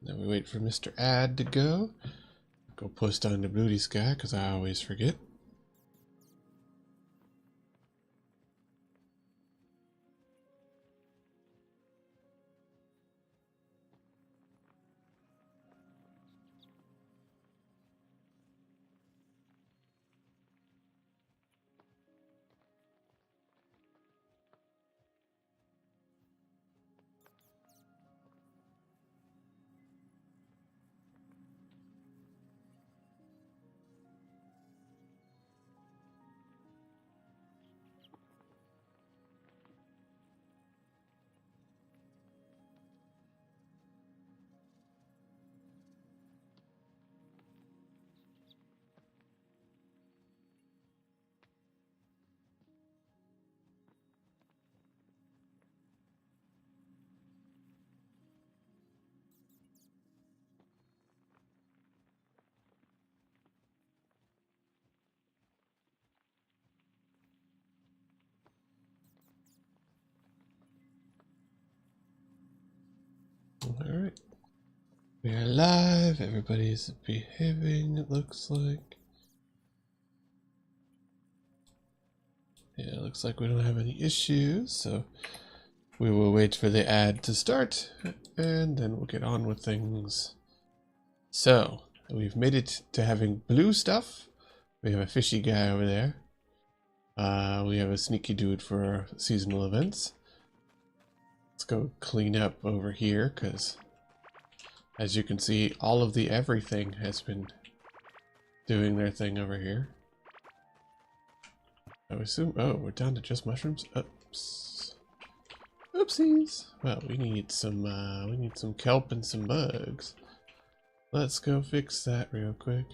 Then we wait for Mr. Ad to go. Go post on the Booty Sky, because I always forget. Alright. We are live. Everybody's behaving, it looks like. Yeah, it looks like we don't have any issues, so we will wait for the ad to start, and then we'll get on with things. So, we've made it to having blue stuff. We have a fishy guy over there. We have a sneaky dude for our seasonal events. Let's go clean up over here, because as you can see, all of the everything has been doing their thing over here. I assume, oh, we're down to just mushrooms? Oops. Oopsies. Well, we need some kelp and some bugs. Let's go fix that real quick.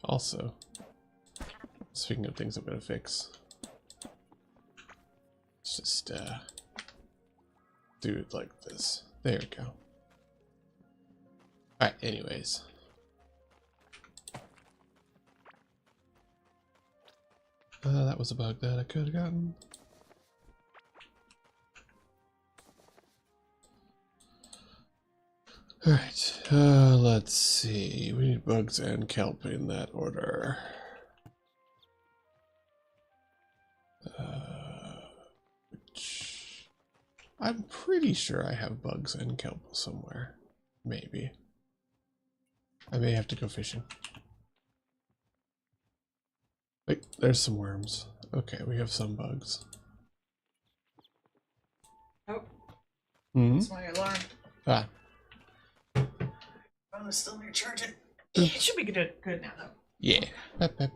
Also, speaking of things I'm gonna fix, let's just do it like this. There we go. Alright, anyways. That was a bug that I could have gotten. Alright, let's see. We need bugs and kelp in that order. Which I'm pretty sure I have bugs and kelp somewhere. Maybe. I may have to go fishing. Wait, there's some worms. Okay, we have some bugs. Oh. Hmm? That's my alarm. Ah. Phone is still near charging. It should be good now, though. Yeah. Pep, pep.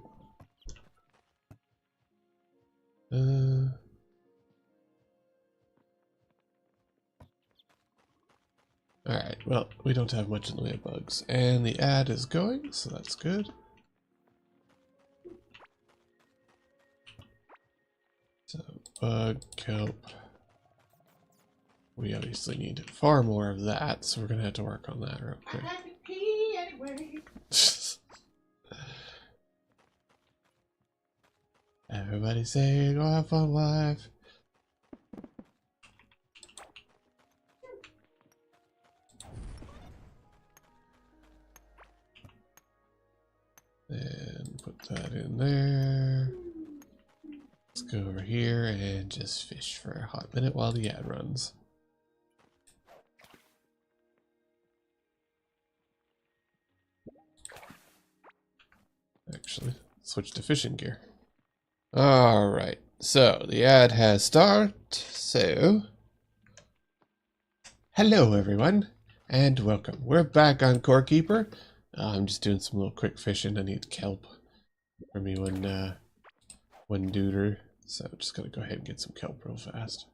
Alright, well, we don't have much in the way of bugs. And the ad is going, so that's good. So, bug, kelp. We obviously need far more of that, so we're gonna have to work on that real quick. I had to pee anyway. Everybody say, go have fun, life. And put that in there. Let's go over here and just fish for a hot minute while the ad runs. Actually, switch to fishing gear. Alright, so the ad has started. So, hello everyone, and welcome. We're back on Core Keeper. I'm just doing some little quick fishing. I need kelp for me one duder. So just gotta go ahead and get some kelp real fast.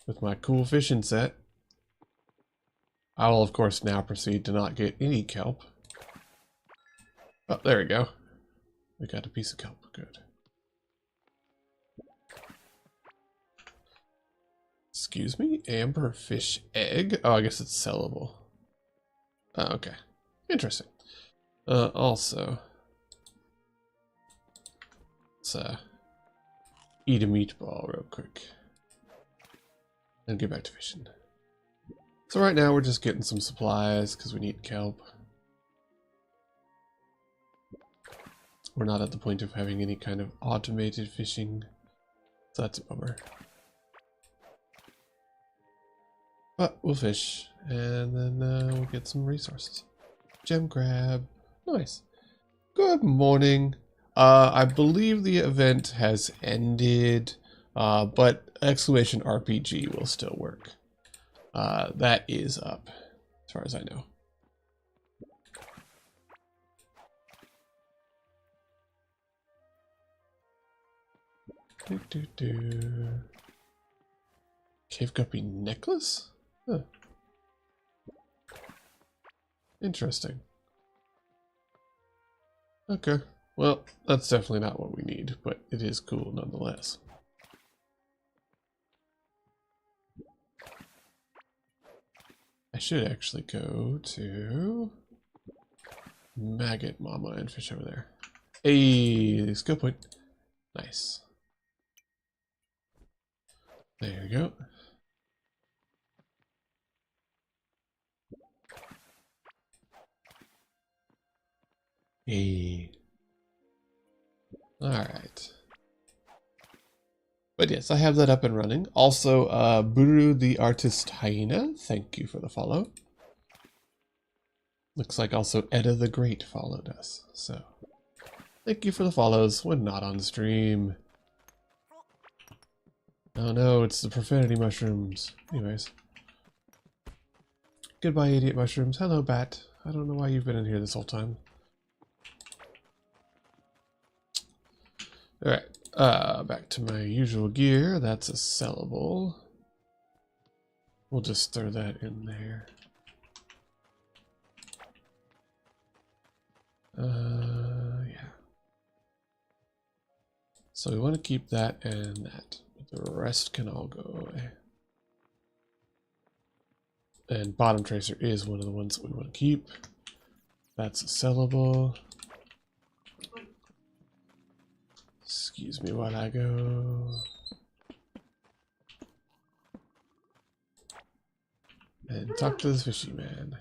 With my cool fishing set. I will of course now proceed to not get any kelp. Oh, there we go. We got a piece of kelp, good. Excuse me, amber fish egg? Oh, I guess it's sellable. Oh, okay. Interesting. Also, let's eat a meatball real quick. and get back to fishing. So right now we're just getting some supplies because we need kelp. We're not at the point of having any kind of automated fishing, so that's a bummer. But we'll fish, and then we'll get some resources. Gem crab. Nice. Good morning. I believe the event has ended, but exclamation RPG will still work. That is up, as far as I know. Cave guppy necklace? Huh. Interesting. Okay. Well, that's definitely not what we need, but it is cool nonetheless. I should actually go to Maggot Mama and fish over there. Hey, skill point. Nice. There we go. Hey. Alright. But yes, I have that up and running. Also, Buru the Artist Hyena, thank you for the follow. Looks like also Edda the Great followed us, so thank you for the follows when not on stream. Oh no, it's the profanity mushrooms. Anyways. Goodbye, idiot mushrooms. Hello, bat. I don't know why you've been in here this whole time. Alright, back to my usual gear. That's a sellable. We'll just throw that in there. Yeah. So we want to keep that and that. But the rest can all go away. And bottom tracer is one of the ones that we want to keep. That's a sellable. Excuse me while I go. And talk to this fishy man.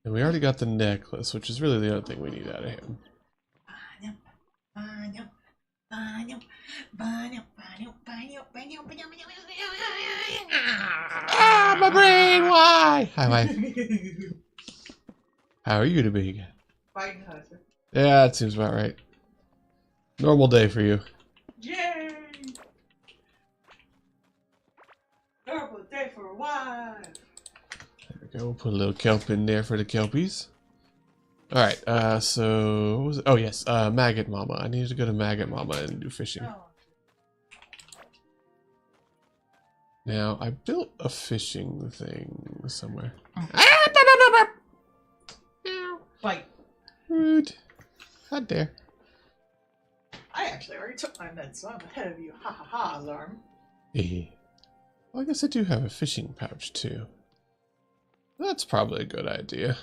And we already got the necklace, which is really the other thing we need out of him. Ah, my brain, why? Hi, wife. How are you today? Fighting husband. Yeah, that seems about right. Normal day for you. Yay! Normal day for a while. There we go. We'll put a little kelp in there for the kelpies. Alright, so what was it? Oh yes, Maggot Mama. I need to go to Maggot Mama and do fishing. Oh. Now, I built a fishing thing somewhere. Fight. Rude. How dare. I actually already took my meds, so I'm ahead of you. Ha ha ha, alarm. Well, I guess I do have a fishing pouch too. That's probably a good idea.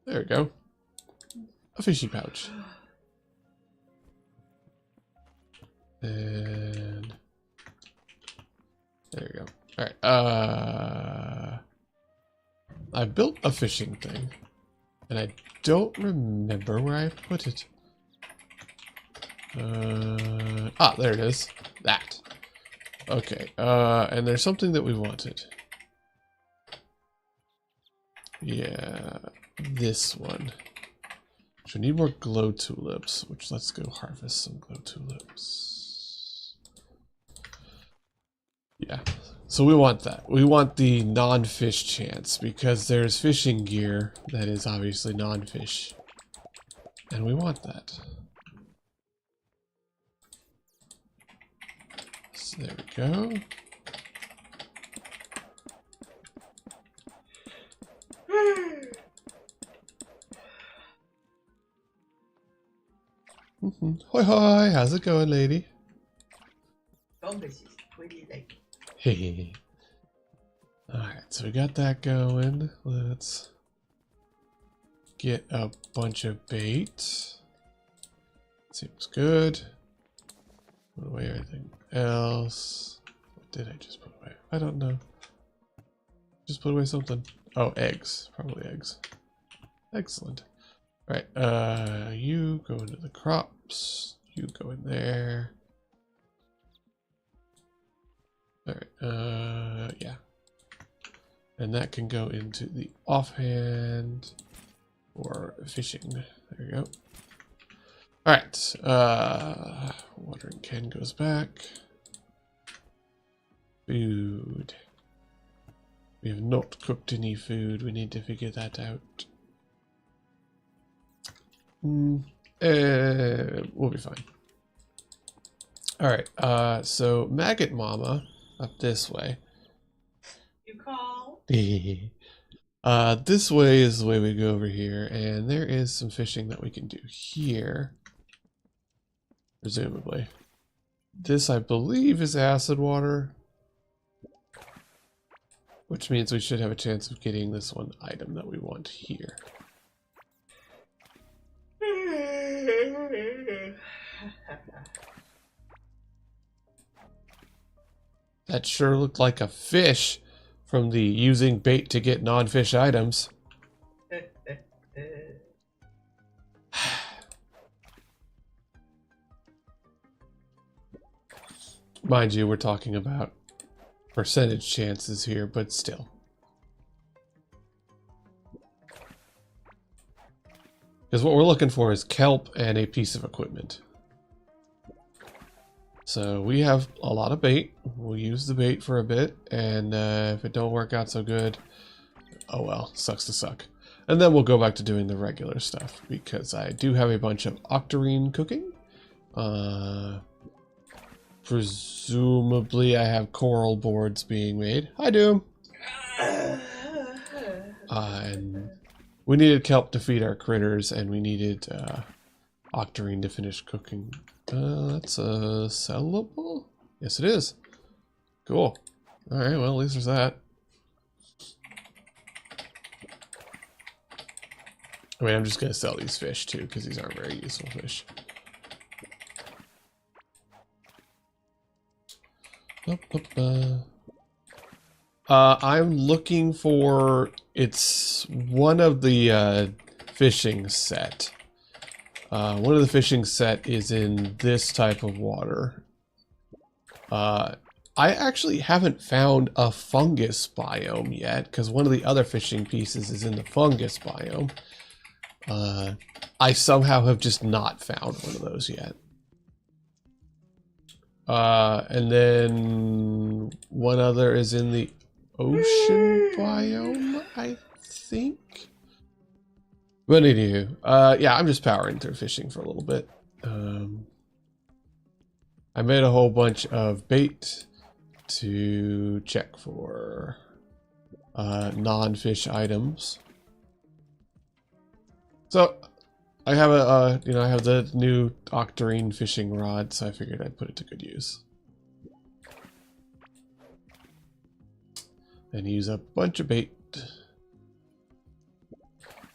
There we go. A fishing pouch. And there you go. Alright, I built a fishing thing. And I don't remember where I put it. There it is. That. Okay, and there's something that we wanted. Yeah, this one. So we need more glow tulips, which let's go harvest some glow tulips. Yeah, so we want that. We want the non-fish chance because there's fishing gear that is obviously non-fish. And we want that. So there we go. Hoi hoi, how's it going, lady? Hey. Alright, so we got that going. Let's get a bunch of bait. Seems good. Put away everything else. What did I just put away? I don't know. Just put away something. Oh, eggs. Probably eggs. Excellent. Alright, you go into the crops. You go in there. Alright, yeah. And that can go into the offhand or fishing. There you go. Alright, watering can goes back. Food. We have not cooked any food. We need to figure that out. We'll be fine. Alright, so Maggot Mama up this way. You call? This way is the way we go over here, and there is some fishing that we can do here. Presumably. This, I believe, is acid water. Which means we should have a chance of getting this one item that we want here. That sure looked like a fish from the using bait to get non-fish items. Mind you, we're talking about percentage chances here, but still. Because what we're looking for is kelp and a piece of equipment. So we have a lot of bait. We'll use the bait for a bit, and if it don't work out so good, oh well, sucks to suck. And then we'll go back to doing the regular stuff, because I do have a bunch of octarine cooking. Presumably I have coral boards being made. Hi, Doom! And we needed kelp to feed our critters, and we needed octarine to finish cooking. That's sellable? Yes, it is. Cool. Alright, well, at least there's that. I mean, I'm just going to sell these fish, too, because these aren't very useful fish. I'm looking for... It's one of the fishing set. One of the fishing set is in this type of water. I actually haven't found a fungus biome yet, because one of the other fishing pieces is in the fungus biome. I somehow have just not found one of those yet. And then one other is in the ocean biome, I think. But anywho, yeah, I'm just powering through fishing for a little bit. I made a whole bunch of bait to check for non-fish items. So I have a, I have the new octarine fishing rod, so I figured I'd put it to good use. And use a bunch of bait.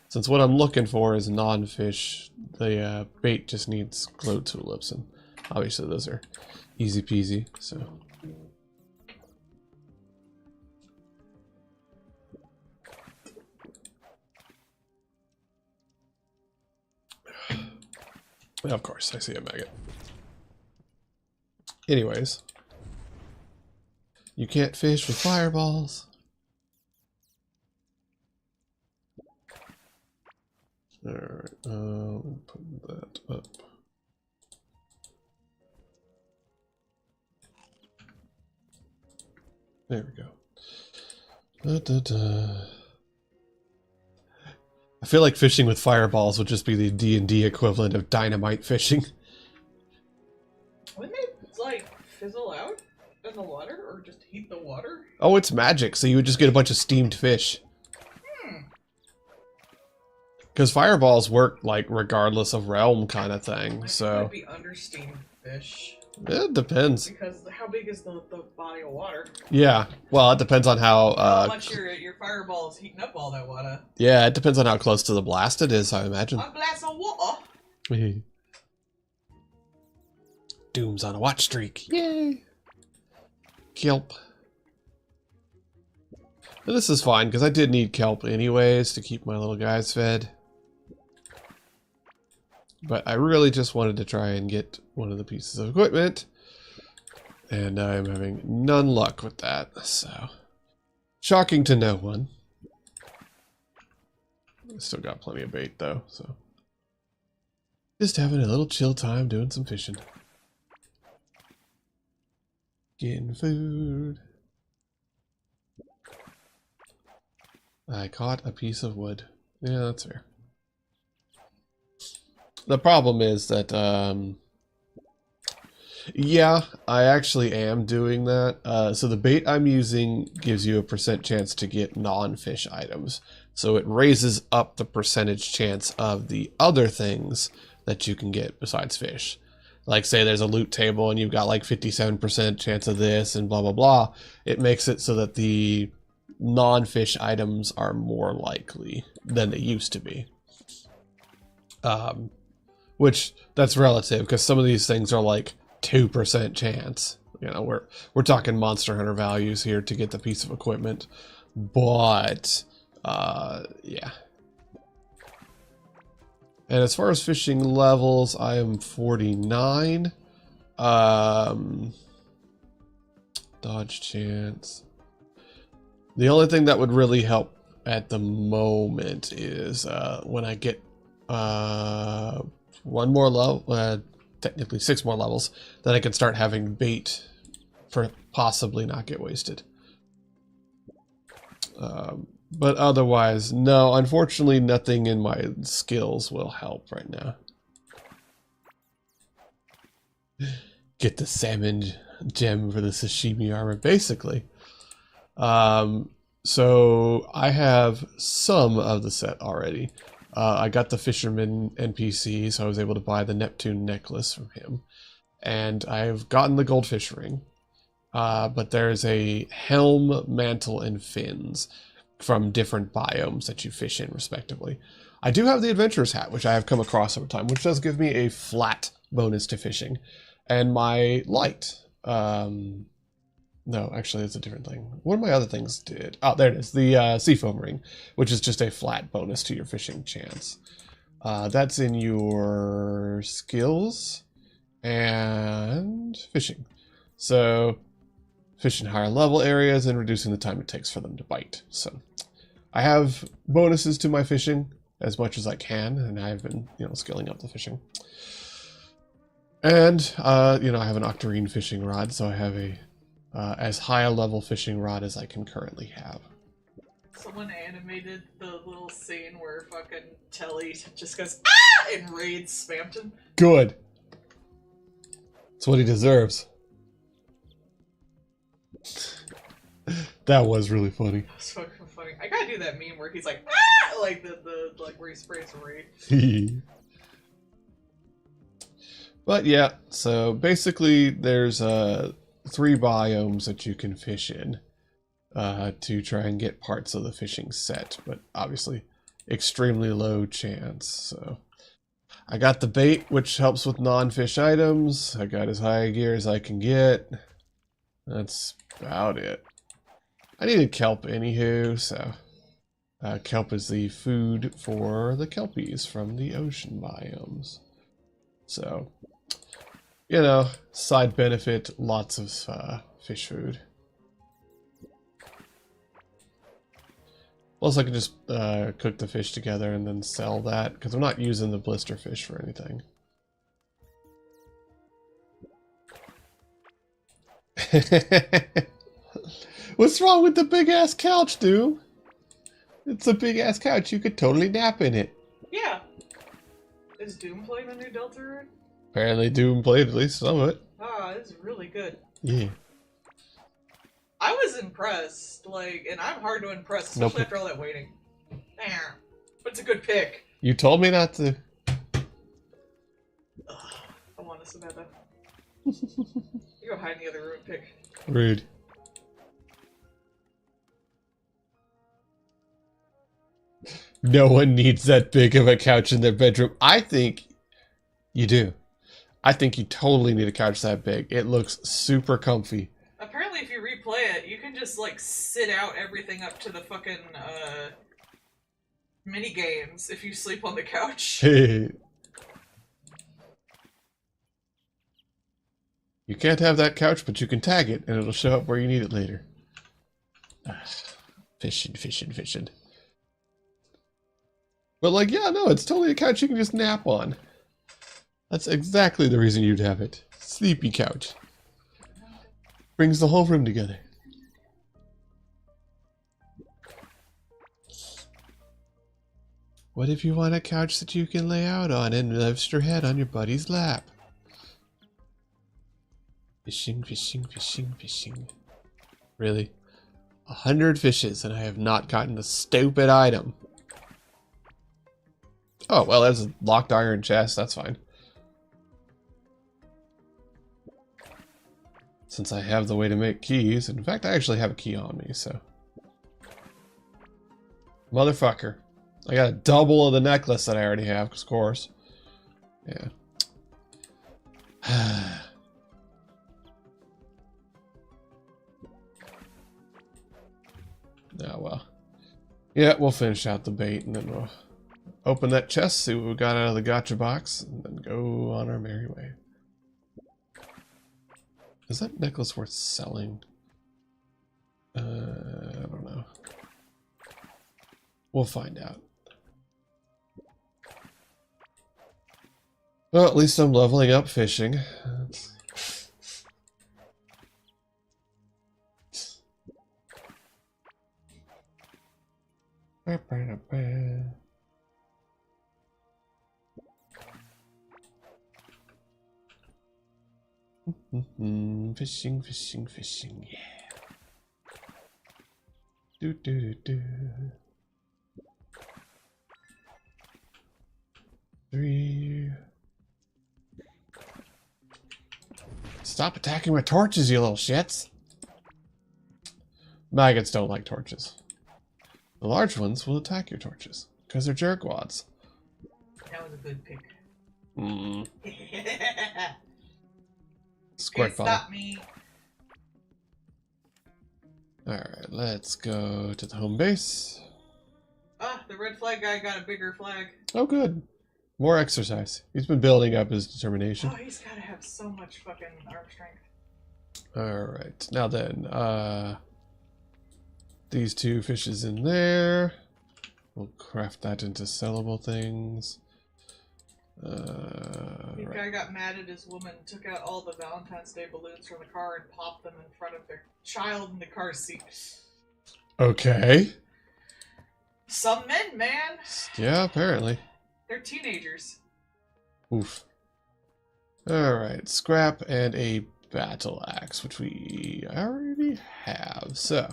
Since what I'm looking for is non-fish, the bait just needs glow tulips, and obviously those are easy peasy, so. Of course, I see a maggot. Anyways. You can't fish with fireballs. Alright, put that up. There we go. I feel like fishing with fireballs would just be the D&D equivalent of dynamite fishing. Wouldn't they, like, fizzle out in the water, or just heat the water? Oh, it's magic, so you would just get a bunch of steamed fish. Because fireballs work, like, regardless of realm kind of thing, so... It would be under steamed fish. It depends. Because how big is the body of water? Yeah, well, it depends on how much your fireball is heating up all that water. Yeah, it depends on how close to the blast it is, I imagine. A glass of water? Doom's on a watch streak. Yay! Kelp. And this is fine, because I did need kelp anyways to keep my little guys fed. But I really just wanted to try and get one of the pieces of equipment. And I'm having none luck with that, so... Shocking to no one. I still got plenty of bait, though, so... Just having a little chill time doing some fishing. Getting food. I caught a piece of wood. Yeah, that's fair. The problem is that, yeah, I actually am doing that. So the bait I'm using gives you a % chance to get non-fish items. So it raises up the percentage chance of the other things that you can get besides fish. Like say there's a loot table and you've got like 57% chance of this and blah, blah, blah. It makes it so that the non-fish items are more likely than they used to be. Which that's relative because some of these things are like 2% chance. You know, we're talking Monster Hunter values here to get the piece of equipment. But yeah. And as far as fishing levels, I am 49. Dodge chance. The only thing that would really help at the moment is when I get one more level, technically 6 more levels, then I can start having bait for possibly not get wasted. But otherwise, no, unfortunately nothing in my skills will help right now. Get the salmon gem for the sashimi armor, basically. So I have some of the set already. I got the fisherman NPC, so I was able to buy the Neptune necklace from him. And I've gotten the goldfish ring. But there's a helm, mantle, and fins from different biomes that you fish in, respectively. I do have the adventurer's hat, which I have come across over time, which does give me a flat bonus to fishing. And my light. No, actually, it's a different thing. One of my other things did... Oh, there it is. The seafoam ring, which is just a flat bonus to your fishing chance. That's in your skills and fishing. So, fishing higher level areas and reducing the time it takes for them to bite. So, I have bonuses to my fishing as much as I can, and I've been, skilling up the fishing. And, I have an octarine fishing rod, so I have a as high a level fishing rod as I can currently have. Someone animated the little scene where fucking Telly just goes, ah! And raids Spampton. Good. That's what he deserves. That was really funny. That was fucking funny. I gotta do that meme where he's like, ah! Like like where he sprays a raid. But yeah, so basically there's 3 biomes that you can fish in to try and get parts of the fishing set, but obviously extremely low chance. So I got the bait, which helps with non-fish items. I got as high a gear as I can get. That's about it. I needed kelp anywho, so kelp is the food for the kelpies from the ocean biomes. So, side benefit, lots of fish food. Plus I can just cook the fish together and then sell that, because I'm not using the blister fish for anything. What's wrong with the big ass couch, dude? It's a big ass couch. You could totally nap in it. Yeah. Is Doom playing the new Delta Rune? Apparently Doom played at least some of it. Ah, it's really good. Yeah. I was impressed, and I'm hard to impress, especially after all that waiting. But it's a good pick. You told me not to. I want to Samantha. You go hide in the other room and pick. Rude. No one needs that big of a couch in their bedroom. I think you do. I think you totally need a couch that big. It looks super comfy. Apparently, if you replay it, you can just, like, sit out everything up to the fucking, mini games if you sleep on the couch. You can't have that couch, but you can tag it, and it'll show up where you need it later. Fishing, fishing, fishing. But, like, yeah, no, it's totally a couch you can just nap on. That's exactly the reason you'd have it. Sleepy couch. Brings the whole room together. What if you want a couch that you can lay out on and rest your head on your buddy's lap? Fishing, fishing, fishing, fishing. Really? 100 fishes and I have not gotten the stupid item. Oh, well, there's a locked iron chest. That's fine. Since I have the way to make keys. In fact, I actually have a key on me, so. Motherfucker. I got a double of the necklace that I already have, of course. Yeah. Oh, well. Yeah, we'll finish out the bait and then we'll open that chest, see what we got out of the gotcha box, and then go on our merry way. Is that necklace worth selling? I don't know. We'll find out. Well, at least I'm leveling up fishing. Fishing, fishing, fishing, yeah. Do do do do. 3. Stop attacking my torches, you little shits. Maggots don't like torches. The large ones will attack your torches because they're jerkwads. That was a good pick. Squirt ball. Stop me. Alright, let's go to the home base. Ah, the red flag guy got a bigger flag. Oh, good. More exercise. He's been building up his determination. Oh, he's gotta have so much fucking arm strength. Alright, now then, these 2 fishes in there. We'll craft that into sellable things. The Right. guy got mad at his woman, took out all the Valentine's Day balloons from the car and popped them in front of their child in the car seat. Okay. Some men, man! Yeah, apparently. They're teenagers. Oof. Alright, scrap and a battle axe, which we already have. So,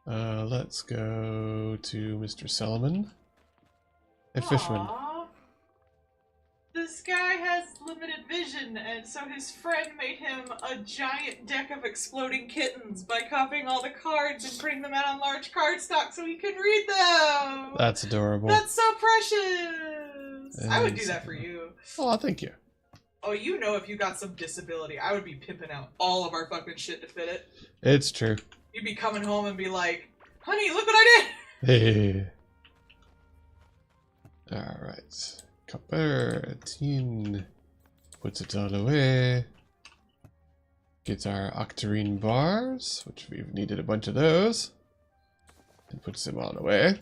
let's go to Mr. Solomon. Hey, Fishman. Aww. This guy has limited vision, and so his friend made him a giant deck of exploding kittens by copying all the cards and putting them out on large cardstock so he could read them! That's adorable. That's so precious! I would do that for you. Oh, thank you. Oh, you know if you got some disability, I would be pimping out all of our fucking shit to fit it. It's true. You'd be coming home and be like, honey, look what I did! Hey. Alright. Copper, tin. Puts it all away. Gets our octarine bars, which we've needed a bunch of those. And puts them all away.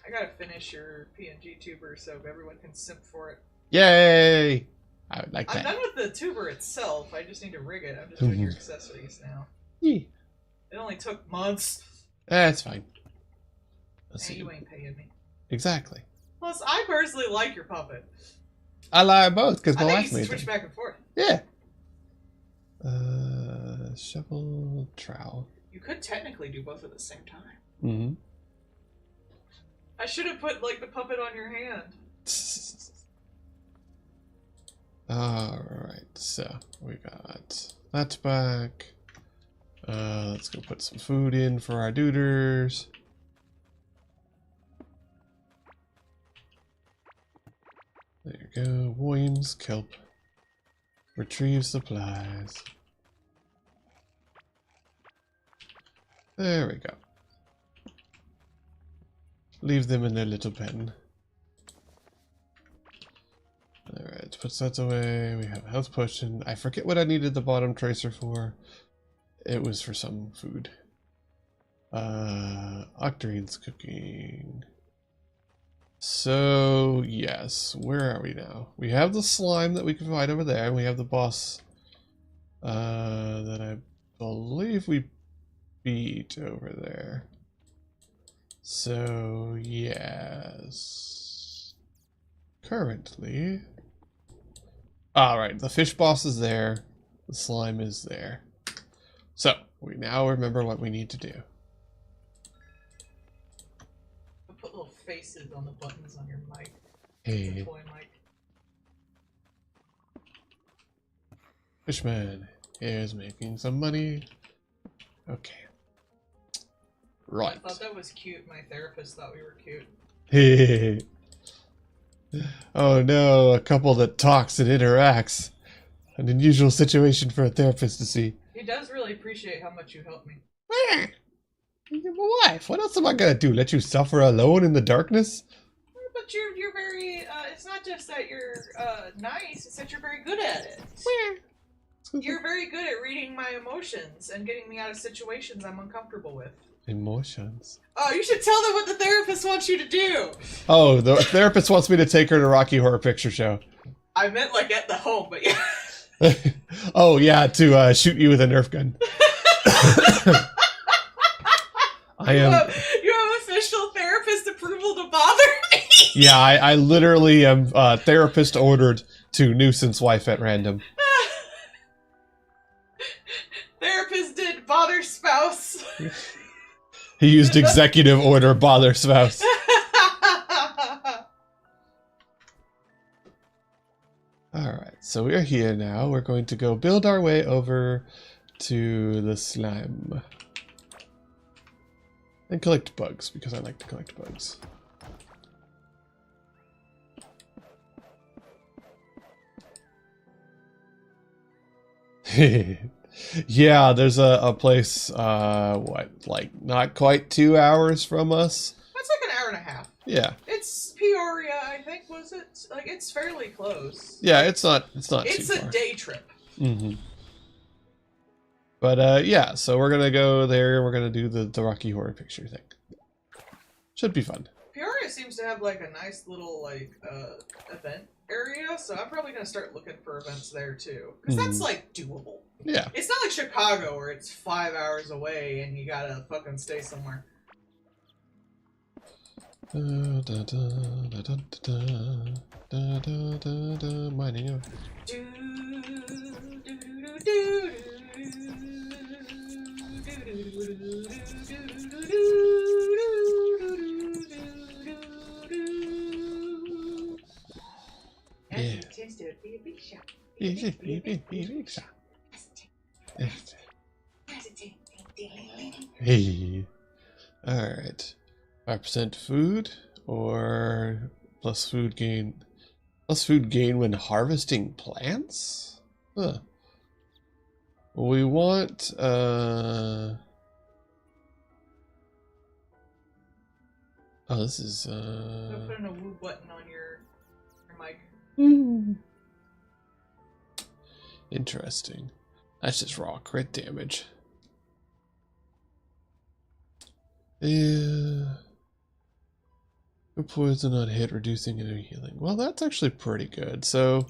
I gotta finish your PNG tuber so everyone can simp for it. Yay! I would like I'm that. done with the tuber itself, I just need to rig it. I'm just doing your accessories now. Yeah. It only took months. That's fine. Let's Hey, see. you ain't paying me. Exactly. Plus, I personally like your puppet. I like both because my I wife think you made can switch them. back and forth. Yeah. Shovel, trowel. You could technically do both at the same time. Mm-hmm. I should have put, like, the puppet on your hand. Alright, so we got that back. Let's go put some food in for our duders. There you go. Worms, kelp. Retrieve supplies. There we go. Leave them in their little pen. Alright, put that away. We have a health potion. I forget what I needed the bottom tracer for. It was for some food. Octarine's cooking. So, yes. Where are we now? We have the slime that we can find over there, and we have the boss that I believe we beat over there. So, yes. Currently... Alright, the fish boss is there. The slime is there. So, we now remember what we need to do. I'll put little faces on the buttons on your mic. Hey. It's a toy mic. Fishman is making some money. Okay. Right. I thought that was cute. My therapist thought we were cute. Hey. Oh no, a couple that talks and interacts. An unusual situation for a therapist to see. He does really appreciate how much you helped me. You're my wife. What else am I gonna do? Let you suffer alone in the darkness? But you're very, it's not just that you're nice, it's that you're very good at it. You're very good at reading my emotions and getting me out of situations I'm uncomfortable with. Emotions. Oh, you should tell them what the therapist wants you to do. Oh, the therapist wants me to take her to Rocky Horror Picture Show. I meant like at the home, but yeah. Oh yeah, to shoot you with a Nerf gun. You have official therapist approval to bother me. Yeah, I literally am therapist ordered to nuisance wife at random. Therapist did bother spouse. He used executive order bother spouse. Alright, so we're here now. We're going to go build our way over to the slime. And collect bugs, because I like to collect bugs. Yeah, there's a place, what, like, not quite 2 hours from us? That's like an hour and a half. Yeah. It's Peoria, I think, was it? Like, it's fairly close. Yeah, it's not too far. It's a day trip. Mm-hmm. But, yeah, so we're gonna go there, we're gonna do the Rocky Horror Picture thing. Should be fun. Peoria seems to have, like, a nice little, like, event area, so I'm probably gonna start looking for events there, too. Because that's, like, doable. Yeah. It's not like Chicago, where it's 5 hours away and you gotta fucking stay somewhere. Mining up. Yeah. Hey. Alright. 5% food or plus food gain. Plus food gain when harvesting plants? Huh. We want oh, this is Go put in a woo button on your mic. Interesting. That's just raw crit damage. Yeah. Poison on hit, reducing enemy healing. Well, that's actually pretty good. So,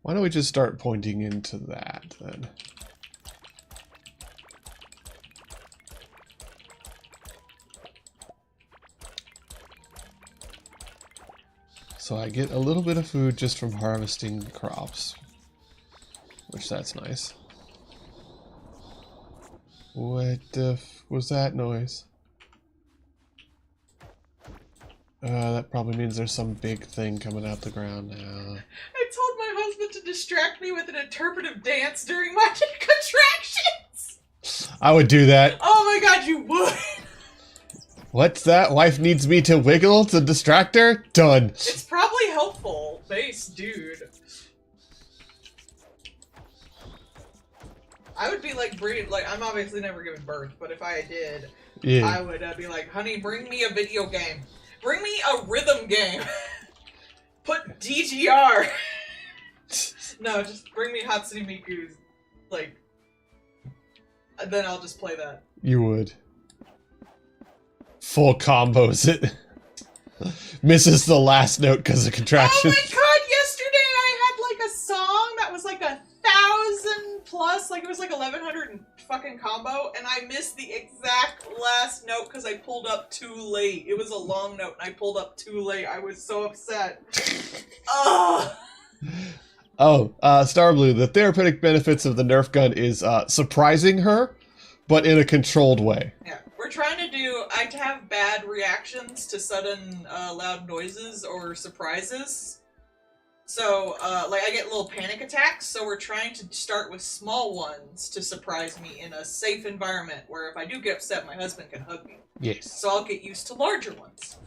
why don't we just start pointing into that then? So I get a little bit of food just from harvesting crops. Which that's nice. What the f was that noise? That probably means there's some big thing coming out the ground now. I told my husband to distract me with an interpretive dance during my contractions! I would do that. Oh my god, you would! What's that? Wife needs me to wiggle to distract her? Done. It's probably helpful. face, dude. I would be like, I'm obviously never giving birth, but if I did, Yeah. I would be like, honey, bring me a video game. Bring me a rhythm game. Put DGR. No, just bring me Hatsune Miku's, like, then I'll just play that. You would. Full combos it. Misses the last note because of contraction. Oh my god, yesterday I had like a song that was like 1,000 plus, like it was like 1,100 and fucking combo, and I missed the exact last note because I pulled up too late. It was a long note and I pulled up too late. I was so upset. Ugh. Oh, Star Blue, the therapeutic benefits of the Nerf gun is surprising her, but in a controlled way. Yeah, we're trying to do, I have bad reactions to sudden loud noises or surprises. So, like, I get little panic attacks, so we're trying to start with small ones to surprise me in a safe environment where if I do get upset, my husband can hug me. Yes. So I'll get used to larger ones.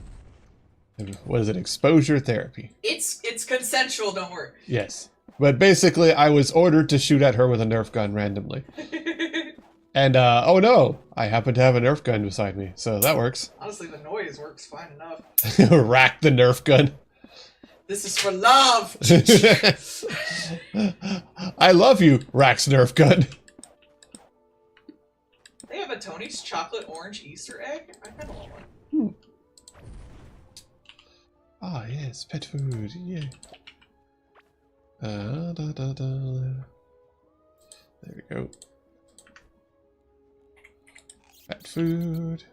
What is it? Exposure therapy. It's consensual, don't worry. Yes. But basically, I was ordered to shoot at her with a Nerf gun randomly. And, oh no, I happen to have a Nerf gun beside me, so that works. Honestly, the noise works fine enough. Rack the Nerf gun. This is for love! I love you, Rack's Nerf gun. They have a Tony's chocolate orange Easter egg? I kind of want one. Ah, yes, pet food, yeah. There we go. Pet food.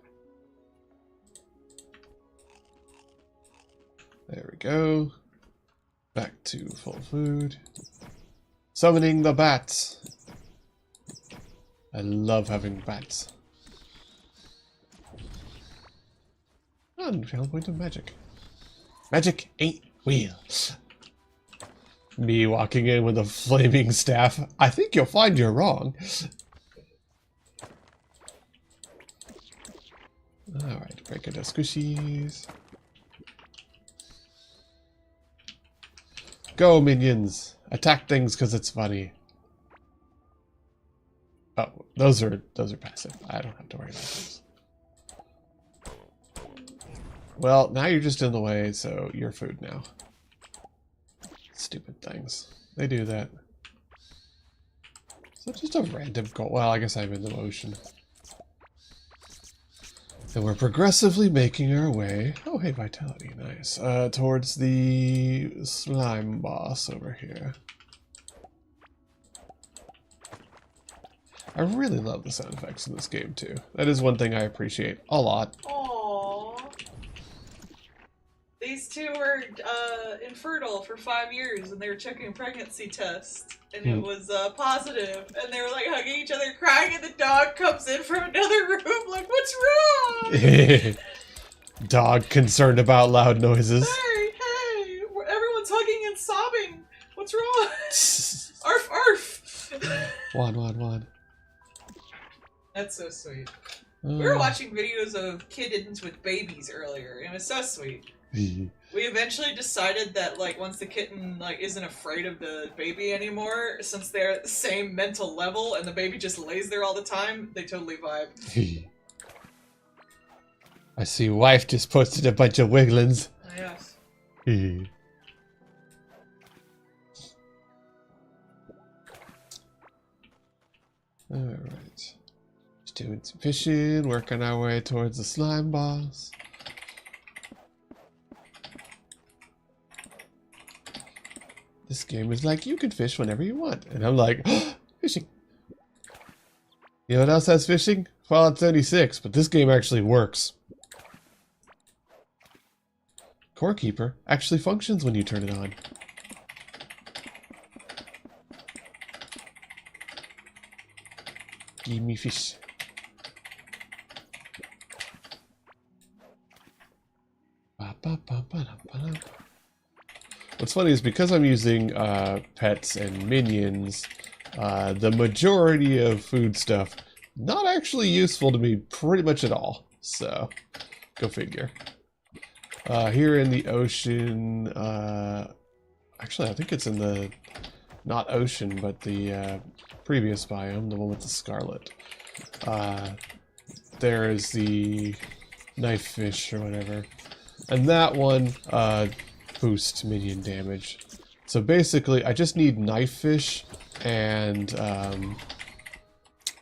There we go. Back to full food. Summoning the bats. I love having bats. And channel point of magic. Magic ain't real. Me walking in with a flaming staff. I think you'll find you're wrong. Alright, break into squishies. Go, minions! Attack things because it's funny. Oh, those are passive. I don't have to worry about those. Well, now you're just in the way, so you're food now. Stupid things. They do that. Is that just a random goal? Well, I guess I'm in the motion. And we're progressively making our way, oh hey, vitality, nice, towards the slime boss over here. I really love the sound effects in this game too. That is one thing I appreciate a lot. Aww. These two were infertile for 5 years and they were checking a pregnancy test. And it was positive, and they were like hugging each other, crying, and the dog comes in from another room, like, what's wrong? Dog concerned about loud noises. Hey, everyone's hugging and sobbing. What's wrong? Arf, arf. One. That's so sweet. We were watching videos of kittens with babies earlier, and it was so sweet. We eventually decided that, like, once the kitten, like, isn't afraid of the baby anymore, since they're at the same mental level and the baby just lays there all the time, they totally vibe. I see wife just posted a bunch of wigglins. Yes. Alright. Just doing some fishing, working our way towards the slime boss. This game is like, you can fish whenever you want. And I'm like, oh, fishing. You know what else has fishing? Fallout 76, but this game actually works. Core Keeper actually functions when you turn it on. Give me fish. What's funny is because I'm using pets and minions, the majority of food stuff not actually useful to me pretty much at all. So, go figure. Here in the ocean, Actually, I think it's in the, not ocean, but the previous biome, the one with the scarlet. There is the knife fish or whatever. And that one boosts minion damage. So basically, I just need knife fish and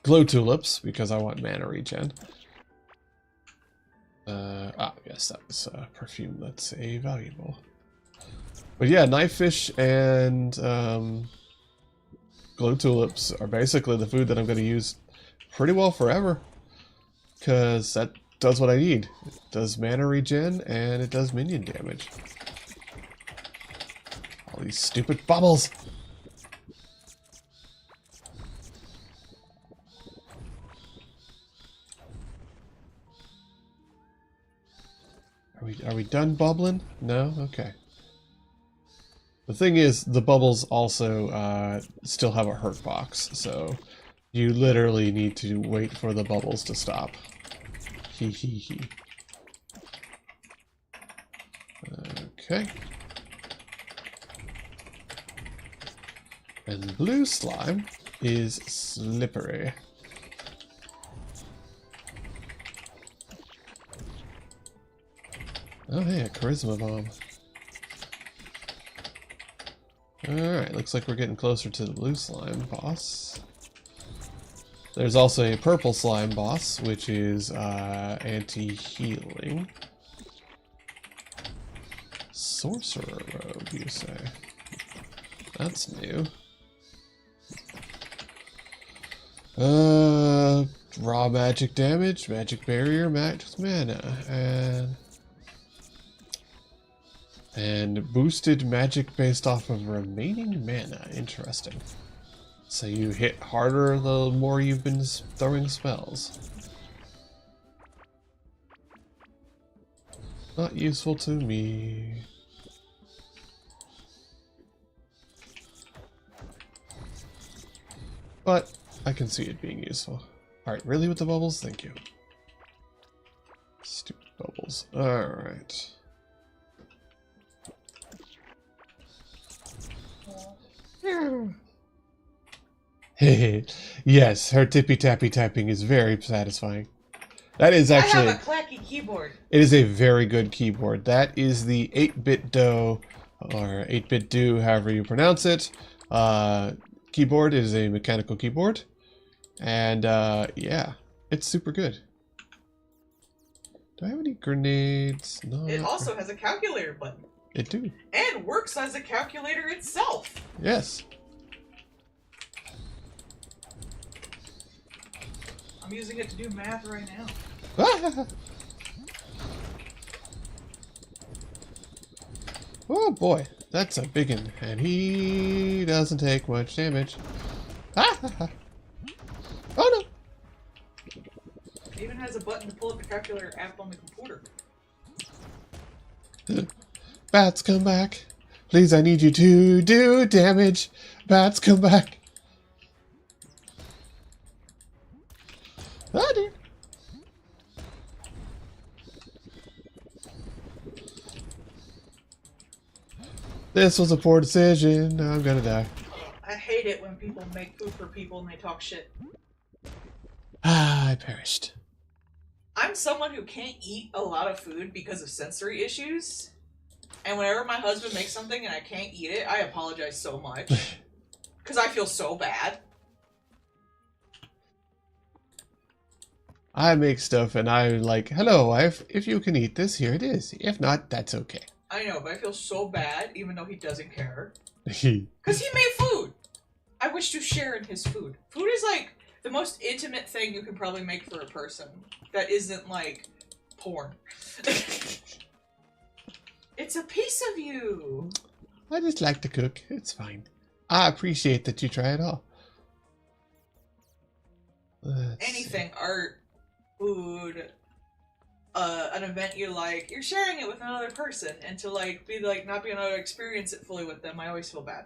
glow tulips because I want mana regen. Yes, that was perfume. That's a valuable. But yeah, knife fish and glow tulips are basically the food that I'm going to use pretty well forever. Because that does what I need. It does mana regen and it does minion damage. All these stupid bubbles! Are we done bubbling? No? Okay. The thing is, the bubbles also still have a hurt box, so you literally need to wait for the bubbles to stop. Hee hee hee. Okay. And blue slime is slippery. Oh hey, a charisma bomb. Alright, looks like we're getting closer to the blue slime boss. There's also a purple slime boss, which is anti-healing. Sorcerer rogue, you say? That's new. Raw magic damage, magic barrier, max mana, and boosted magic based off of remaining mana. Interesting. So you hit harder the more you've been throwing spells. Not useful to me. But I can see it being useful. Alright, really with the bubbles? Thank you. Stupid bubbles. Alright. Yes, her tippy-tappy typing is very satisfying. That is actually... I have a clacky keyboard. It is a very good keyboard. That is the 8-bit do, or 8-bit do, however you pronounce it. Keyboard. It is a mechanical keyboard. And, yeah, it's super good. Do I have any grenades? No. It also has a calculator button. It do. And works as a calculator itself. Yes. I'm using it to do math right now. Oh boy, that's a big one, and he doesn't take much damage. Oh no! It even has a button to pull up the calculator app on the computer. Bats, come back. Please, I need you to do damage. Bats, come back. Oh dear. This was a poor decision. Now I'm gonna die. I hate it when people make food for people and they talk shit. Ah, I perished. I'm someone who can't eat a lot of food because of sensory issues. And whenever my husband makes something and I can't eat it, I apologize so much. Because I feel so bad. I make stuff and I'm like, hello wife, if you can eat this, here it is. If not, that's okay. I know, but I feel so bad even though he doesn't care. Because he made food! I wish to share in his food. Food is like the most intimate thing you can probably make for a person that isn't like porn. It's a piece of you! I just like to cook. It's fine. I appreciate that you try it all. Anything, art, food, an event you like, you're sharing it with another person, and to like be like not be able to experience it fully with them, I always feel bad.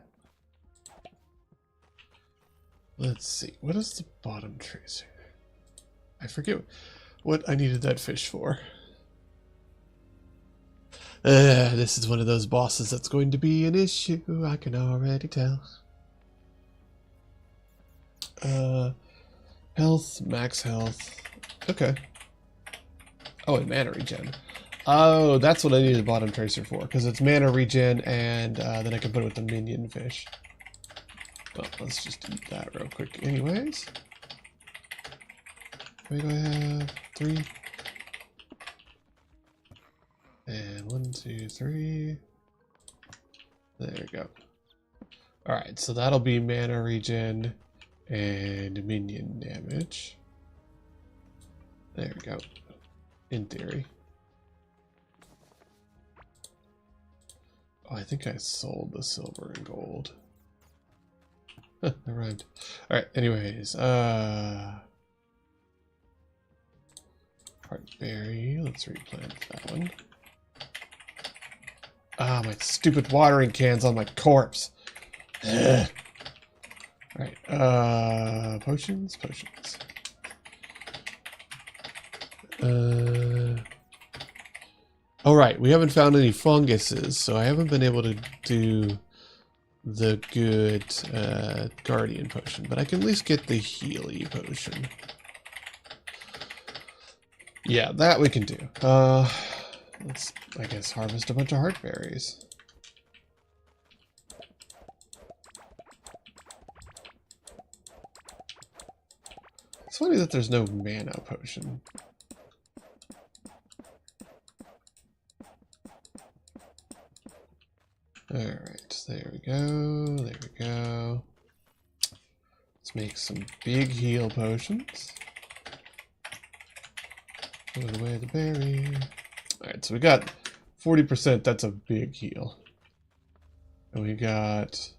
Let's see. What is the bottom tracer? I forget what I needed that fish for. This is one of those bosses that's going to be an issue. I can already tell. Health, max health. Okay. Oh, and mana regen. Oh, that's what I need the bottom tracer for, because it's mana regen, and then I can put it with the minion fish. Well, let's just eat that real quick anyways. What do I have? 3. And 1, 2, 3. There we go. Alright, so that'll be mana regen and minion damage. There we go. In theory. Oh, I think I sold the silver and gold. Never mind. Alright, anyways. Heartberry. Let's replant that one. Ah, my stupid watering can's on my corpse. Ugh. Alright, potions. Alright, we haven't found any funguses, so I haven't been able to do the good guardian potion, but I can at least get the Healy potion. Yeah, that we can do. Let's, I guess, harvest a bunch of heartberries. It's funny that there's no mana potion. Alright, there we go. Let's make some big heal potions. Put away the berry. Alright, so we got 40%, that's a big heal. And we got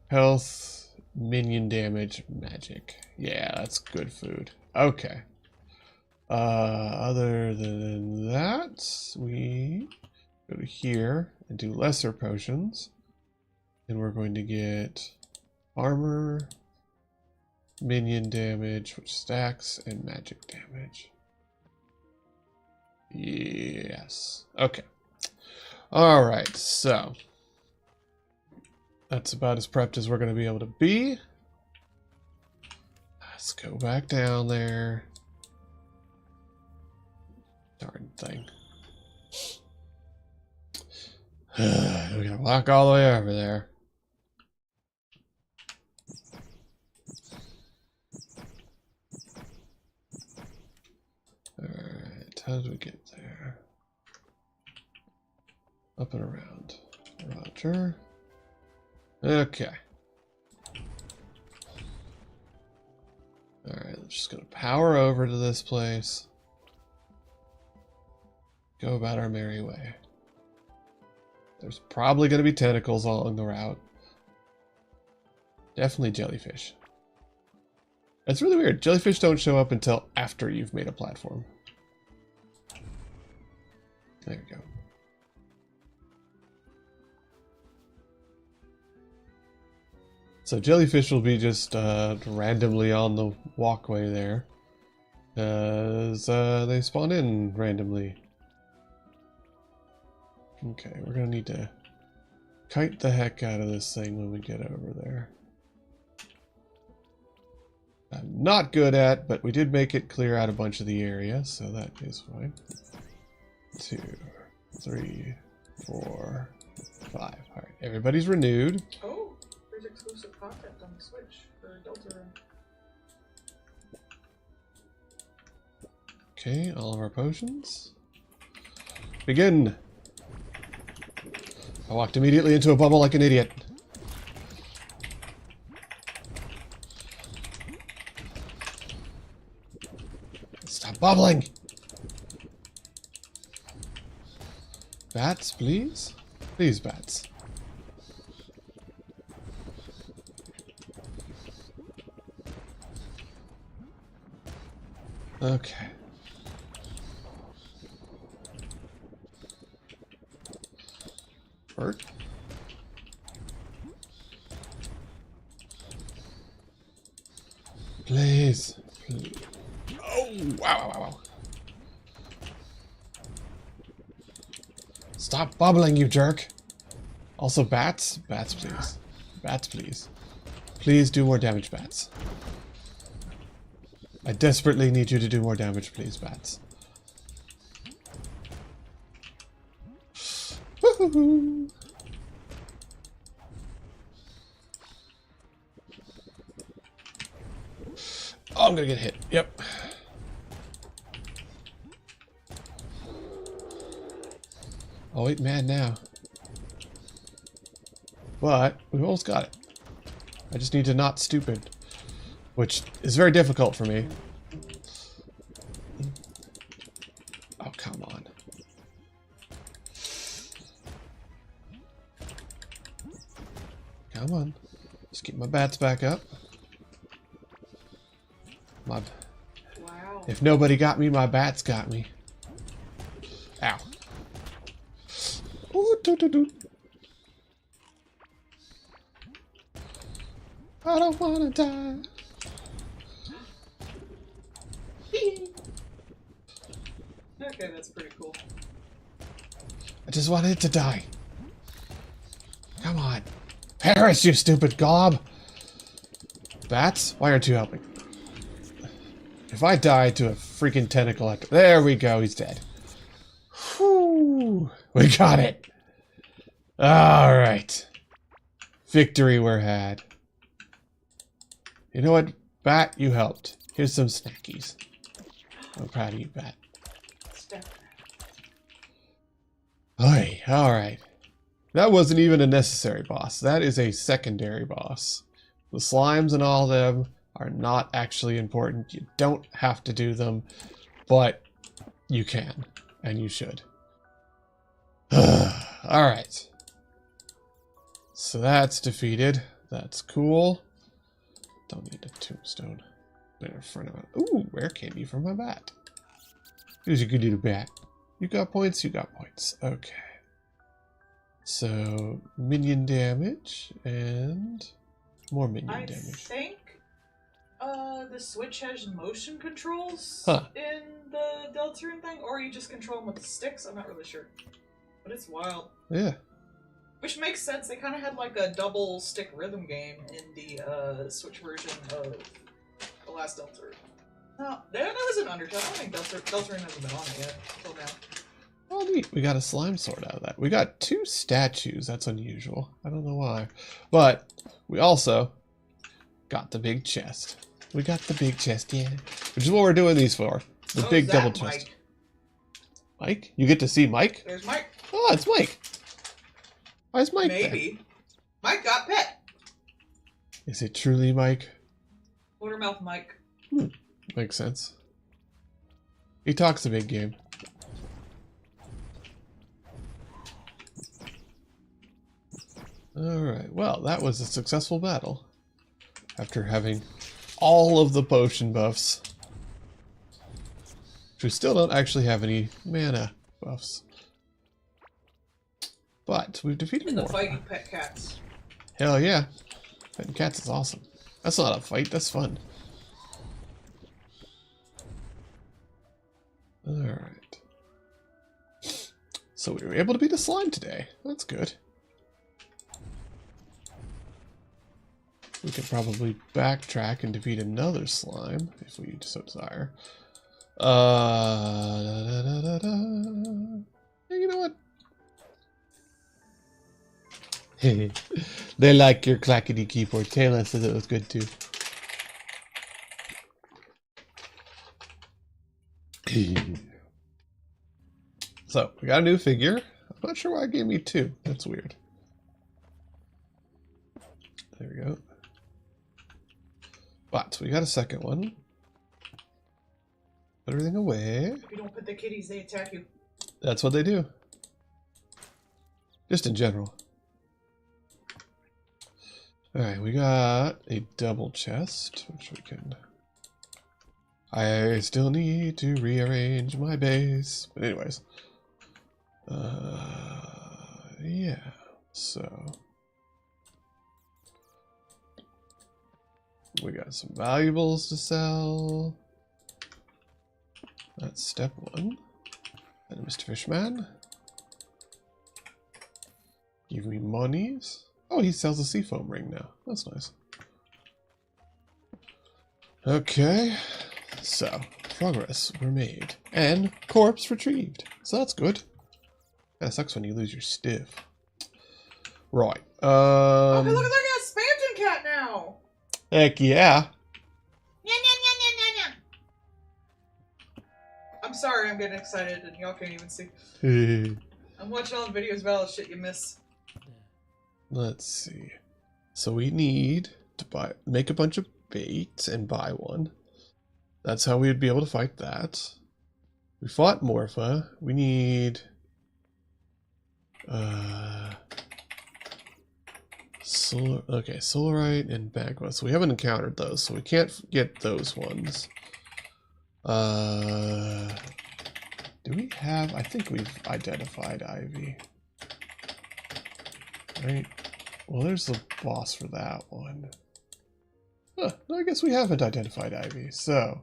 health, minion damage, magic. Yeah, that's good food. Okay. Other than that, we go to here and do lesser potions. And we're going to get armor, minion damage, which stacks, and magic damage. Yes. Okay. Alright, so that's about as prepped as we're going to be able to be. Let's go back down there. Darn thing. We gotta walk all the way over there. Alright, how did we get there? Up and around. Roger. Okay. Alright, I'm just gonna power over to this place. Go about our merry way. There's probably gonna be tentacles along the route. Definitely jellyfish. It's really weird. Jellyfish don't show up until after you've made a platform. There we go. So jellyfish will be just randomly on the walkway there. As they spawn in randomly. Okay, we're gonna need to kite the heck out of this thing when we get over there. I'm not good at, but we did make it clear out a bunch of the area, so that is fine. 2, 3, 4, 5. Alright, everybody's renewed. Oh, there's exclusive content on the Switch for Deltarune. Okay, all of our potions. Begin! I walked immediately into a bubble like an idiot. Stop bubbling! Bats, please? Please, bats. Okay. Bird? Please. Please. Oh, wow, wow, wow. Stop bubbling, you jerk. Also, bats. Bats, please. Bats, please. Please do more damage, bats. I desperately need you to do more damage, please, bats. Woohoo! Oh, I'm gonna get hit. Yep. Oh, wait, mad now. But we almost got it. I just need to not stupid, which is very difficult for me. Oh, come on. Come on. Just keep my bats back up. Wow. If nobody got me, my bats got me. Ow. Ooh, doo -doo -doo. I don't wanna die. Okay, that's pretty cool. I just wanted it to die. Come on. Perish, you stupid gob. Bats? Why aren't you helping? If I die to a freaking tentacle after... There we go, he's dead. Whew. We got it. Alright. Victory we're had. You know what, Bat? You helped. Here's some snackies. I'm proud of you, Bat. Oi, alright. That wasn't even a necessary boss. That is a secondary boss. The slimes and all of them are not actually important. You don't have to do them, but you can, and you should. Alright. So that's defeated. That's cool. Don't need a tombstone. Right in front of it. Ooh, rare candy from my bat. Here's a good little bat. You got points, you got points. Okay. So, minion damage and more minion damage. I think the Switch has motion controls Huh. in the Deltarune thing, or you just control them with the sticks. I'm not really sure. But it's wild. Yeah. Which makes sense. They kind of had like a double stick rhythm game in the Switch version of the last Deltarune. No, that was an Undertale. I don't think Deltarune hasn't been on it yet until now. Oh, neat. We got a slime sword out of that. We got 2 statues. That's unusual. I don't know why. But we also got the big chest. We got the big chest, yeah. Which is what we're doing these for. The big double chest. Mike? Mike? You get to see Mike? There's Mike. Oh, it's Mike. Why is Mike Maybe. there? Mike got pet. Is it truly Mike? Watermouth Mike. Makes sense. He talks a big game. Alright, well, that was a successful battle. After having all of the potion buffs. Which we still don't actually have any mana buffs. But we've defeated more. The fighting pet cats. Hell yeah. Petting cats is awesome. That's not a fight, that's fun. Alright. So we were able to beat a slime today. That's good. We could probably backtrack and defeat another slime if we so desire. You know what? They like your clackety keyboard. Taylor says it was good too. So, we got a new figure. I'm not sure why it gave me 2. That's weird. There we go. But we got a second one. Put everything away. If you don't put the kitties, they attack you. That's what they do. Just in general. Alright, we got a double chest, which we can... I still need to rearrange my base. But anyways. Yeah. So... we got some valuables to sell. That's step 1. And Mr. Fishman. Give me monies. Oh, he sells a seafoam ring now. That's nice. Okay. So, progress were made. And corpse retrieved. So that's good. That sucks when you lose your stiff. Right. Oh, hey, look at that expansion cat now! Heck yeah. I'm sorry, I'm getting excited and y'all can't even see. I'm watching all the videos about all the shit you miss. Let's see. So we need to make a bunch of bait and buy one. That's how we would be able to fight that. We fought Morpha. We need Solarite and Magma. So we haven't encountered those, so we can't get those ones. Do we have? I think we've identified Ivy. Right. Well, there's the boss for that one. Huh, no, I guess we haven't identified Ivy. So,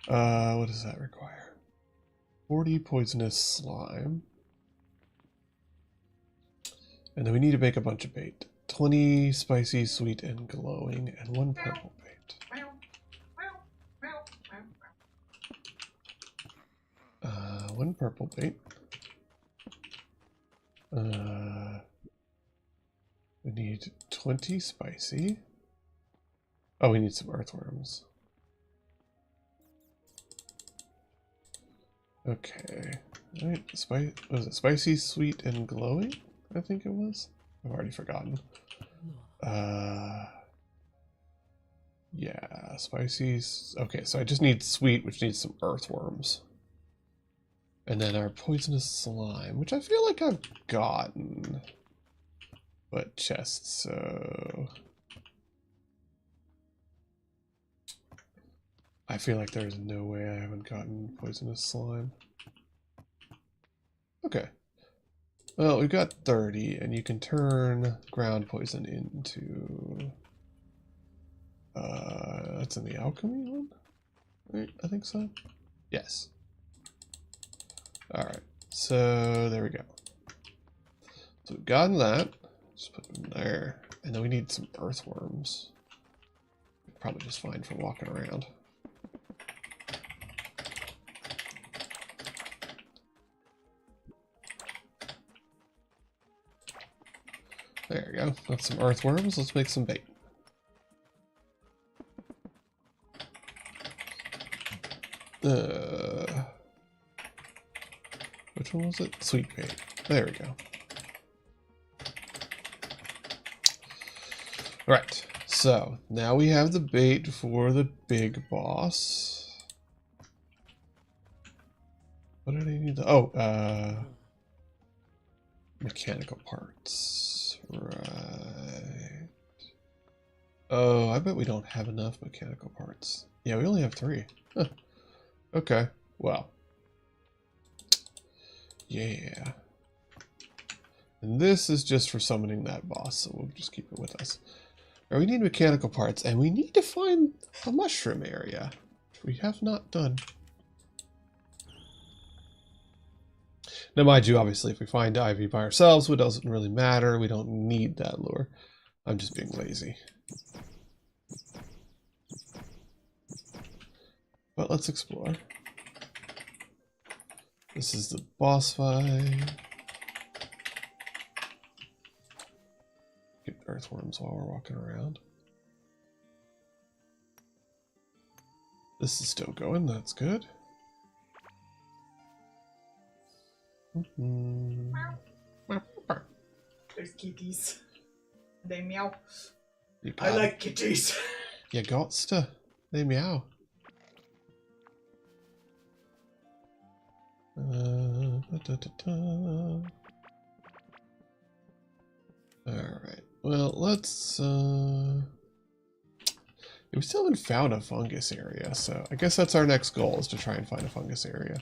what does that require? 40 poisonous slime. And then we need to make a bunch of bait. 20 spicy, sweet, and glowing, and 1 purple bait. One purple bait. We need 20 spicy. Oh, we need some earthworms. Okay. All right. Was it spicy, sweet, and glowing? I think it was. I've already forgotten. Yeah, spicy. Okay, so I just need sweet, which needs some earthworms. And then our poisonous slime, which I feel like I've gotten. But chests, so... I feel like there's no way I haven't gotten poisonous slime. Okay. Well, we've got 30, and you can turn ground poison into... that's in the alchemy one? Right, I think so. Yes. Alright, so there we go. So we've gotten that. Just put them there. And then we need some earthworms. Probably just fine for walking around. There we go. That's some earthworms. Let's make some bait. Which one was it? Sweet bait. There we go. Right. So now we have the bait for the big boss. What did I need? Mechanical parts. Right. Oh, I bet we don't have enough mechanical parts. Yeah, we only have 3. Huh. Okay. Well. Yeah. And this is just for summoning that boss, so we'll just keep it with us. Now we need mechanical parts, and we need to find a mushroom area, which we have not done. Now, mind you, obviously, if we find Ivy by ourselves, it doesn't really matter. We don't need that lure. I'm just being lazy. But let's explore. This is the boss fight. Get earthworms while we're walking around. This is still going, that's good. There's kitties. They meow. I like kitties. You gots to. They meow. Alright. Well, let's we still haven't found a fungus area, so I guess that's our next goal, is to try and find a fungus area.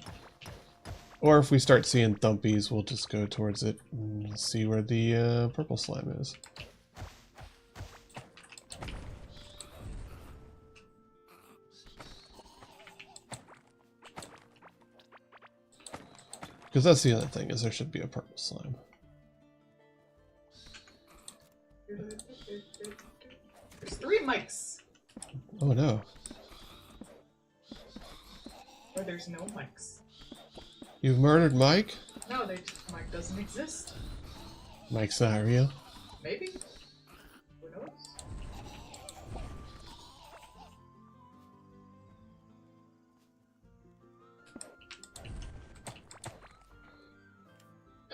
Or if we start seeing thumpies, we'll just go towards it and see where the purple slime is. Because that's the other thing, is there should be a purple slime. There's 3 mics. Oh no. Or there's no mics. You've murdered Mike? No, Mike doesn't exist. Mike's not real. Maybe? Who knows?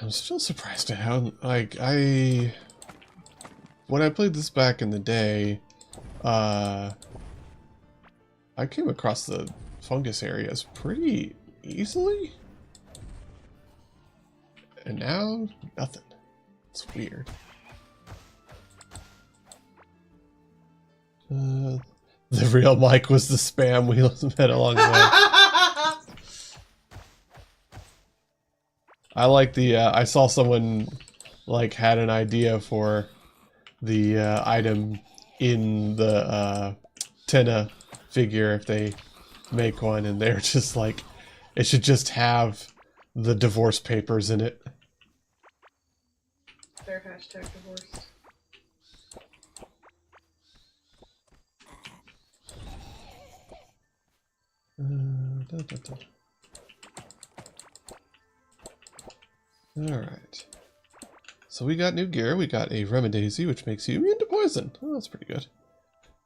I'm still surprised at how, like, when I played this back in the day, I came across the fungus areas pretty easily. And now, nothing. It's weird. The real Mike was the spam we met along the way. I like the, I saw someone, like, had an idea for the item in the Tenna figure if they make one, and they're just like, it should just have the divorce papers in it. They're hashtag divorced. Alright. So we got new gear. We got a Remedizy, which makes you immune to poison. Oh, that's pretty good.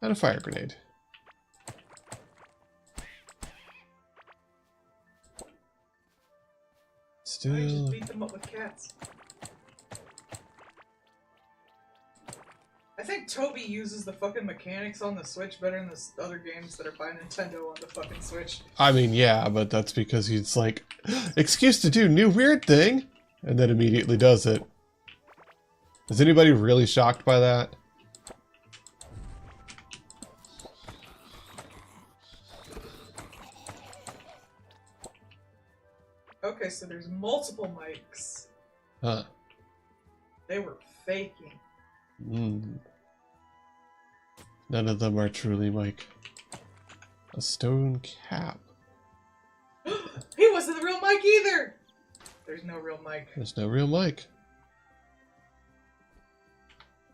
And a fire grenade. Still... I just beat them up with cats. I think Toby uses the fucking mechanics on the Switch better than the other games that are by Nintendo on the fucking Switch. I mean, yeah, but that's because he's like, excuse to do new weird thing, and then immediately does it. Is anybody really shocked by that? Okay, so there's multiple mics. Huh. They were faking. Mm. None of them are truly Mike. A stone cap. He wasn't the real Mike either! There's no real Mike. There's no real Mike.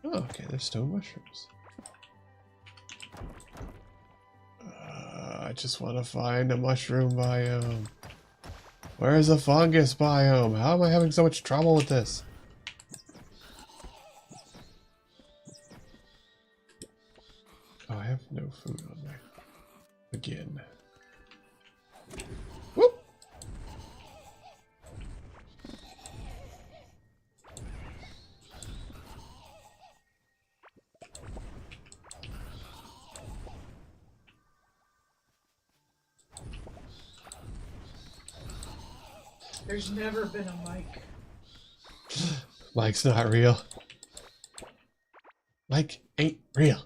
Oh, okay, there's stone mushrooms. I just want to find a mushroom biome. Where is a fungus biome? How am I having so much trouble with this? Oh, I have no food on there. Again. Whoop! There's never been a Mike. Mike's not real. Mike ain't real.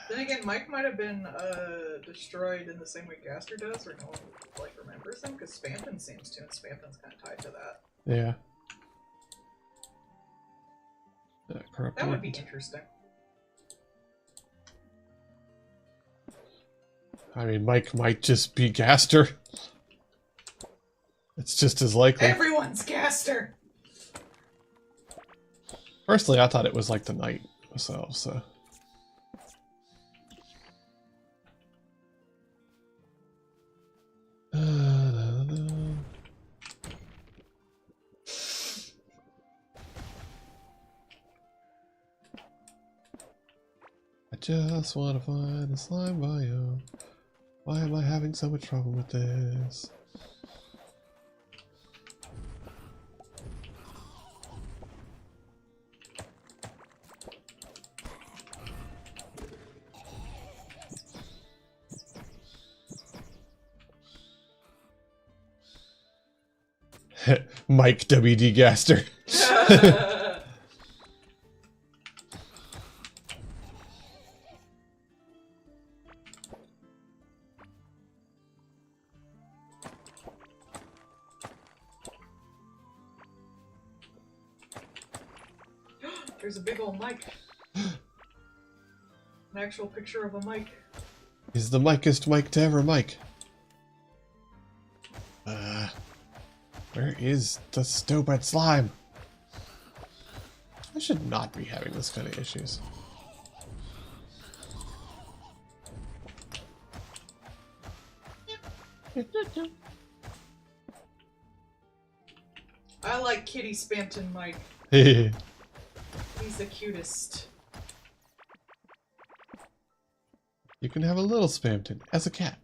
Then again, Mike might have been destroyed in the same way Gaster does, or no one like remembers him, because Spampin seems to, and Spampin's kind of tied to that. Yeah. That would be interesting. I mean, Mike might just be Gaster. It's just as likely. Everyone's Gaster! Personally, I thought it was like the knight myself, so. I just want to find the slime biome. Why am I having so much trouble with this? Mike WD Gaster. There's a big old Mike. An actual picture of a Mike. He's the Mikest Mike to ever Mike. Where is the stupid slime? I should not be having this kind of issues. I like Kitty Spampton Mike. He's the cutest. You can have a little Spampton as a cat.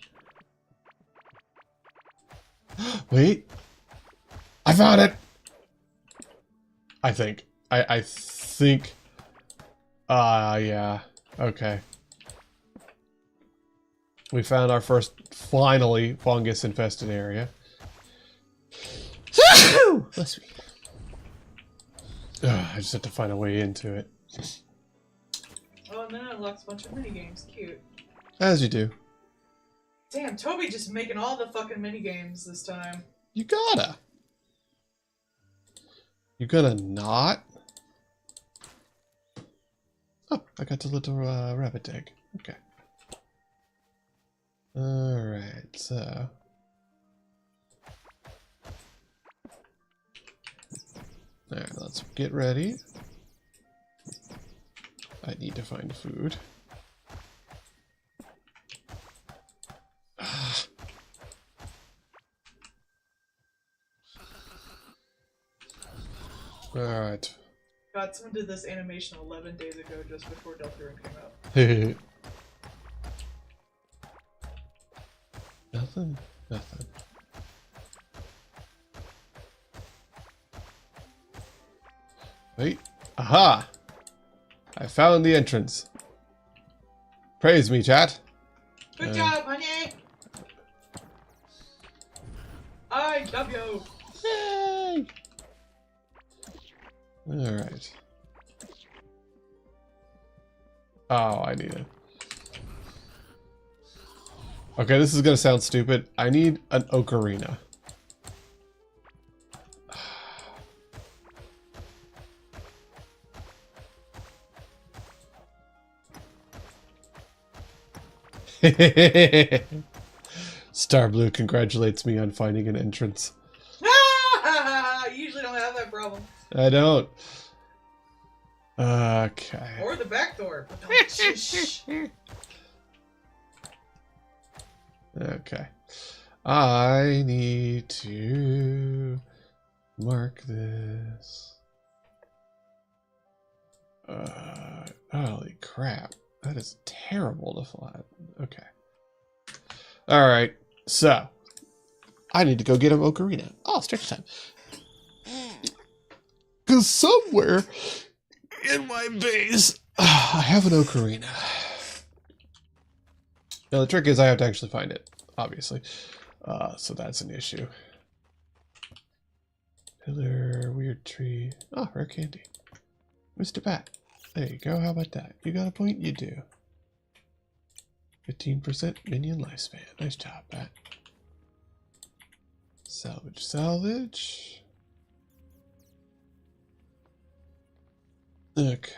Wait. I found it! I think. I think. Yeah. Okay. We found our first, finally, fungus-infested area. Bless me. I just have to find a way into it. Oh, and then it unlocks a bunch of minigames. Cute. As you do. Damn, Toby just making all the fucking minigames this time. You gotta. You gonna not? Oh, I got the little rabbit egg. Okay. Alright, so... Alright, let's get ready. I need to find food. Alright. God, someone did this animation 11 days ago just before Deltarune came out. Nothing? Nothing. Wait. Aha! I found the entrance. Praise me, chat. Good job, honey! I love you! Yay! Alright. Oh, I need it. Okay, this is gonna sound stupid. I need an ocarina. Star Blue congratulates me on finding an entrance. You usually don't have that problem. I don't. Okay. Or the back door. Shh. Okay. I need to mark this. Holy crap. That is terrible to fly. Okay. Alright, so. I need to go get an ocarina. Oh, stretch time. Because somewhere in my base, I have an ocarina. Now, the trick is I have to actually find it, obviously. So that's an issue. Pillar, weird tree. Oh, rare candy. Mr. Bat. There you go. How about that? You got a point? You do. 15% minion lifespan. Nice job, Bat. Salvage, salvage. Okay.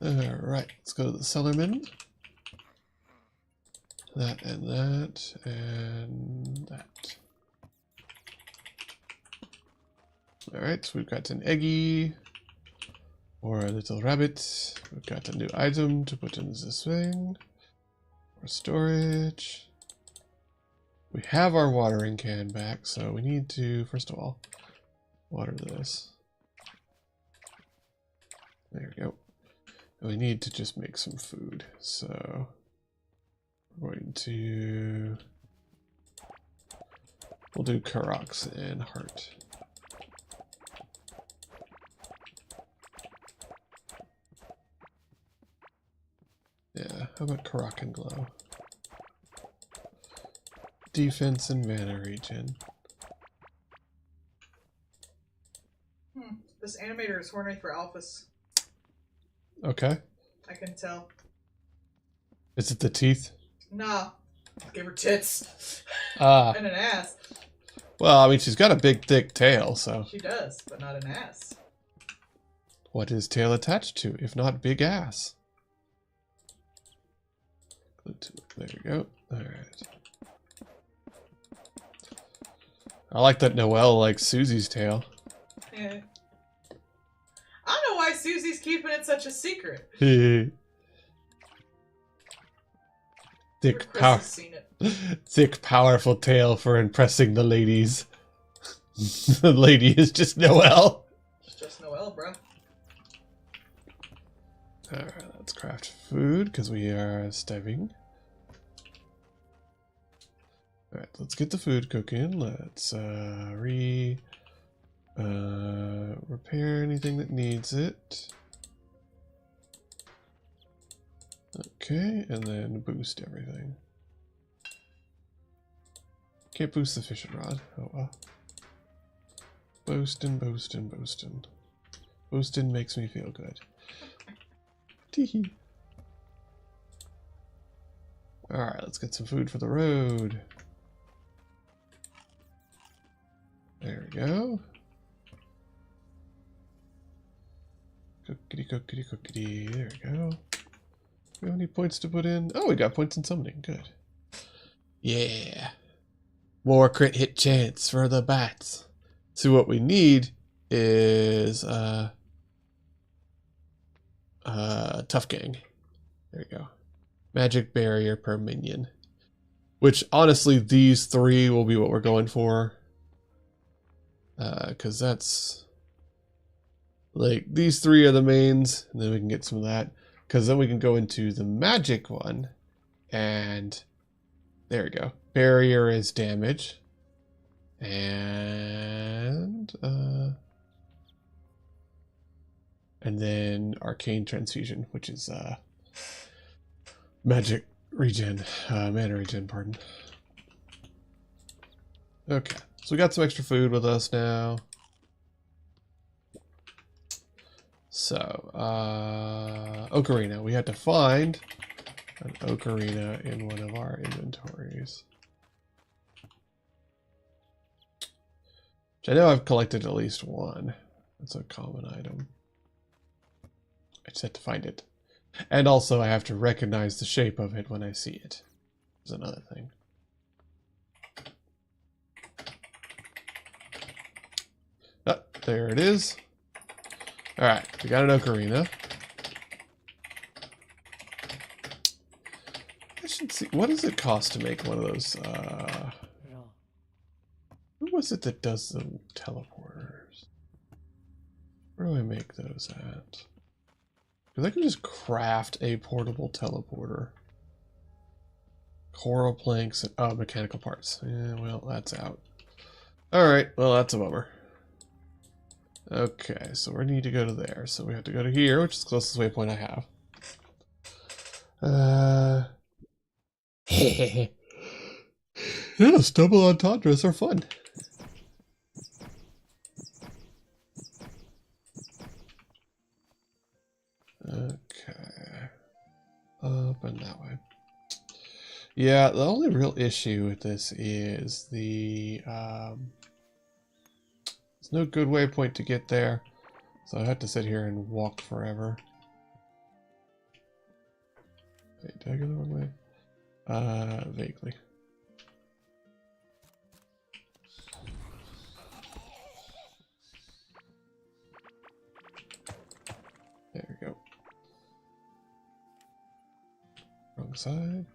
Alright, let's go to the Cellarman. That and that and that. Alright, so we've got an eggy or a little rabbit. We've got a new item to put in this thing. For storage. We have our watering can back, so we need to, first of all, water this. There we go. And we need to just make some food, so we're going to, we'll do Karox and heart. Yeah, how about Karak and glow? Defense and mana regen. This animator is horny for alphas. Okay. I can tell. Is it the teeth? Nah. Give her tits. Ah. And an ass. Well, I mean, she's got a big, thick tail, so. She does, but not an ass. What is tail attached to, if not big ass? There you go. Alright. I like that Noelle likes Susie's tail. Yeah. I don't know why Susie's keeping it such a secret. Thick, Chris has seen it. thick, powerful tail for impressing the ladies. The lady is just Noelle. It's just Noelle, bro. Alright, let's craft food because we are starving. Alright, let's get the food cooking. Let's repair anything that needs it. Okay, and then boost everything. Can't boost the fishing rod. Oh well. Boostin', boostin', boostin'. Boostin' makes me feel good. Teehee. Alright, let's get some food for the road. There we go. Cookity, cookity, cookity. There we go. We have any points to put in? Oh, we got points in summoning. Good. Yeah. More crit hit chance for the bats. So what we need is Tough Gang. There you go. Magic barrier per minion. Which honestly, these three will be what we're going for. Because that's like these three are the mains, and then we can get some of that. Because then we can go into the magic one, and there we go. Barrier is damage, and then arcane transfusion, which is magic regen, mana regen. Pardon. Okay, so we got some extra food with us now. So, ocarina. We had to find an ocarina in one of our inventories. Which I know I've collected at least one. That's a common item. I just have to find it. And also I have to recognize the shape of it when I see it. Is another thing. Oh, there it is. Alright, we got an ocarina. I should see, what does it cost to make one of those, who was it that does the teleporters? Where do I make those at? Because I can just craft a portable teleporter. Coral planks and, mechanical parts. Yeah, well, that's out. Alright, well, that's a bummer. Okay, so we need to go to there. So we have to go to here, which is the closest waypoint I have. Yeah, stumble entendres are fun. Okay. Up and that way. Yeah, the only real issue with this is the there's no good waypoint to get there, so I have to sit here and walk forever. Wait, did I go the wrong way? Vaguely. There we go. Wrong side.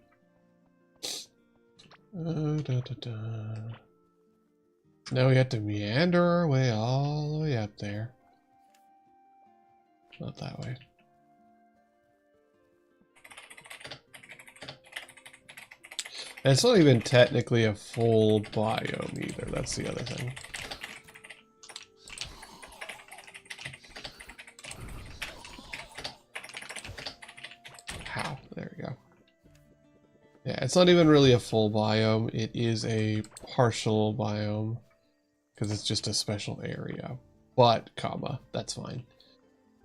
Now we have to meander our way all the way up there. Not that way. And it's not even technically a full biome either. That's the other thing. How? There we go. Yeah, it's not even really a full biome. It is a partial biome because it's just a special area. But, comma, that's fine.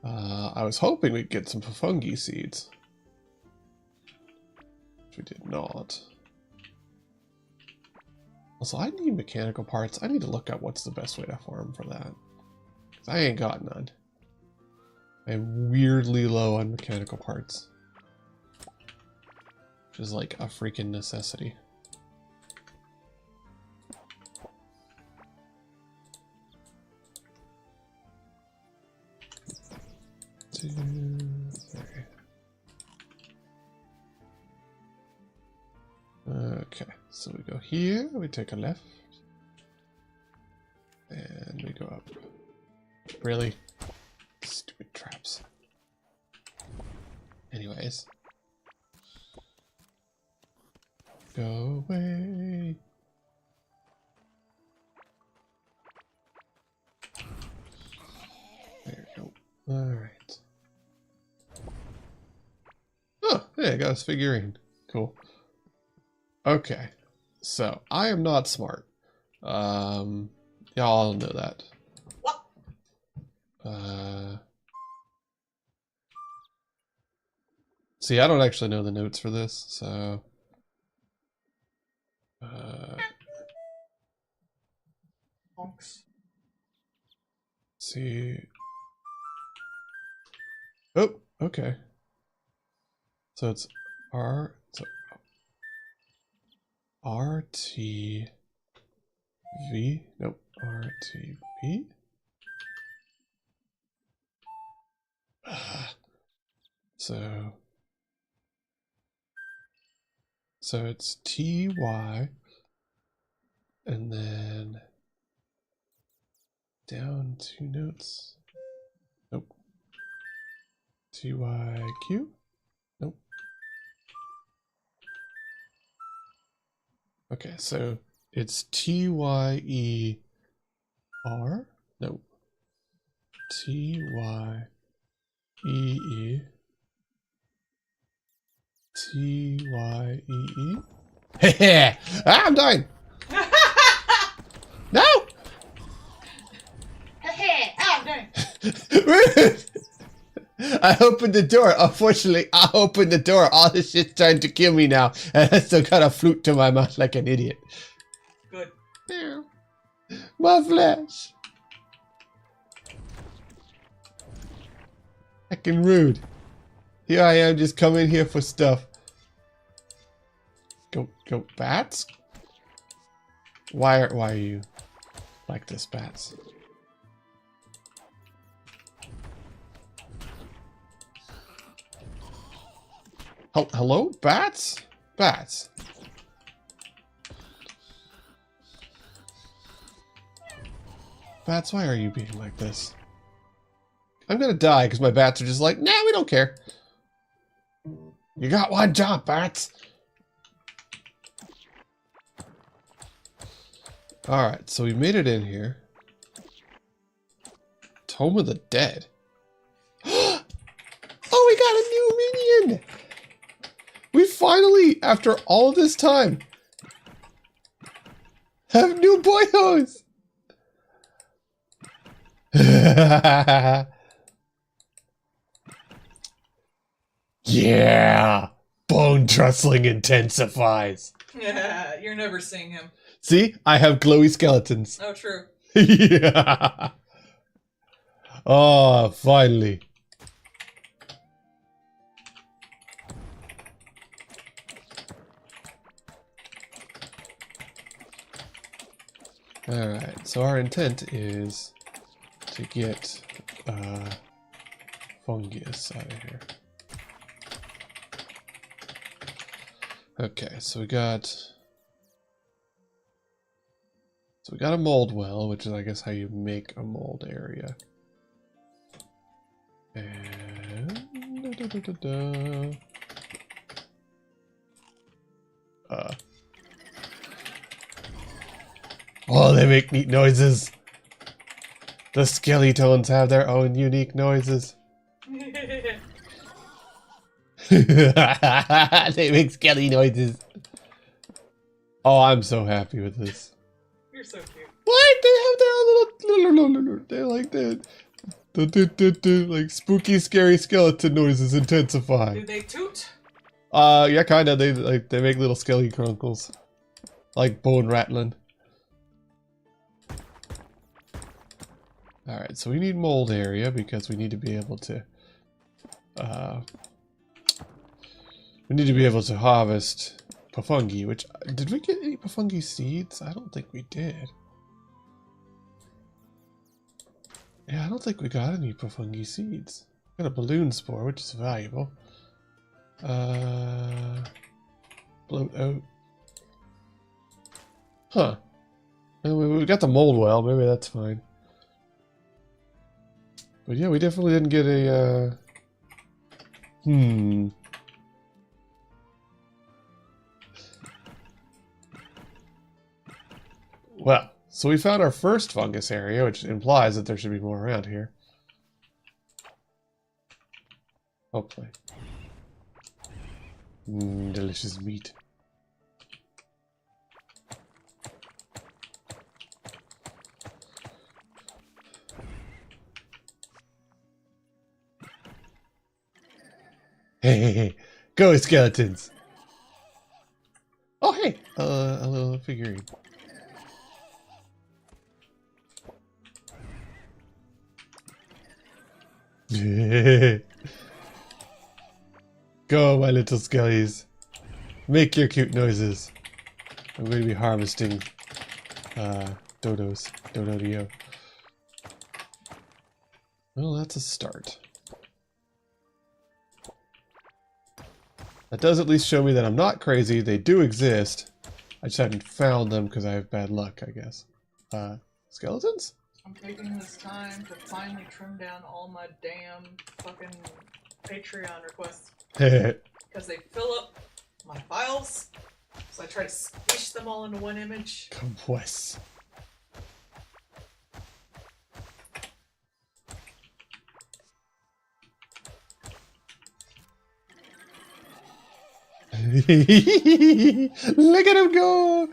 I was hoping we'd get some fungi seeds, which we did not. Also, I need mechanical parts. I need to look up what's the best way to farm for that. 'Cause I ain't got none. I'm weirdly low on mechanical parts. Which is like a freaking necessity. 2, 3. Okay, so we go here, we take a left, and we go up. Really? Stupid traps. Anyways. Go away. There we go. Alright. Oh, hey, I got his figurine. Cool. Okay. So, I am not smart. Y'all know that. What? See, I don't actually know the notes for this, so... Honks. see. Oh, okay. So it's RTV. Nope, RTV. So it's TY and then down 2 notes. Nope. TYQ. Nope. Okay, so it's TYER. Nope. TYEE. TYEE. Heh. I'm dying. No. I'm done. I opened the door. Unfortunately, I opened the door. All this shit's trying to kill me now, and I still got a flute to my mouth like an idiot. Good. My flesh. Heckin' rude. Here I am, just coming here for stuff. Go bats. Why are you like this, bats? Hello, bats? Bats. Bats, why are you being like this? I'm gonna die because my bats are just like, nah, we don't care. You got one job, bats. Alright, so we made it in here. Tome of the Dead. Oh, we got a new minion! We finally, after all this time, have new boyos! Yeah! Bone trustling intensifies. Yeah, you're never seeing him. See? I have glowy skeletons. Oh, true. Yeah! Oh, finally. Alright, so our intent is to get fungus out of here. Okay, so we got a mold well, which is I guess how you make a mold area. And oh, they make neat noises. The skeletones have their own unique noises. They make skelly noises. Oh, I'm so happy with this. You're so cute. What? They have their own little. They're like that. Like spooky, scary skeleton noises intensify. Do they toot? Yeah, kinda. They make little skelly crunkles, like bone rattling. All right, so we need mold area because we need to be able to. We need to be able to harvest pafungi. Which did we get any pafungi seeds? I don't think we did. Yeah, I don't think we got any pafungi seeds. Got a balloon spore, which is valuable. Bloat out. Huh. Well, we got the mold well, maybe that's fine. But yeah, we definitely didn't get a, Well, so we found our first fungus area, which implies that there should be more around here. Hopefully. Delicious meat. Hey, go skeletons! Oh, hey, a little figurine. Go, my little skellies. Make your cute noises. I'm going to be harvesting dodos. Dodo-dio. Well, that's a start. That does at least show me that I'm not crazy. They do exist. I just haven't found them because I have bad luck, I guess. Skeletons? I'm taking this time to finally trim down all my damn fucking Patreon requests. Because they fill up my files. So I try to squish them all into one image. Compress. Look at him go!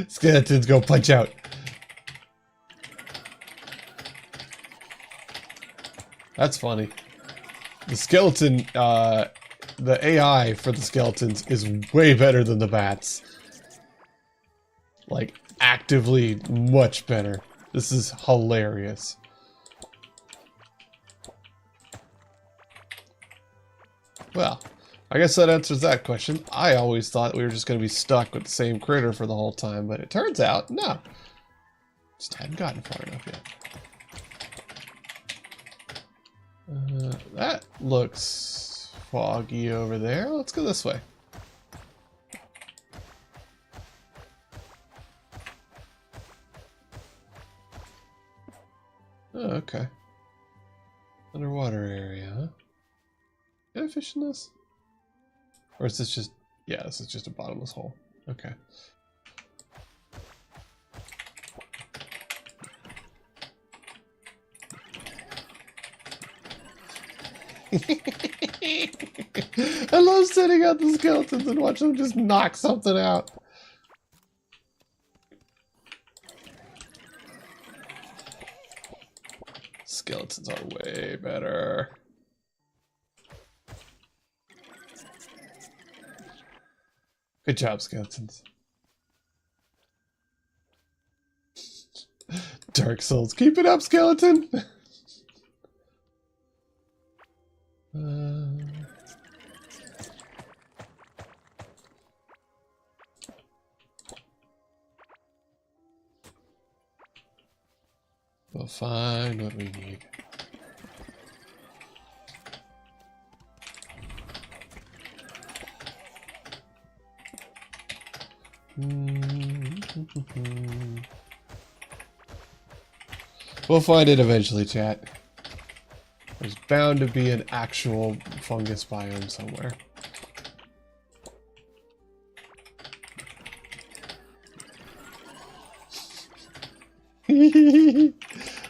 Skeletons go punch out. That's funny. The skeleton, the AI for the skeletons is way better than the bats. Like, actively much better. This is hilarious. Well, I guess that answers that question. I always thought we were just going to be stuck with the same critter for the whole time, but it turns out, no. Just hadn't gotten far enough yet. That looks foggy over there. Let's go this way. Oh, okay. Underwater area, huh? Can I fish in this? Or is this just... Yeah, this is just a bottomless hole. Okay. I love sitting at the skeletons and watching them just knock something out. Skeletons are way better. Good job, skeletons. Dark Souls. Keep it up, skeleton! We'll find what we need. We'll find it eventually, chat. There's bound to be an actual fungus biome somewhere.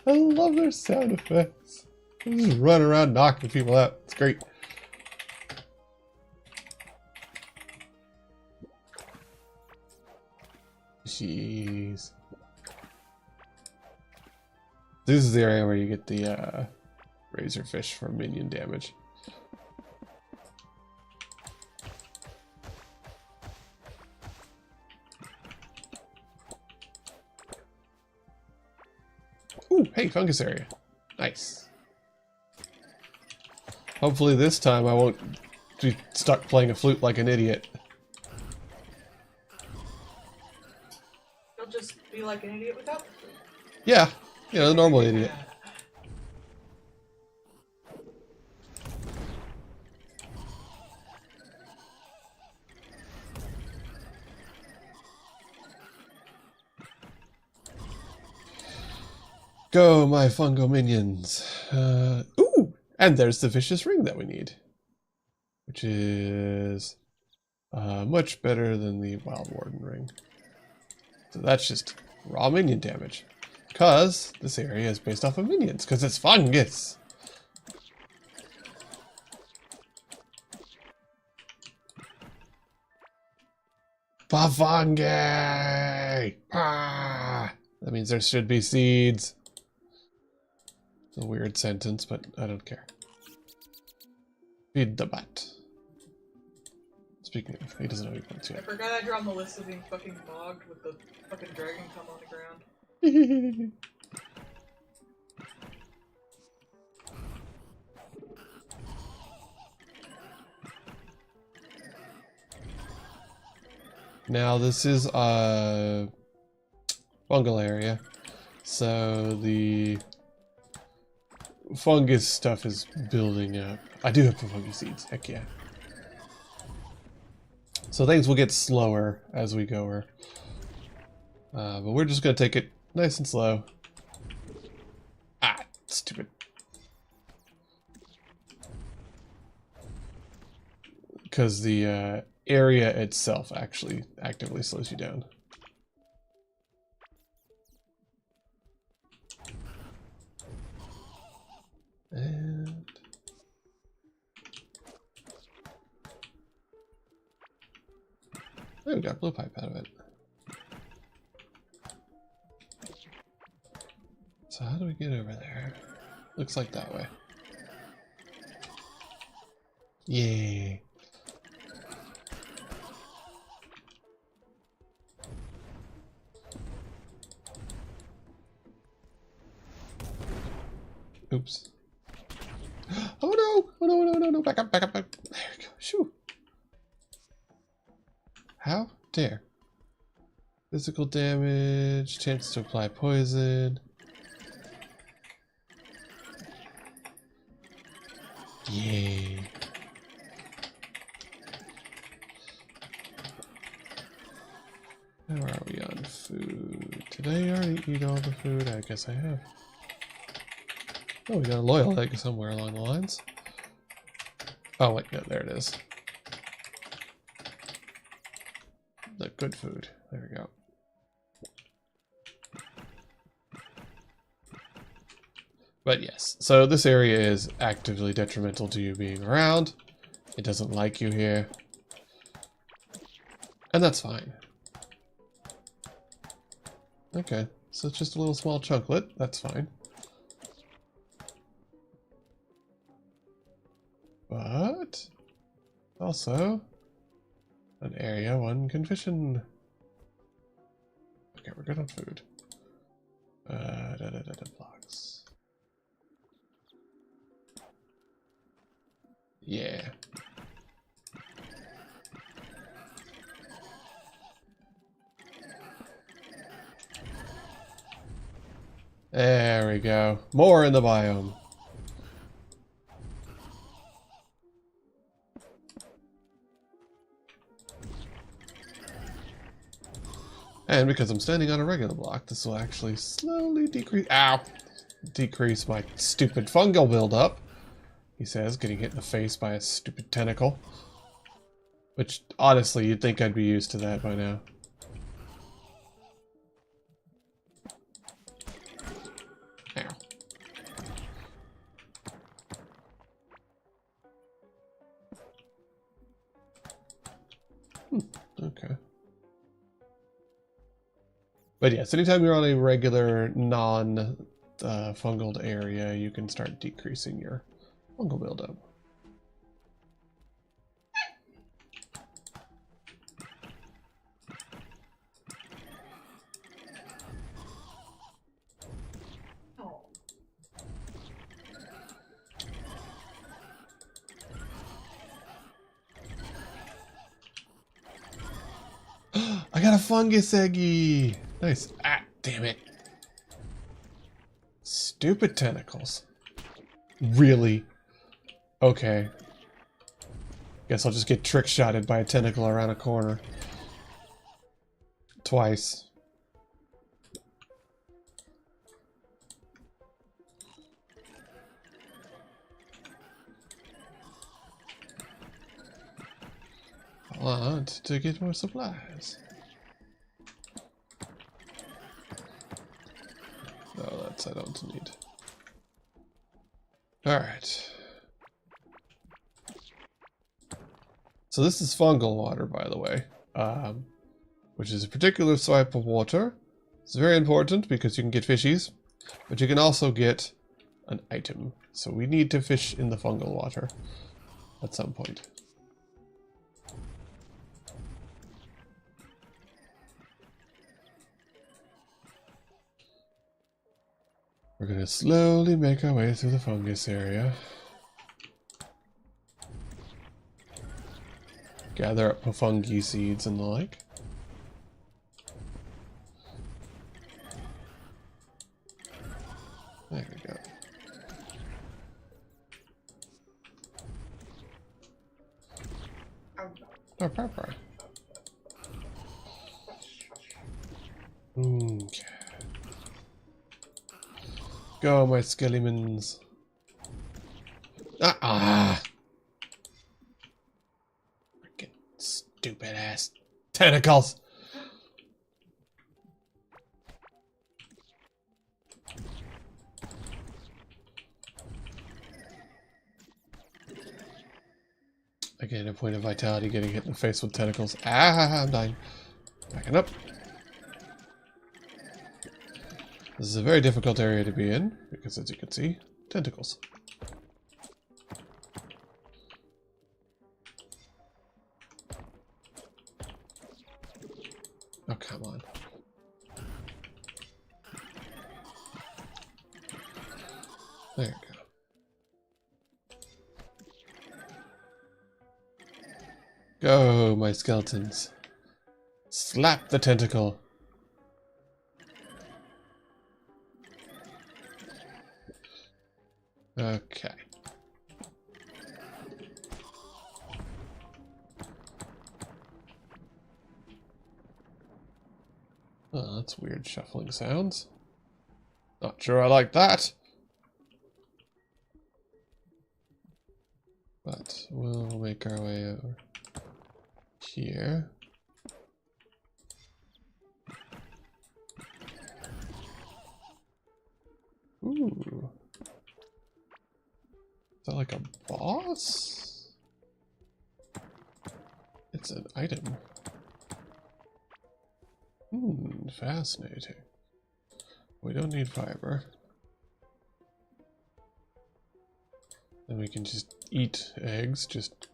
I love their sound effects. They just run around knocking people out. It's great. Jeez. This is the area where you get the razorfish for minion damage. Ooh, hey, fungus area. Nice. Hopefully this time I won't be stuck playing a flute like an idiot. You'll just be like an idiot without the flute. Yeah, you know, the normal idiot. Go, my fungo minions. Ooh, and there's the vicious ring that we need. Which is much better than the Wild Warden ring. So that's just raw minion damage. Because this area is based off of minions, because it's fungus. Fungi! Ah! That means there should be seeds. It's a weird sentence, but I don't care. Feed the bat. Speaking of, he doesn't know he wants I yet. forgot I drew on the list of being fucking bogged with the fucking dragon come on the ground. Now this is a fungal area, so the fungus stuff is building up. I do have some fungus seeds, heck yeah. So things will get slower as we go, but we're just gonna take it nice and slow. Ah, stupid. Because the area itself actually actively slows you down. And oh, we got blue pipe out of it. So how do we get over there? Looks like that way. Yay. Oops. Oh no! Oh no, no, no, no, back up, back up, back up. There we go. Shoo. How dare. Physical damage, chance to apply poison. Yay. How are we on food? Did I already eat all the food? I guess I have. Oh, we got a loyal egg somewhere along the lines. Oh wait, no, there it is. The good food. There we go. But yes, so this area is actively detrimental to you being around. It doesn't like you here. And that's fine. Okay, so it's just a little small chunklet. That's fine. But also an area one can fish in. Okay, we're good on food. Blocks. Yeah. There we go. More in the biome. And because I'm standing on a regular block, this will actually slowly decrease. Ow! Decrease my stupid fungal buildup. He says, getting hit in the face by a stupid tentacle. Which, honestly, you'd think I'd be used to that by now. Ow. Okay. But yes, anytime you're on a regular, non-fungal area, you can start decreasing your fungal buildup. got a fungus eggy. Nice. Ah, damn it. Stupid tentacles. Really? Okay. Guess I'll just get trick-shotted by a tentacle around a corner. Twice. I want to get more supplies. No, that's I don't need. Alright. So this is fungal water, by the way. Which is a particular type of water. It's very important because you can get fishies, but you can also get an item. So we need to fish in the fungal water at some point. We're going to slowly make our way through the fungus area. Gather up fungi seeds and the like. There we go. Oh, pepper. Okay. Go, my skellimans. Ah! Freaking stupid ass tentacles! Again, a point of vitality getting hit in the face with tentacles. Ah, I'm dying. Backing up. This is a very difficult area to be in, because as you can see, tentacles. Oh, come on. There you go. Go, my skeletons. Slap the tentacle. Okay. Oh, that's weird shuffling sounds. Not sure I like that. But we'll make our way over here. Ooh. Is that like a boss? It's an item. Fascinating. We don't need fiber. Then we can just eat eggs, just...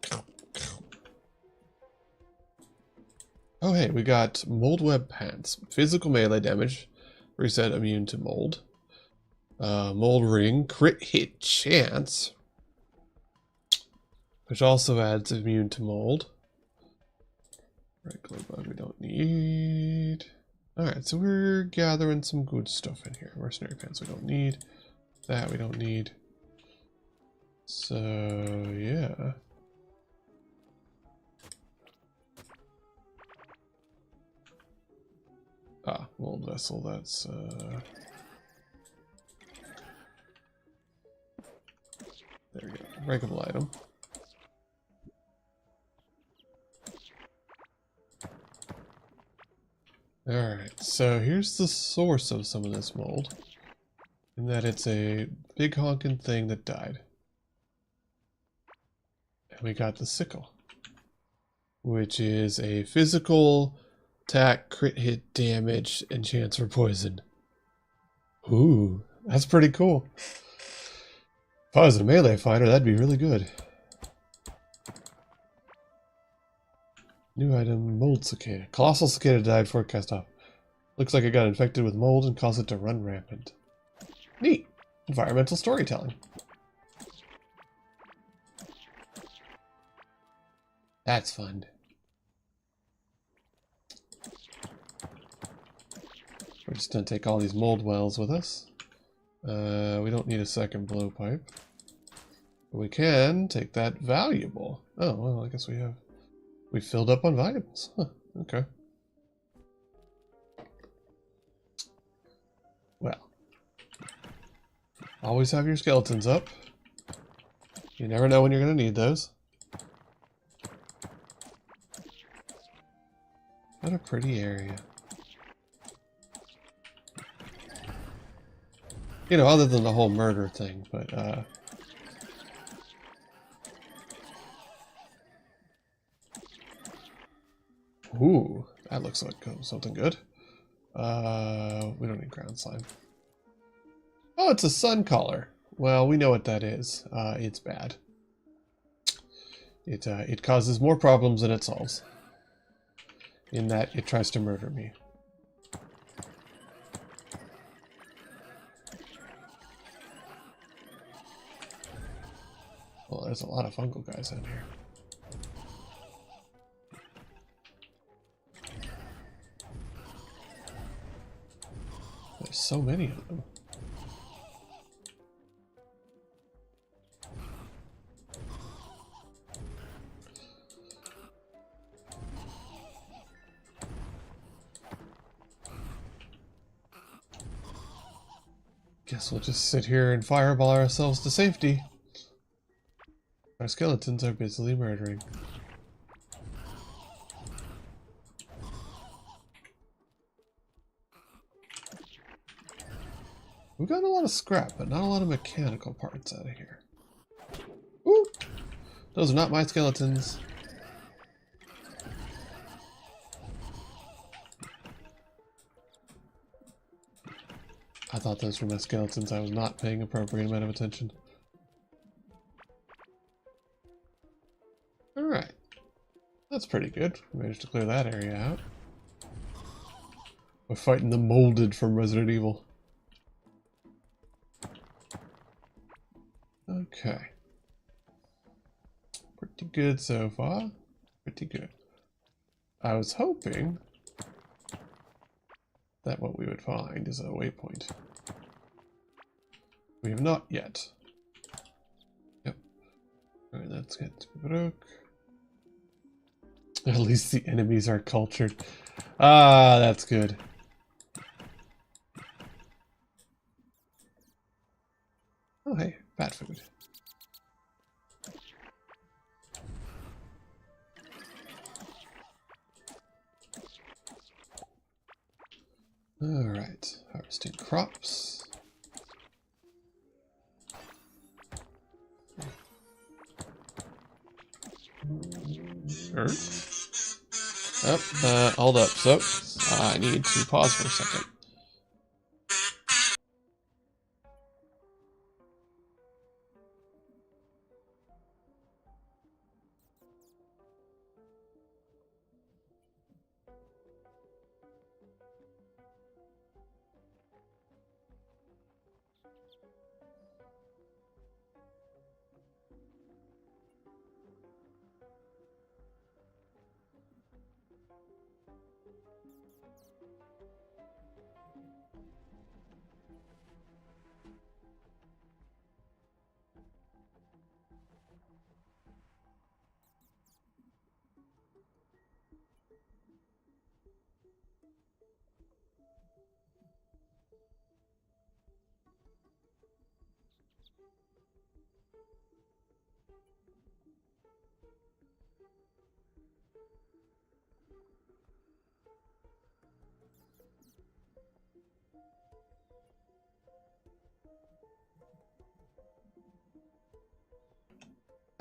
Oh hey, we got mold web pants. Physical melee damage. Reset immune to mold. Mold ring. Crit hit chance. Which also adds immune to mold. Regular bug we don't need. Alright, so we're gathering some good stuff in here. Mercenary pants we don't need. That we don't need. So, yeah. Ah, mold vessel, that's, there we go. Breakable item. Alright, so here's the source of some of this mold. In that it's a big honking thing that died. And we got the sickle. Which is a physical attack, crit hit damage, and chance for poison. Ooh, that's pretty cool. If I was a melee fighter, that'd be really good. New item, mold cicada. Colossal cicada died before it cast off. Looks like it got infected with mold and caused it to run rampant. Neat. Environmental storytelling. That's fun. We're just going to take all these mold wells with us. We don't need a second blowpipe. But we can take that valuable. Oh, well, I guess we filled up on valuables. Huh, okay. Well. Always have your skeletons up. You never know when you're going to need those. What a pretty area. You know, other than the whole murder thing, but, ooh, that looks like something good. We don't need ground slime. Oh, it's a sun collar. Well, we know what that is. It's bad. It causes more problems than it solves. In that it tries to murder me. Well, there's a lot of fungal guys in here. There's so many of them. Guess we'll just sit here and fireball ourselves to safety. Our skeletons are busily murdering. We've got a lot of scrap, but not a lot of mechanical parts out of here. Ooh! Those are not my skeletons. I thought those were my skeletons. I was not paying appropriate amount of attention. Alright. That's pretty good. We managed to clear that area out. We're fighting the molded from Resident Evil. Okay. Pretty good so far. Pretty good. I was hoping that what we would find is a waypoint. We have not yet. Yep. Alright, let's get broke. At least the enemies are cultured. Ah, that's good. Oh, hey, bat food. Alright, harvesting crops. Sure. Oh, hold up. So, I need to pause for a second.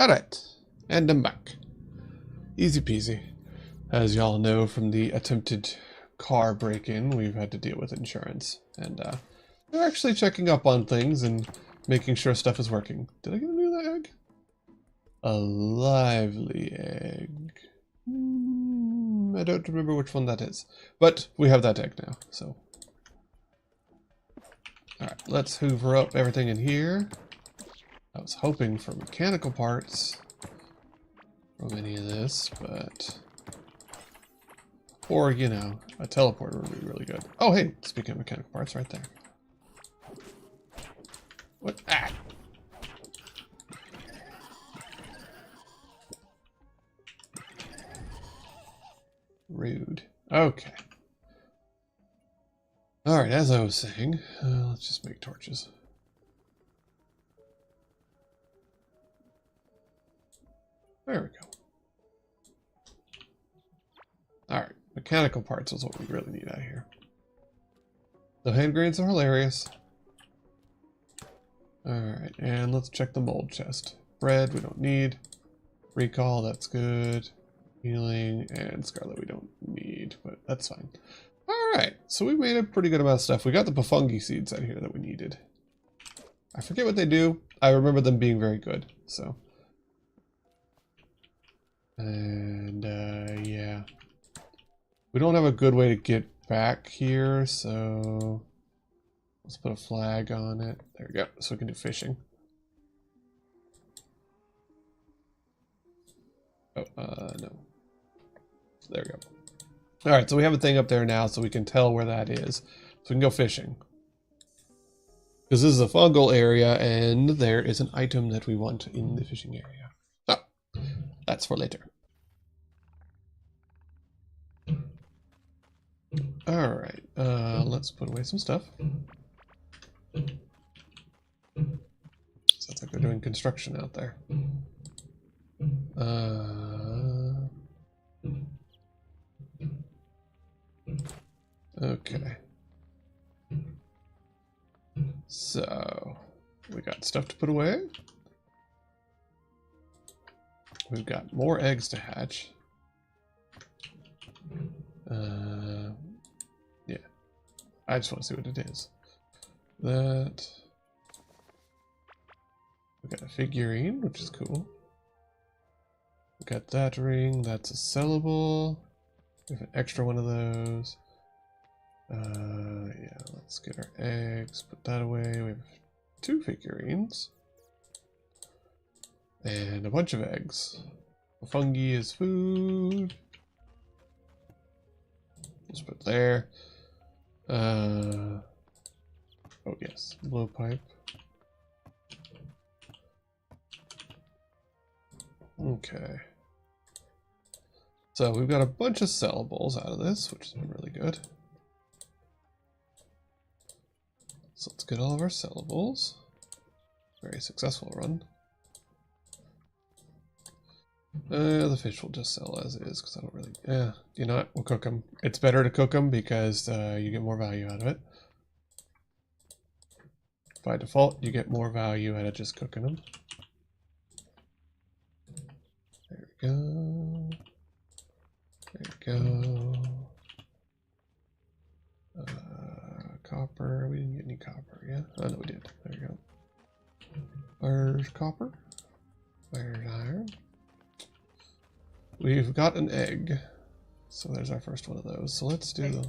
Alright, and I'm back. Easy peasy. As y'all know from the attempted car break-in, we've had to deal with insurance. And they're actually checking up on things and making sure stuff is working. Did I get a new egg? A lively egg. I don't remember which one that is. But we have that egg now, so. Alright, let's hoover up everything in here. I was hoping for mechanical parts from any of this, but Or, you know, a teleporter would be really good. Oh, hey, speaking of mechanical parts, right there. What? Ah! Rude. Okay. Alright, as I was saying, let's just make torches. There we go. Alright, mechanical parts is what we really need out here. The hand grenades are hilarious. Alright, and let's check the mold chest. Bread, we don't need. Recall, that's good. Healing, and Scarlet we don't need, but that's fine. Alright, so we made a pretty good amount of stuff. We got the Pafungi seeds out here that we needed. I forget what they do. I remember them being very good, so. And, yeah. We don't have a good way to get back here, so let's put a flag on it. There we go, so we can do fishing. Oh, no. There we go. Alright, so we have a thing up there now, so we can tell where that is. So we can go fishing. Because this is a fungal area, and there is an item that we want in the fishing area. So, that's for later. Alright, let's put away some stuff. Sounds like they're doing construction out there. Okay. So, we got stuff to put away. We've got more eggs to hatch. Yeah. I just want to see what it is. That. We got a figurine, which is cool. We got that ring, that's a sellable. We have an extra one of those. Yeah, let's get our eggs, put that away. We have 2 figurines. And a bunch of eggs. Fungi is food. Let's put it there. Oh yes, blowpipe. Okay. So we've got a bunch of sellables out of this, which has been really good. So let's get all of our sellables. Very successful run. The fish will just sell as is because I don't really. Yeah, you know what? We'll cook them. It's better to cook them because you get more value out of it. By default, you get more value out of just cooking them. There we go. There we go. Copper. We didn't get any copper, yeah? Oh, no, we did. There you go. There's copper. There's iron. We've got an egg. So there's our first one of those. So let's do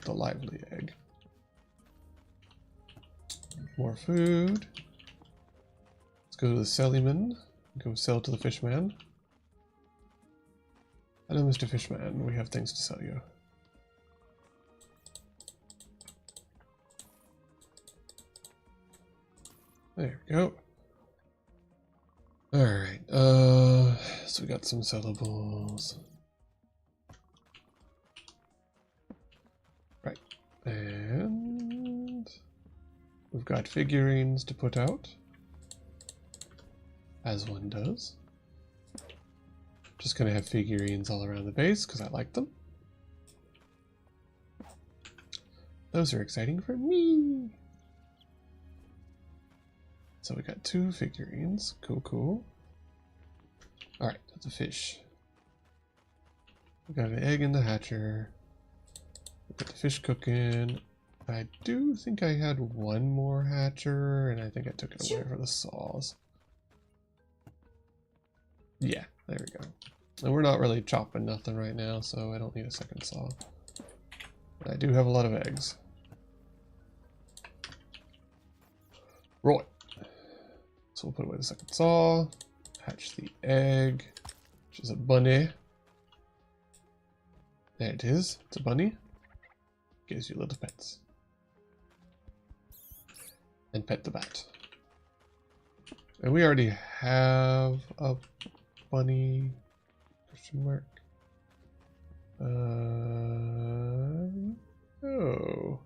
the lively egg. More food. Let's go to the Sellyman. Go sell to the Fishman. Hello, Mr. Fishman. We have things to sell you. There we go. Alright, so we got some sellables. Right, and we've got figurines to put out, as one does. Just gonna have figurines all around the base because I like them. Those are exciting for me. So we got 2 figurines. Cool, cool. Alright, that's a fish. We got an egg in the hatcher. We got the fish cooking. I do think I had 1 more hatcher, and I think I took it away for the saws. Yeah, there we go. And we're not really chopping nothing right now, so I don't need a second saw. But I do have a lot of eggs. Right. So we'll put away the second saw, hatch the egg, which is a bunny. There it is. It's a bunny. Gives you little pets. And pet the bat. And we already have a bunny. Question mark. Oh.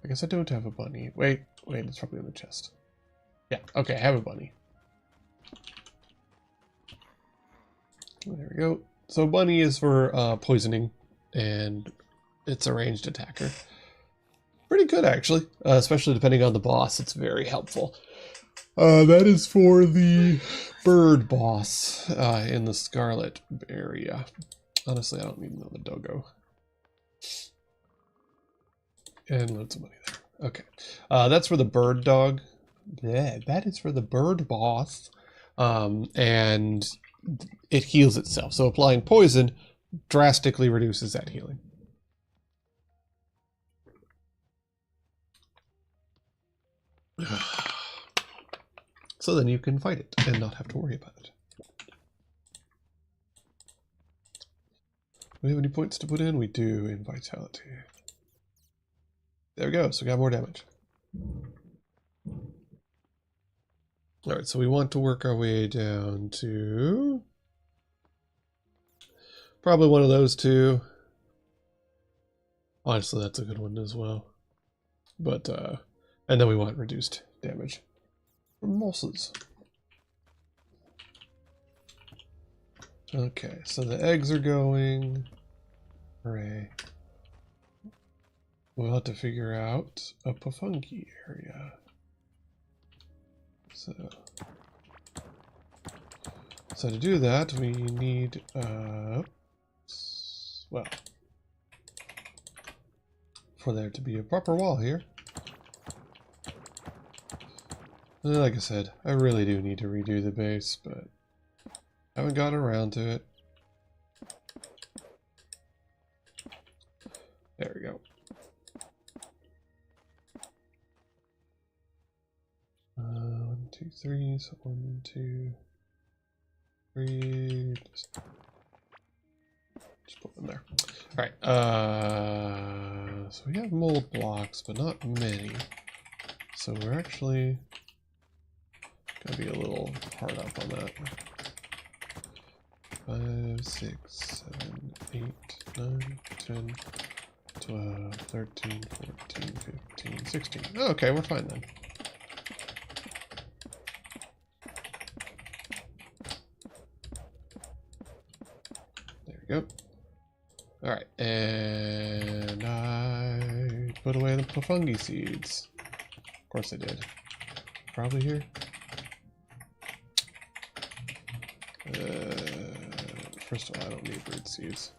I guess I don't have a bunny. Wait, it's probably in the chest. Yeah, okay, I have a bunny. There we go. So bunny is for poisoning, and it's a ranged attacker. Pretty good, actually, especially depending on the boss. It's very helpful. That is for the bird boss in the Scarlet area. Honestly, I don't need another doggo. And loads of money there. Okay. That's for the bird dog. Yeah, that is for the bird boss. And it heals itself. So applying poison drastically reduces that healing. So then you can fight it and not have to worry about it. Do we have any points to put in? We do in vitality. There we go, so we got more damage. Alright, so we want to work our way down to probably one of those two. Honestly, that's a good one as well. But, and then we want reduced damage from mosses. Okay, so the eggs are going. Hooray. We'll have to figure out a Pafungi area. So to do that, we need, well, for there to be a proper wall here. Like I said, I really do need to redo the base, but haven't gotten around to it. There we go. One, two, three. So 1, 2, 3. Just put them there. All right. So we have mold blocks, but not many. So we're actually gonna be a little hard up on that. 5, 6, 7, 8, 9, 10, 12, 13, 14, 15, 16. Oh, okay, we're fine then. There we go. Alright, and I put away the Pafungi seeds. Of course I did. Probably here. First of all, I don't need bird seeds.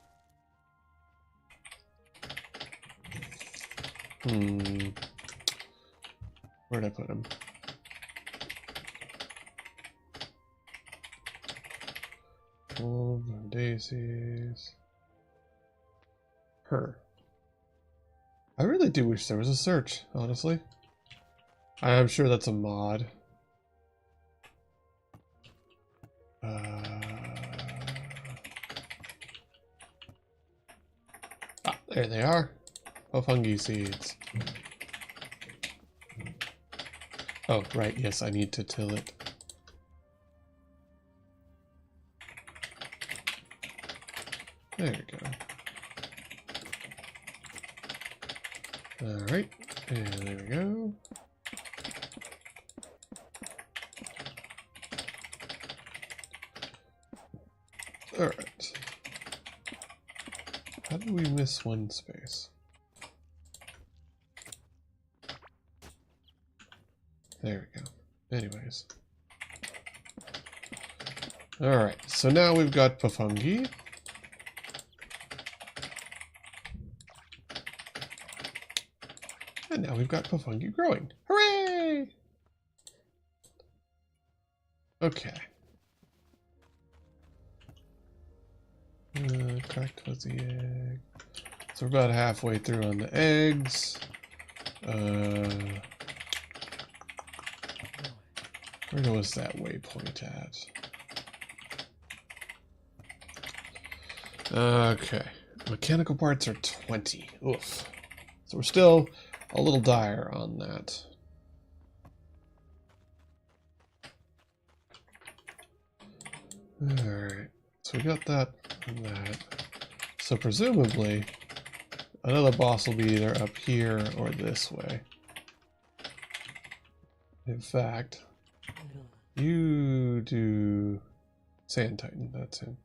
Where'd I put them? Gold, daisies. Her. I really do wish there was a search, honestly. I'm sure that's a mod. There they are. Pafungi seeds. Oh, right, yes, I need to till it. There we go. Alright, and there we go. Alright. How did we miss one space? There we go. Anyways. Alright, so now we've got Pafungi. And now we've got Pafungi growing. Hooray! Okay. Cracked fuzzy egg. So we're about halfway through on the eggs. Where was that waypoint at? Okay. Mechanical parts are 20. Oof. So we're still a little dire on that. Alright. So we got that and that. So presumably, another boss will be either up here or this way. In fact, you do Sand Titan, that's him.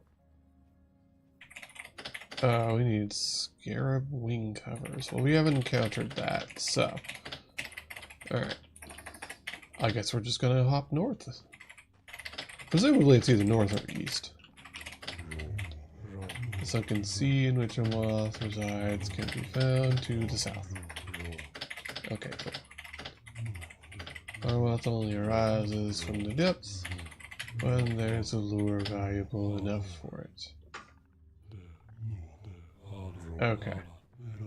Oh, we need Scarab wing covers. Well, we haven't encountered that, so. Alright. I guess we're just gonna hop north. Presumably it's either north or east. The sunken sea in which a moth resides can be found to the south. Okay, cool. Our moth only arises from the depths when there's a lure valuable enough for it. Okay,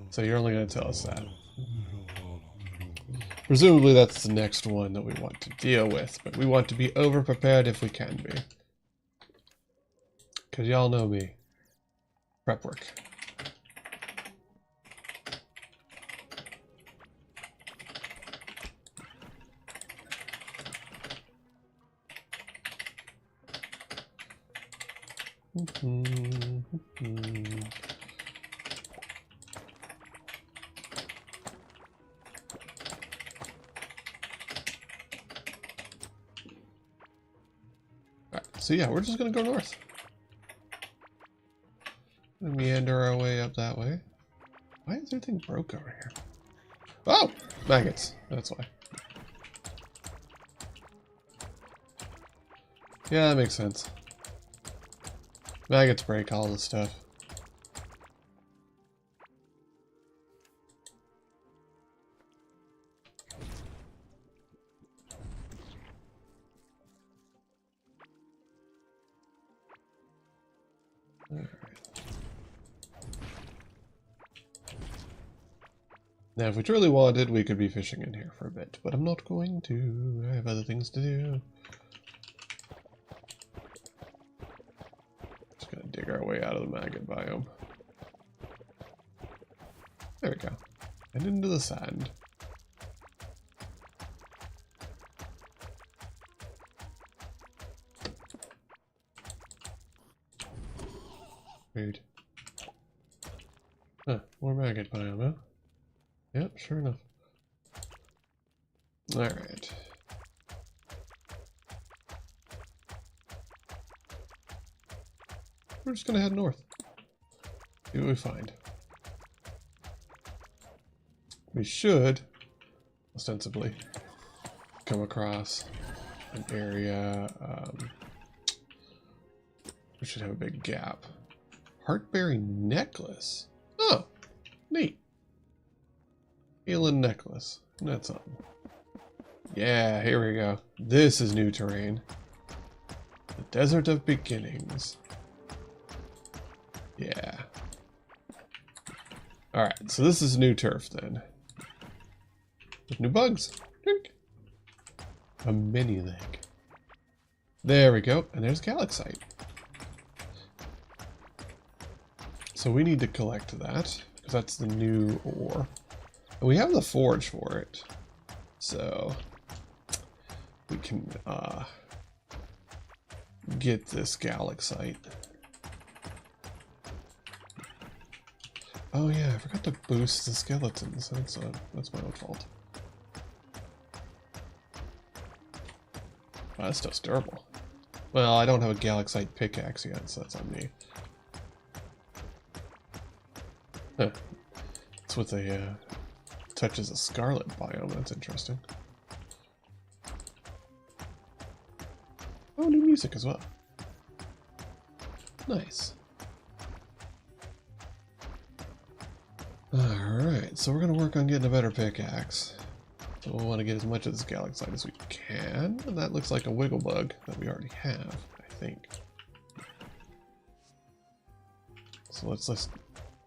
so you're only going to tell us that. Presumably that's the next one that we want to deal with, but we want to be over-prepared if we can be. Because y'all know me. Prep work. Alright, so yeah, we're just gonna go north. Gonna meander our way up that way. Why is everything broke over here? Oh! Maggots. That's why. Yeah, that makes sense. Maggots break all this stuff. Alright. Now, if we truly wanted, we could be fishing in here for a bit, but I'm not going to. I have other things to do. Just gonna dig our way out of the maggot biome. There we go. And into the sand. Weird. Huh, more maggot biome, huh? Yep, sure enough. Alright. We're just gonna head north. See what we find. We should, ostensibly, come across an area. We should have a big gap. Heartberry necklace. Oh, neat. Healing necklace. That's something. Yeah, here we go. This is new terrain. The Desert of Beginnings. Yeah. Alright, so this is new turf then. With new bugs. Drink. A mini leg. There we go. And there's Galaxite. So we need to collect that, because that's the new ore. And we have the forge for it. So we can get this Galaxite. Oh yeah, I forgot to boost the skeletons. That's my own fault. Oh, that stuff's durable. Well, I don't have a Galaxite pickaxe yet, so that's on me. Huh. It's with a touches a scarlet biome. That's interesting. Oh, new music as well. Nice. Alright, so we're going to work on getting a better pickaxe. So we'll want to get as much of this Galaxite as we can. And that looks like a wiggle bug that we already have, I think. So let's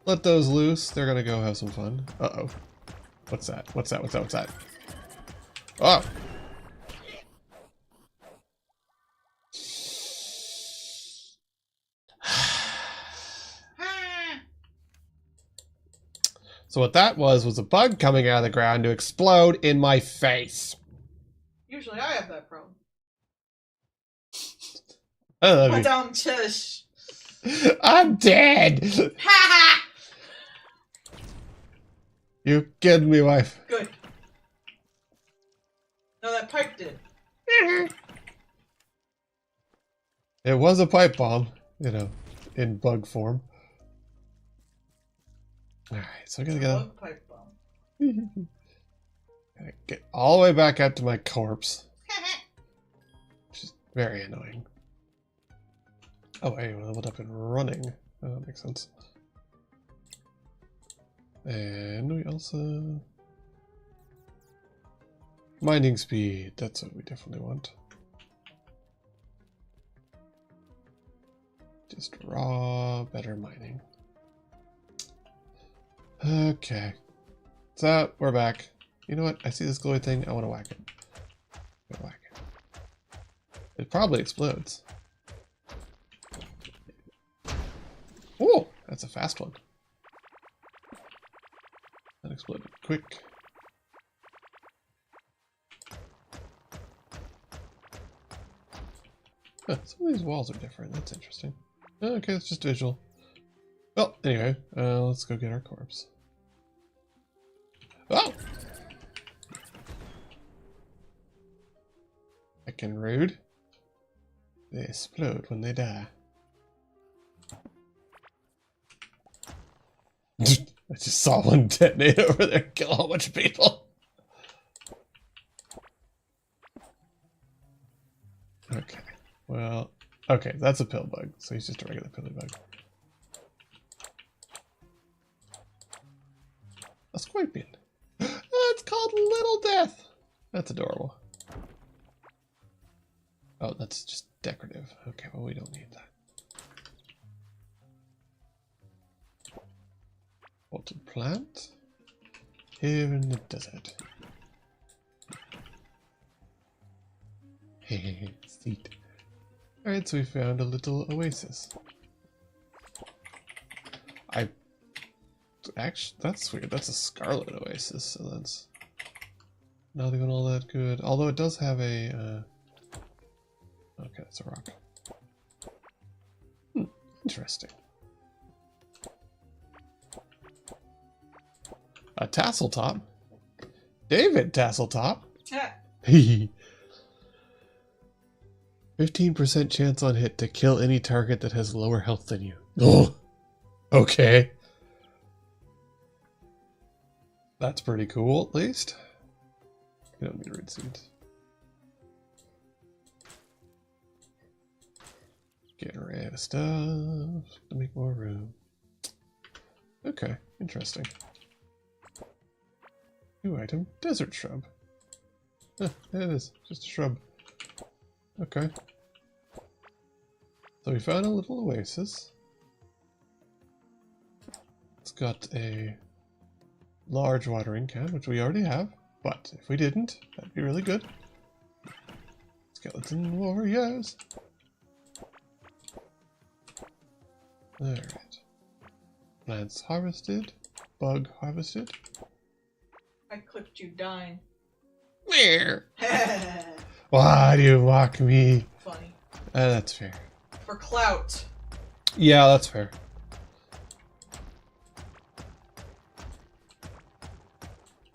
let those loose. They're going to go have some fun. Uh-oh. What's that? What's that? What's that? What's that? Oh! So what that was a bug coming out of the ground to explode in my face. Usually I have that problem. I love you. Madame Tish. I'm dead. Ha ha! You kidding me, wife? Good. No, that pipe did. It was a pipe bomb, you know, in bug form. Alright, so I gotta get Bug pipe bomb. gotta get all the way back out to my corpse. Which is very annoying. Oh, hey, we leveled up in running. Oh, that makes sense. And we also... mining speed, that's what we definitely want. Just raw, better mining. Okay. So, we're back. You know what? I see this glowy thing. I want to whack it. I'm gonna whack it. It probably explodes. Oh, that's a fast one. That exploded quick. Huh, some of these walls are different. That's interesting. Okay, it's just visual. Well, anyway, let's go get our corpse. Oh! Heckin' rude. They explode when they die. I just saw one detonate over there, kill a whole bunch of people. Okay, well, okay, that's a pill bug, so he's just a regular pilly bug. A scorpion. It's called Little Death. That's adorable. Oh, that's just decorative. Okay, well, we don't need that. Potted plant. Here in the desert. Hehe, seed. Alright, so we found a little oasis. Actually, that's weird. That's a scarlet oasis, so that's not even all that good. Although it does have a... okay, that's a rock. Interesting. A tassel top. David Tasseltop. Yeah. 15% chance on hit to kill any target that has lower health than you. Oh, okay. That's pretty cool, at least. We don't need red seeds. Get rid of stuff to make more room. Okay, interesting. New item, desert shrub. There it is, just a shrub. Okay. So we found a little oasis. It's got a large watering can, which we already have, but if we didn't, that'd be really good. Skeleton warriors. Alright. Plants harvested. Bug harvested. I clipped you dying. Where? Why do you mock me? Funny. That's fair. For clout. Yeah, that's fair.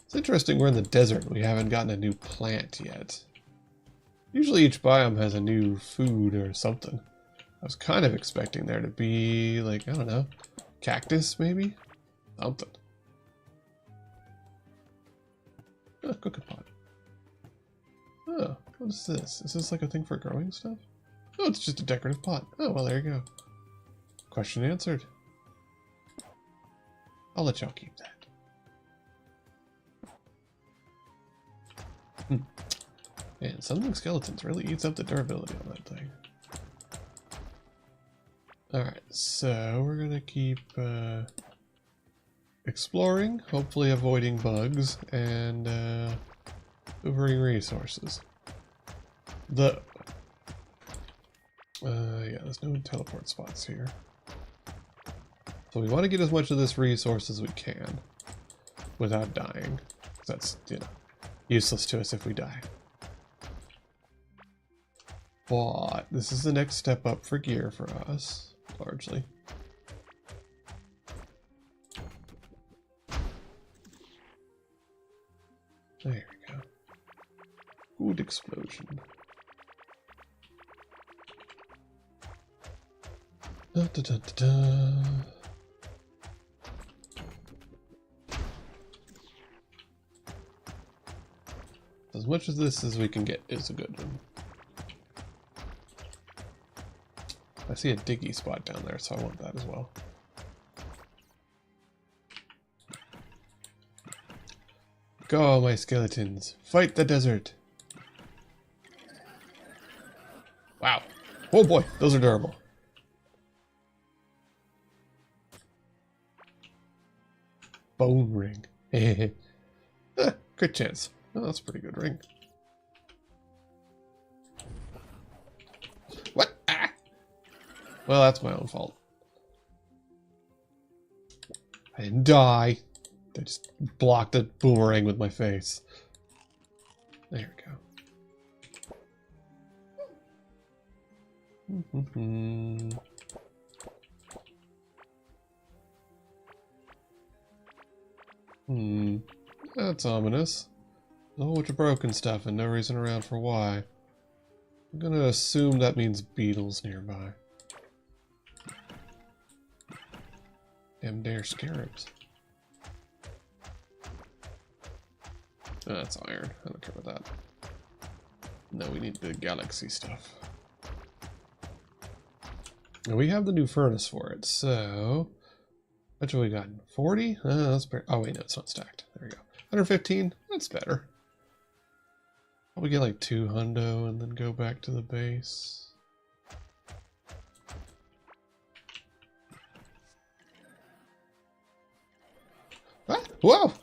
It's interesting we're in the desert. We haven't gotten a new plant yet. Usually each biome has a new food or something. I was kind of expecting there to be, like, I don't know, cactus maybe? Something. Oh, cooking pot. Oh, what is this? Is this like a thing for growing stuff? Oh, it's just a decorative pot. Oh, well, there you go. Question answered. I'll let y'all keep that. Man, something skeletons really eats up the durability on that thing. Alright, so we're gonna keep exploring, hopefully avoiding bugs, and hoovering resources. Yeah, there's no teleport spots here. So we want to get as much of this resource as we can. without dying. That's, you know, useless to us if we die. But this is the next step up for gear for us, largely. There we go. Good explosion. Da, da, da, da, da. As much of this as we can get is a good one. I see a diggy spot down there, so I want that as well. Go, my skeletons. Fight the desert. Wow. Oh boy, those are durable. Bone ring. Good chance. Oh, that's a pretty good ring. What? Ah! Well, that's my own fault. I didn't die. I just blocked the boomerang with my face. There we go. That's ominous. A whole bunch of broken stuff and no reason around for why. I'm gonna assume that means beetles nearby. Damn dare scarabs. Oh, that's iron. I don't care about that. No, we need the galaxy stuff. And we have the new furnace for it, so... What have we got? 40? That's better. Oh wait, no, it's not stacked. There we go. 115? That's better. Probably get like 2 hundo and then go back to the base. Ah, whoa!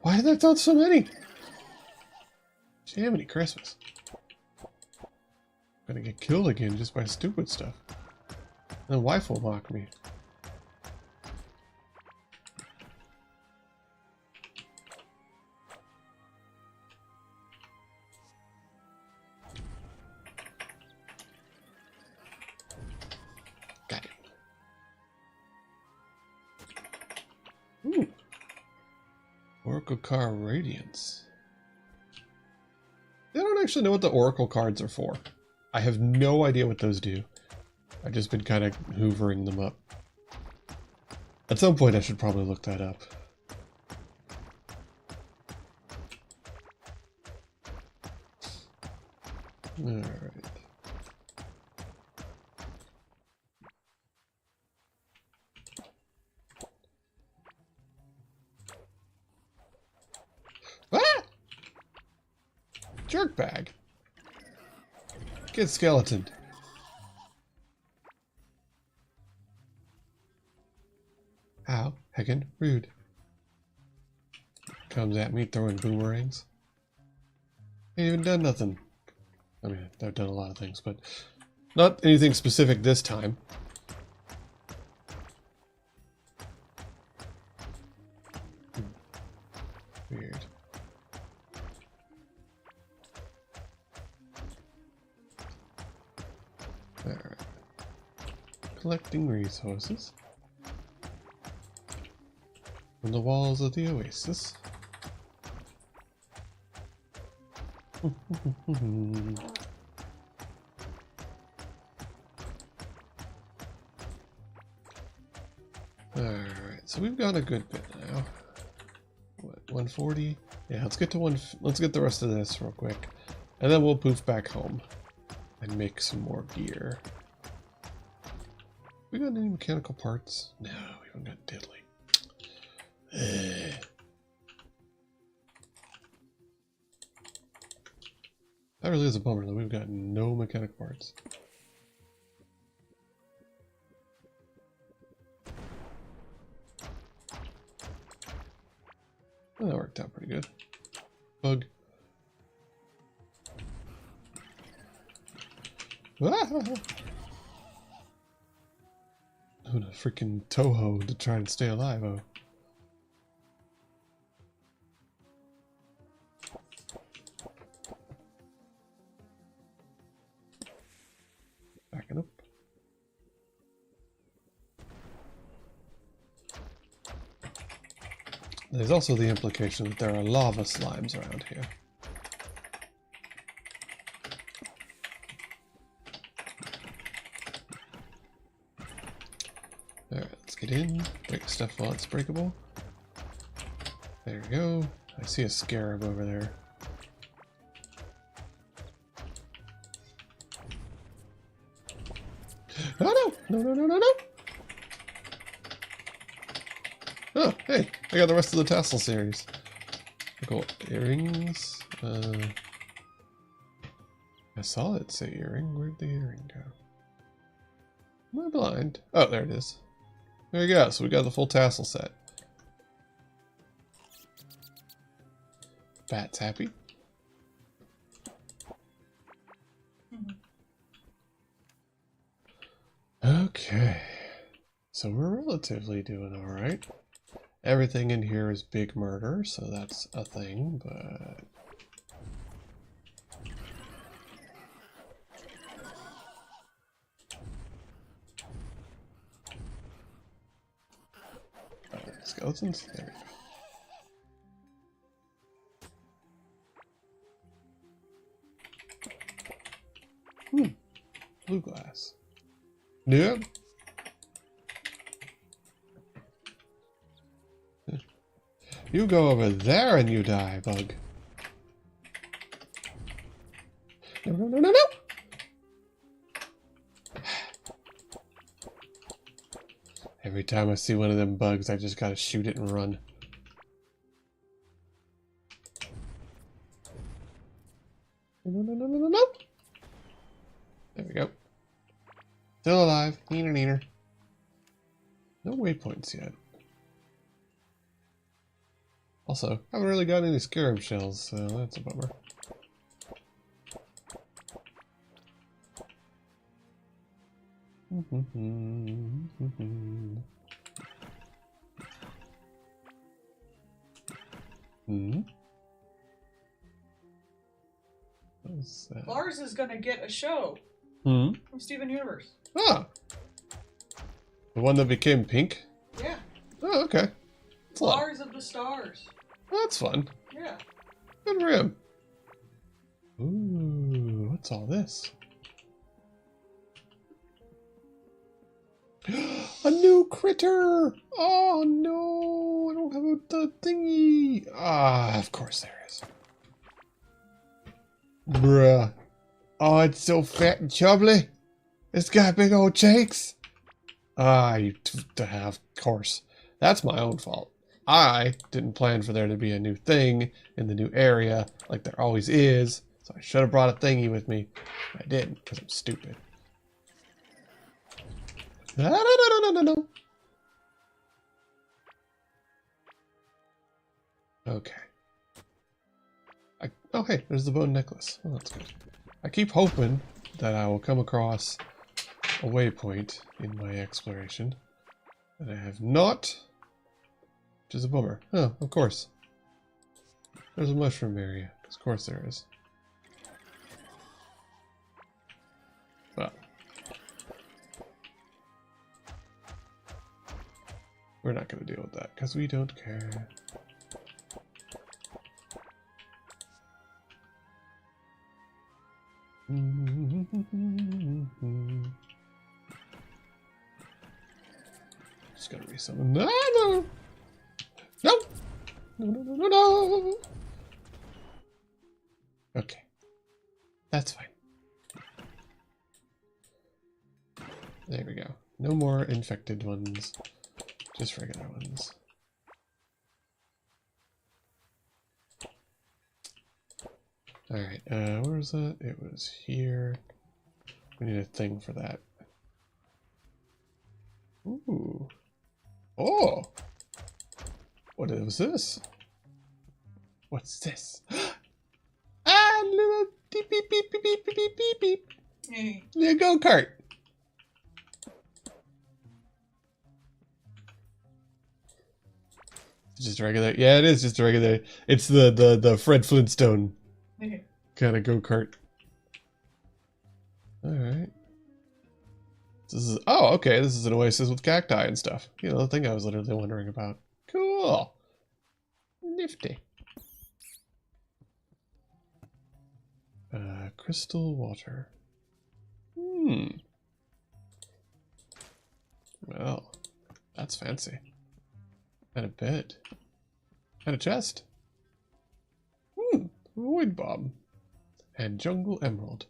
Why did I throw so many? Jiminy Christmas. I'm gonna get killed again just by stupid stuff. And the wife will mock me. Got it. Ooh. Oracle card Radiance. I don't actually know what the Oracle cards are for. I have no idea what those do. I've just been kind of hoovering them up. At some point I should probably look that up. Alright. Ah! Jerk bag. Get skeleton. How heckin' rude. Comes at me throwing boomerangs. Ain't even done nothing. I mean, I've done a lot of things, but not anything specific this time. Weird. Alright. Collecting resources from the walls of the oasis. Alright, so we've got a good bit now. What, 140? Yeah, let's get to let's get the rest of this real quick. And then we'll poof back home and make some more gear. We got any mechanical parts? No, we haven't got diddly. That really is a bummer that we've got no mechanic parts. Well, that worked out pretty good. Bug. Ah! Doing a freaking Toho to try and stay alive, oh. There's also the implication that there are lava slimes around here. Alright, let's get in. Break stuff while it's breakable. There we go. I see a scarab over there. Oh no! No, no, no, no, no! Oh, hey! I got the rest of the tassel series. Cool. Earrings. I saw it say earring. Where'd the earring go? Am I blind? Oh, there it is. There we go. So we got the full tassel set. Bat's happy. Okay. So we're relatively doing alright. Everything in here is big murder, so that's a thing, but... skeletons? There we go. Blue glass. Yep. You go over there and you die, bug. No, no, no, no, no! Every time I see one of them bugs, I just gotta shoot it and run. No, no, no, no, no, no! There we go. Still alive. Neener, neener. No waypoints yet. Also, haven't really got any scarab shells, so that's a bummer. What's that? Lars is gonna get a show from Steven Universe. Ah! The one that became pink? Yeah. Oh, okay. That's Lars of the Stars. Oh, that's fun. Yeah. Good for him. Ooh, what's all this? A new critter! Oh no, I don't have the thingy. Ah, of course there is. Bruh. Oh, it's so fat and chubbly. It's got big old cheeks. Ah, of course. That's my own fault. I didn't plan for there to be a new thing in the new area like there always is, so I should have brought a thingy with me. I didn't, because I'm stupid. No, no, no, no, no, no. Okay. Oh, hey, there's the bone necklace. Oh, that's good. I keep hoping that I will come across a waypoint in my exploration. And I have not, which is a bummer. Oh, of course. There's a mushroom area. Of course there is. Well. We're not going to deal with that, because we don't care. Just gotta be something. No, no, no, no, no, no, no, no. Okay, that's fine. There we go. No more infected ones, just regular ones. Alright, where was that? It was here. We need a thing for that. Ooh. Oh! What was this? What's this? Ah, little beep beep beep beep beep beep beep beep. Hey. Little go-kart. Just regular. Yeah, it is just a regular. It's the Fred Flintstone kind of go-kart. Alright. This is, oh, okay, this is an oasis with cacti and stuff. You know, the thing I was literally wondering about. Cool. Nifty. Crystal water. Well, that's fancy. And a bed. And a chest. Void bomb. And jungle emerald.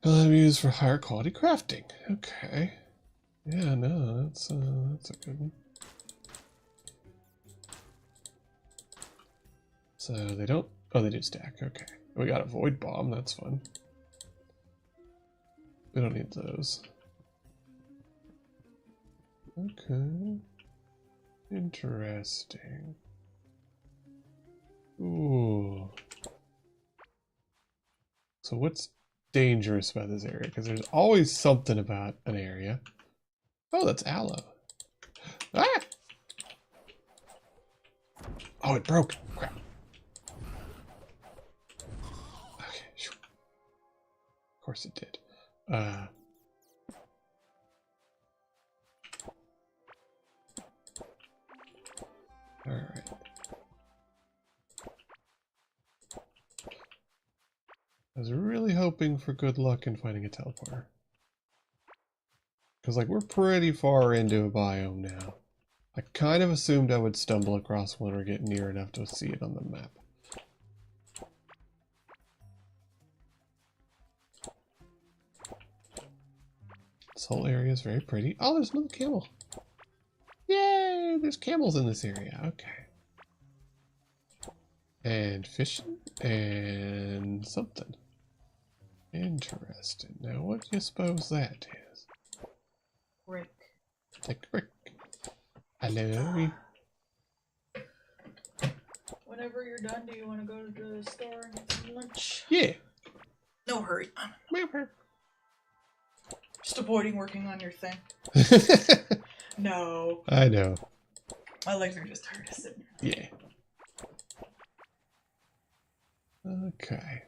Can be used for higher quality crafting. Okay. Yeah, no, that's a good one. So they don't. Oh, they do stack. Okay. We got a void bomb. That's fun. We don't need those. Okay. Interesting. Ooh. So what's dangerous about this area? Because there's always something about an area. Oh, that's aloe. Ah! Oh, it broke. Crap. Okay. Of course it did. Alright. I was really hoping for good luck in finding a teleporter. Because, like, we're pretty far into a biome now. I kind of assumed I would stumble across one or get near enough to see it on the map. This whole area is very pretty. Oh, there's another camel. Yay! There's camels in this area. Okay. And fishing. And something. Interesting. Now, what do you suppose that is? Rick. Take a brick. Hello. Whenever you're done, do you want to go to the store and get some lunch? Yeah. No hurry. Mapper. Just avoiding working on your thing. No. I know. My legs are just tired of sitting here. Yeah. Okay.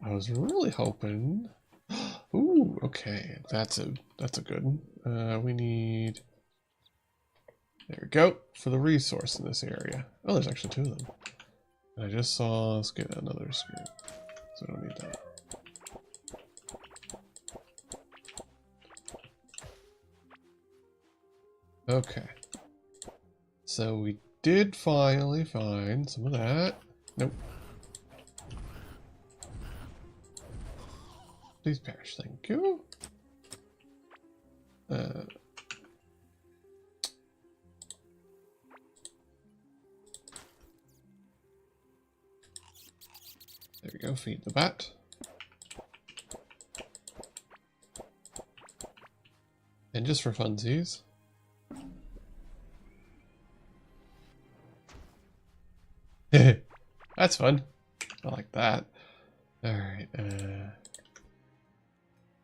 I was really hoping. Ooh, okay. That's a good one. We need. There we go for the resource in this area. Oh, there's actually two of them. And I just saw. Let's get another screw. So we don't need that. Okay. So we did finally find some of that. Nope. Please perish, thank you. There we go, feed the bat. And just for funsies. That's fun. I like that. Alright,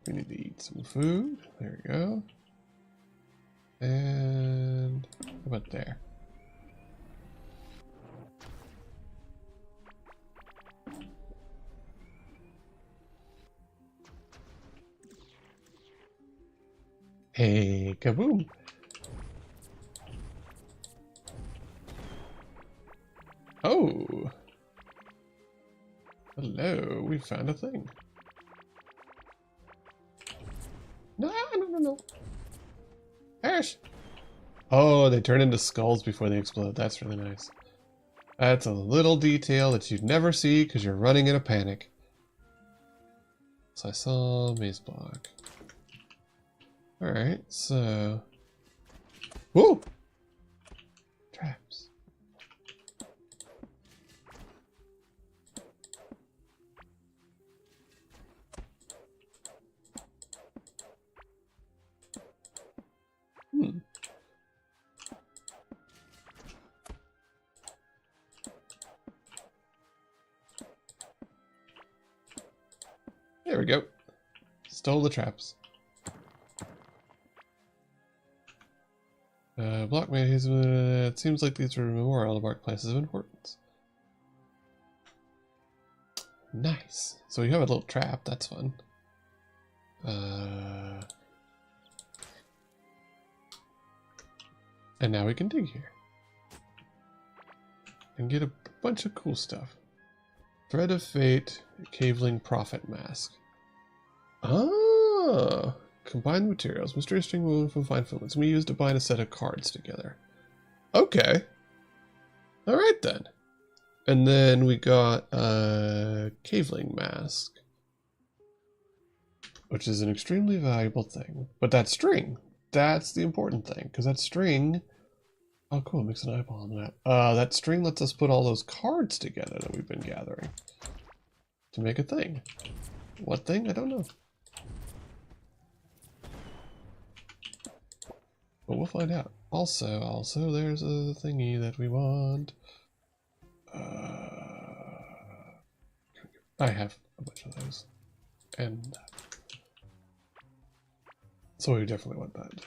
we need to eat some food. There we go. And how about there? Hey, kaboom! Oh! Hello, we found a thing. No. Perish! Oh, they turn into skulls before they explode. That's really nice. That's a little detail that you'd never see because you're running in a panic. So I saw maze block. Alright, so... Whoa! Traps. There we go. Stole the traps. Block made his. It seems like these were memorial marked places of importance. Nice. So we have a little trap. That's fun. And now we can dig here. and get a bunch of cool stuff. Thread of Fate, Caveling Prophet Mask. Ah, combined materials. Mysterious string woven from fine filaments. We used to bind a set of cards together. Okay. Alright then. And then we got a Caveling Mask, which is an extremely valuable thing. But that string, that's the important thing, because that string... Oh, cool, makes an eyeball on that. That string lets us put all those cards together that we've been gathering to make a thing. What thing? I don't know. But we'll find out. Also, there's a thingy that we want. I have a bunch of those. And that. So we definitely want that.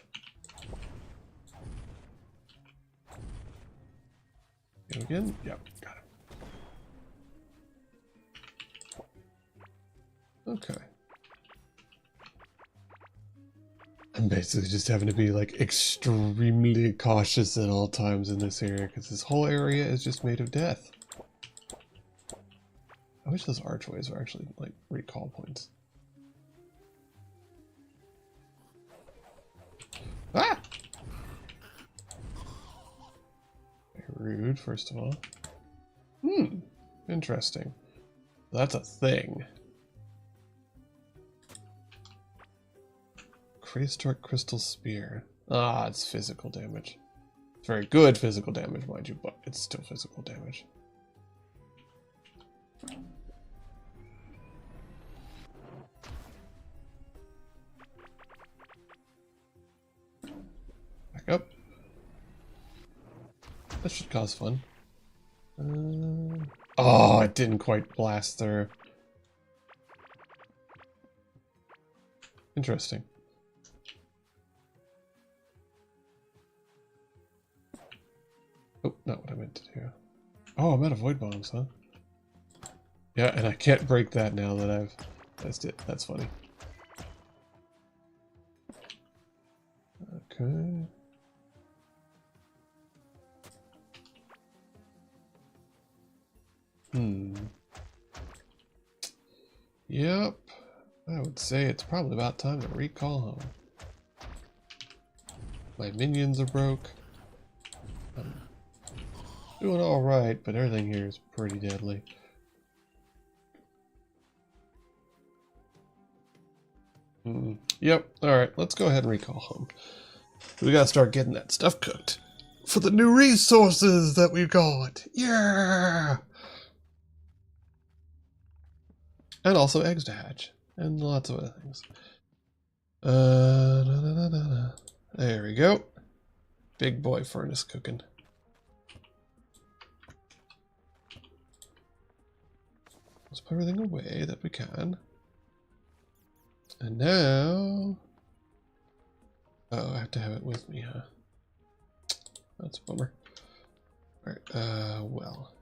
Go again? Yep, got it. Okay. I'm basically just having to be like extremely cautious at all times in this area because this whole area is just made of death. I wish those archways were actually like recall points. Ah! Very rude, first of all. Interesting. That's a thing. Prehistoric Crystal Spear. Ah, it's physical damage. It's very good physical damage, mind you, but it's still physical damage. Back up. That should cause fun. Oh, it didn't quite blast through. Interesting. Oh, not what I meant to do. Oh, I'm out of void bombs, huh? Yeah, and I can't break that now that I've tested it. That's funny. Okay. Yep. I would say it's probably about time to recall home. My minions are broke. I'm doing alright, but everything here is pretty deadly. Yep, alright, let's go ahead and recall home. We gotta start getting that stuff cooked for the new resources that we've got. Yeah! And also eggs to hatch. And lots of other things. There we go. Big boy furnace cooking. Let's put everything away that we can. And now... Oh, I have to have it with me, huh? That's a bummer. Alright, well.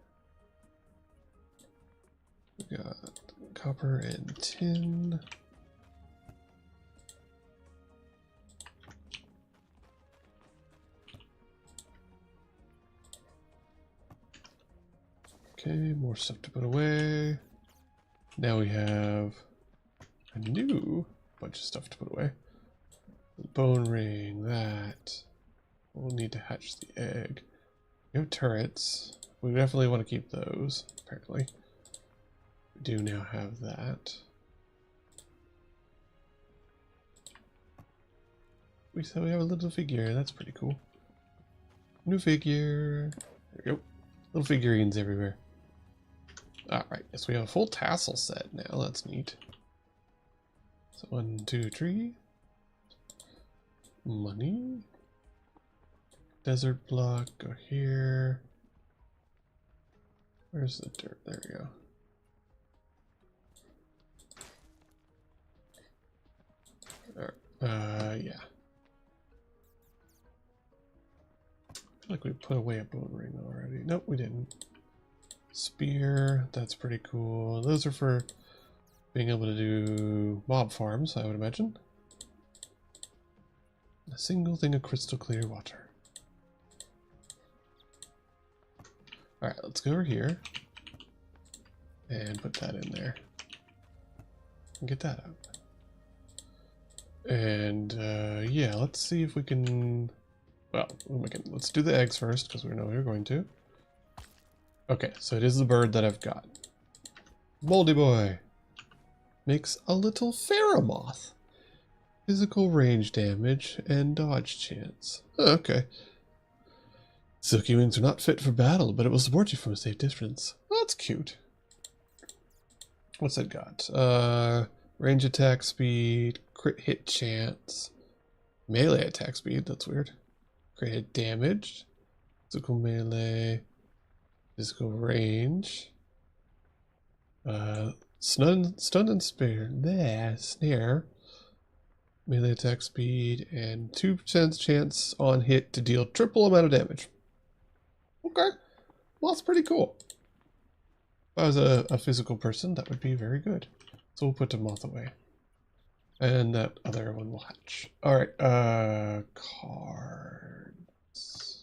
We got copper and tin. Okay, more stuff to put away. Now we have a new bunch of stuff to put away. The bone ring, that. We'll need to hatch the egg. We have turrets. We definitely want to keep those, apparently. We do now have that. We said we have a little figure. That's pretty cool. New figure. There we go. Little figurines everywhere. Alright, yes, we have a full tassel set now. That's neat. So 1, 2, 3. Money. Desert block. Go here. Where's the dirt? There we go. Yeah. I feel like we put away a bone ring already. Nope, we didn't. Spear, that's pretty cool. Those are for being able to do mob farms, I would imagine. A single thing of crystal clear water. Alright, let's go over here and put that in there. And get that out. And yeah, let's see if we can... Well, let's do the eggs first, because we know we're going to. Okay, so it is the bird that I've got. Moldy boy makes a little pheromoth. Physical range damage and dodge chance. Oh, okay. Silky wings are not fit for battle, but it will support you from a safe distance. Oh, that's cute. What's it got? Range attack speed, crit hit chance, melee attack speed. That's weird. Crit hit damage, physical melee, physical range, stun and spare. There, snare. Melee attack speed and 2% chance on hit to deal triple amount of damage. Okay, well that's pretty cool. If I was a physical person, that would be very good. So we'll put the moth away. And that other one will hatch. Alright, cards. Let's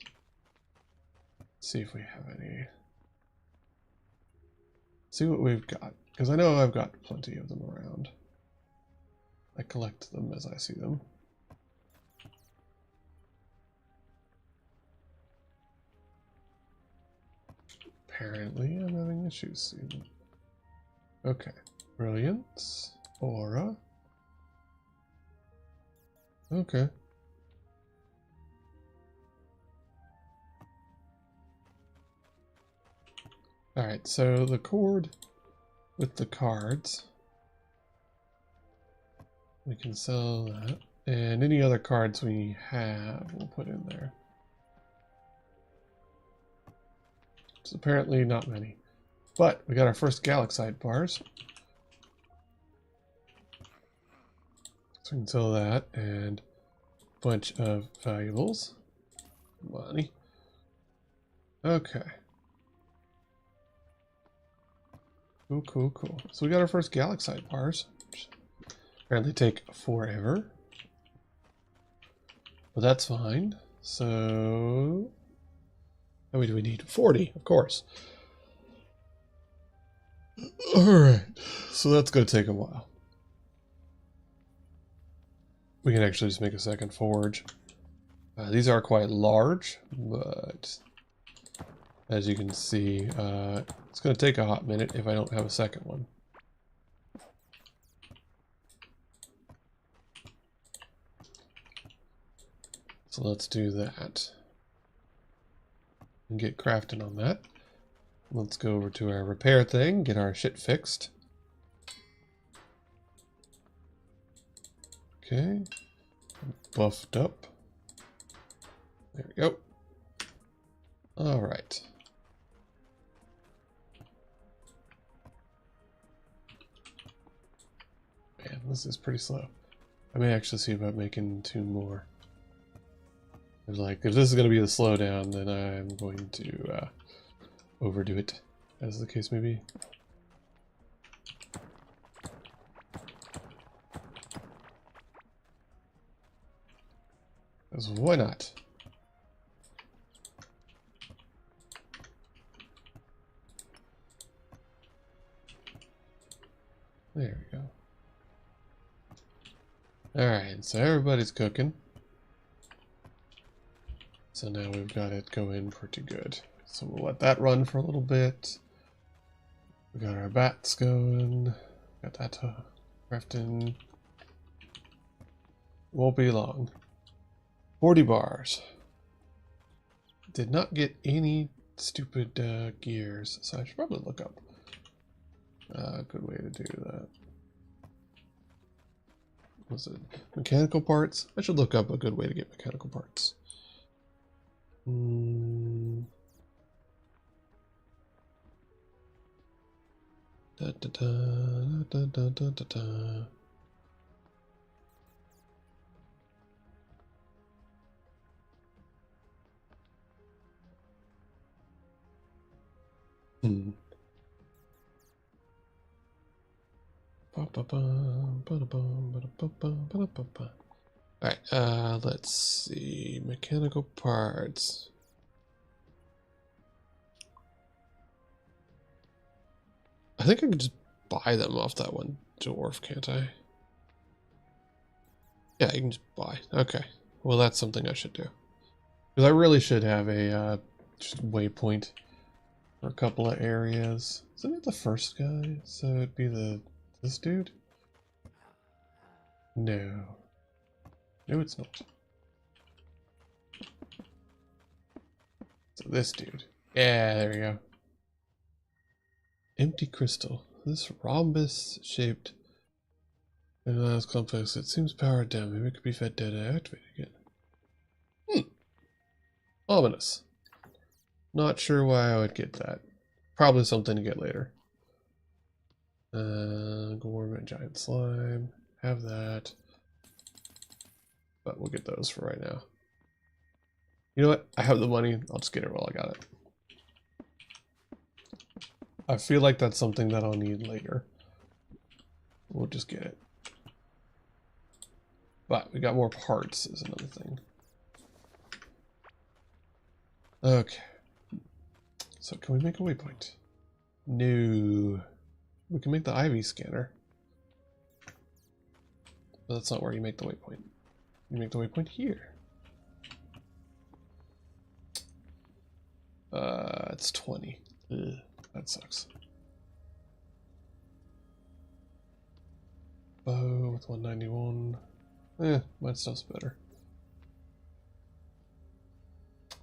see if we have any. See what we've got. Because I know I've got plenty of them around. I collect them as I see them. Apparently, I'm having issues seeing them. Okay. Brilliance. Aura. Okay. Alright, so the cord with the cards. We can sell that. And any other cards we have, we'll put in there. It's apparently not many. But we got our first Galaxite bars. So we can sell that and a bunch of valuables. Money. Okay. Cool. So we got our first Galaxite bars. Apparently take forever. But that's fine. So how many do we need? 40, of course. Alright. So that's gonna take a while. We can actually just make a second forge. These are quite large, but as you can see, it's going to take a hot minute if I don't have a second one. So let's do that. And get crafting on that. Let's go over to our repair thing, get our shit fixed. Okay. Buffed up. There we go. All right. Man, this is pretty slow. I may actually see about making 2 more. It's like, if this is going to be the slowdown, then I'm going to overdo it, as the case may be. Because why not? There we go. Alright, so everybody's cooking. So now we've got it going pretty good. So we'll let that run for a little bit. We got our bats going. Got that crafting. Won't be long. 40 bars. Did not get any stupid gears, so I should probably look up a good way to do that. Was it mechanical parts? I should look up a good way to get mechanical parts. Da, da, da, da, da, da, da, da. Alright, let's see. Mechanical parts. I think I can just buy them off that one dwarf, can't I? Yeah, you can just buy. Okay. Well, that's something I should do. Because I really should have a just waypoint for a couple of areas. Isn't it the first guy? So it'd be this dude? No. No, it's not. So this dude. Yeah, there we go. Empty crystal. This rhombus-shaped analyzed complex. It seems powered down. Maybe it could be fed data activated again. Ominous. Not sure why I would get that. Probably something to get later. Gorman, giant slime. Have that. But we'll get those for right now. You know what? I have the money. I'll just get it while I got it. I feel like that's something that I'll need later. We'll just get it. But we got more parts is another thing. Okay. So can we make a waypoint? No. We can make the IV scanner. But that's not where you make the waypoint. You make the waypoint here. It's 20. Ugh, that sucks. Bow with 191. My stuff's better.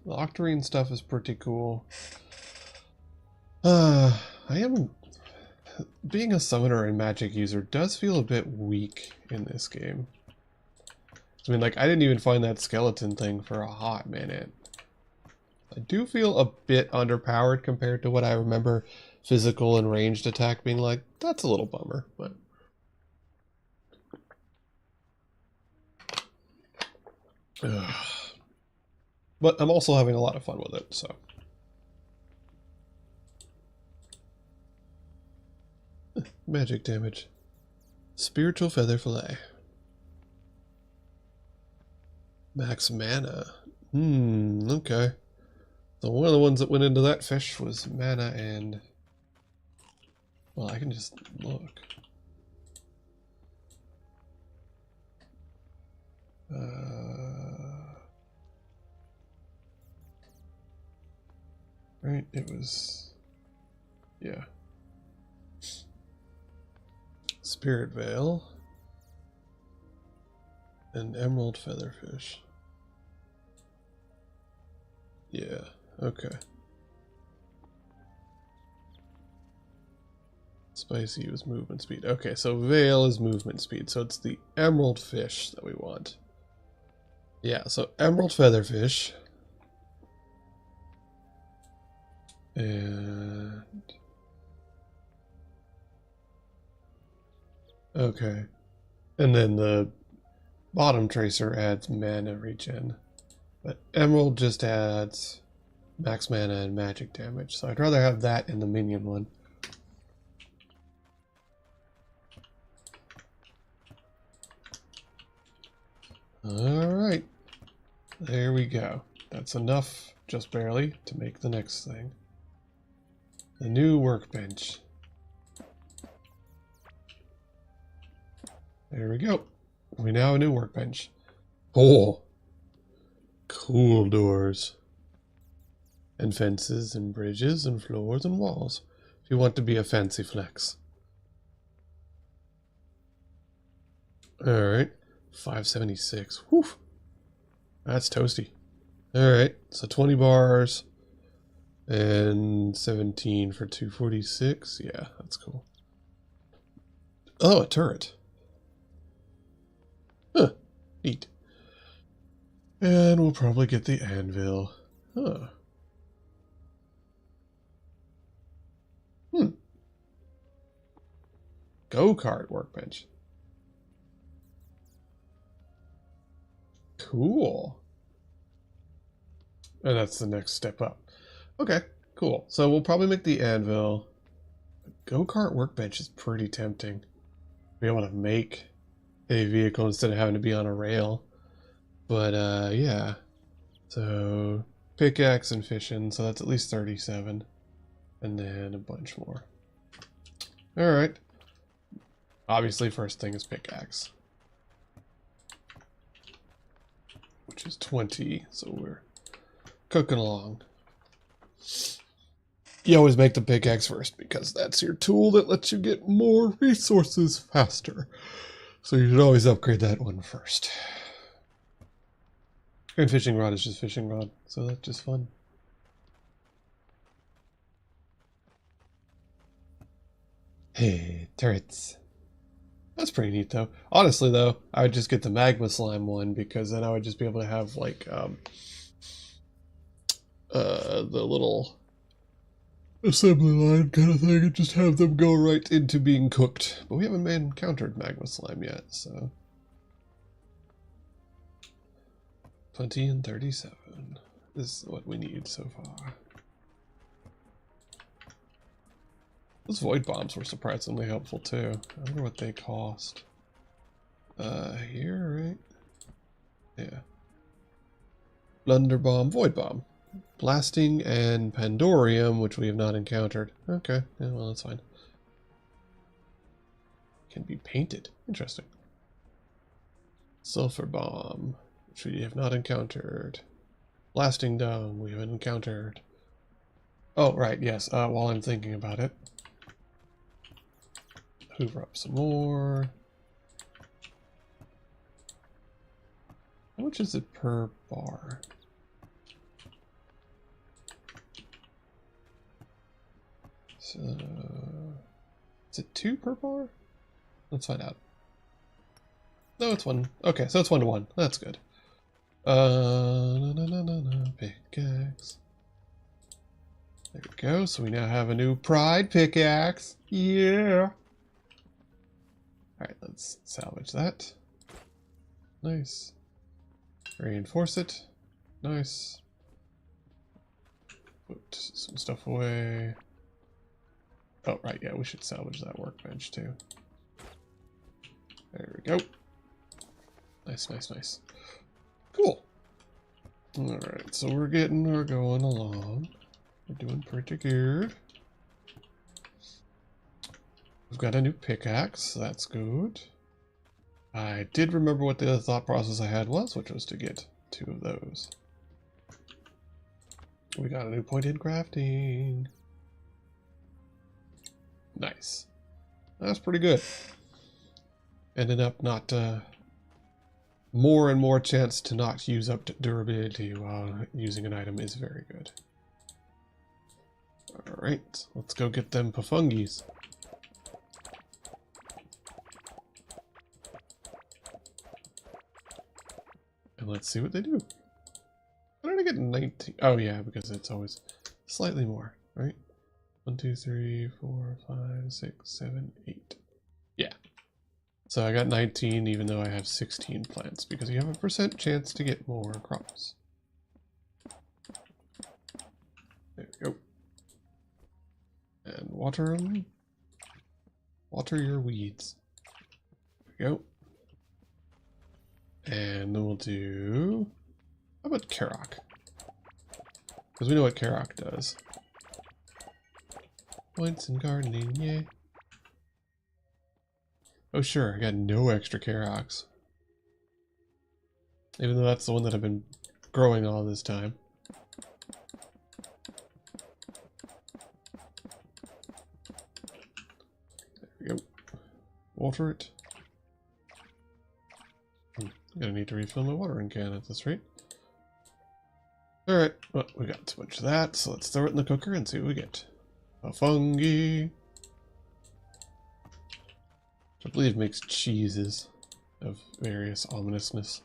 The octarine stuff is pretty cool. I am... Being a summoner and magic user does feel a bit weak in this game. I mean, like, I didn't even find that skeleton thing for a hot minute. I do feel a bit underpowered compared to what I remember physical and ranged attack being like. That's a little bummer, but... But I'm also having a lot of fun with it, so... Magic damage. Spiritual Feather Fillet. Max mana. Okay. So one of the ones that went into that fish was mana and... Well, I can just look. Right, it was... Yeah. Spirit Veil. And Emerald Featherfish. Yeah, okay. Spicy was movement speed. Okay, so Veil is movement speed, so it's the Emerald Fish that we want. Yeah, so Emerald Featherfish. And... Okay. And then the bottom tracer adds mana regen. But Emerald just adds max mana and magic damage. So I'd rather have that in the minion one. Alright. There we go. That's enough, just barely, to make the next thing. The new workbench. There we go. We now have a new workbench. Oh! Cool doors. And fences and bridges and floors and walls. If you want to be a fancy flex. Alright. 576. Whew. That's toasty. Alright. So 20 bars. And 17 for 246. Yeah, that's cool. Oh, a turret. Huh. Neat. And we'll probably get the anvil. Huh. Go-kart workbench. Cool. And that's the next step up. Okay, cool. So we'll probably make the anvil. Go-kart workbench is pretty tempting. Be able to make a vehicle instead of having to be on a rail. But yeah. So pickaxe and fishing, so that's at least 37. And then a bunch more. Alright. Obviously, first thing is pickaxe. Which is 20, so we're cooking along. You always make the pickaxe first because that's your tool that lets you get more resources faster. So you should always upgrade that one first. And fishing rod is just fishing rod, so that's just fun. Hey, turrets. That's pretty neat, though. Honestly, though, I would just get the magma slime one because then I would just be able to have like the little assembly line kind of thing and just have them go right into being cooked. But we haven't encountered magma slime yet, so 20 and 37 is what we need so far. Those void bombs were surprisingly helpful too. I wonder what they cost. Here, right? Yeah. Blunder bomb, void bomb. Blasting and Pandorium, which we have not encountered. Okay, yeah, well that's fine. Can be painted. Interesting. Sulfur bomb, which we have not encountered. Blasting dome, we haven't encountered. Oh, right, yes, while I'm thinking about it. Hoover up some more. How much is it per bar? So, is it 2 per bar? Let's find out. No, it's 1. Okay, so it's 1 to 1. That's good. Pickaxe. There we go. So we now have a new Pride pickaxe. Yeah. Alright, let's salvage that. Nice. Reinforce it. Nice. Put some stuff away. Oh, right, yeah, we should salvage that workbench too. There we go. Nice, nice, nice. Cool. Alright, so we're going along. We're doing pretty good. We've got a new pickaxe, so that's good. I did remember what the thought process I had was, which was to get 2 of those. We got a new point in crafting. Nice. That's pretty good. Ended up not more and more chance to not use up durability while using an item is very good. Alright, let's go get them pufungis. And let's see what they do. How did I get 19? Oh yeah, because it's always slightly more, right? 1, 2, 3, 4, 5, 6, 7, 8. Yeah. So I got 19 even though I have 16 plants because you have a % chance to get more crops. There we go. And water them. Water your weeds. There we go. And then we'll do... How about Karok? Because we know what Karok does. Points in gardening, yay. Oh sure, I got no extra Karoks. Even though that's the one that I've been growing all this time. There we go. Water it. I'm gonna need to refill my watering can at this rate. Alright, well, we got too much of that, so let's throw it in the cooker and see what we get. A fungi. I believe makes cheeses of various ominousness.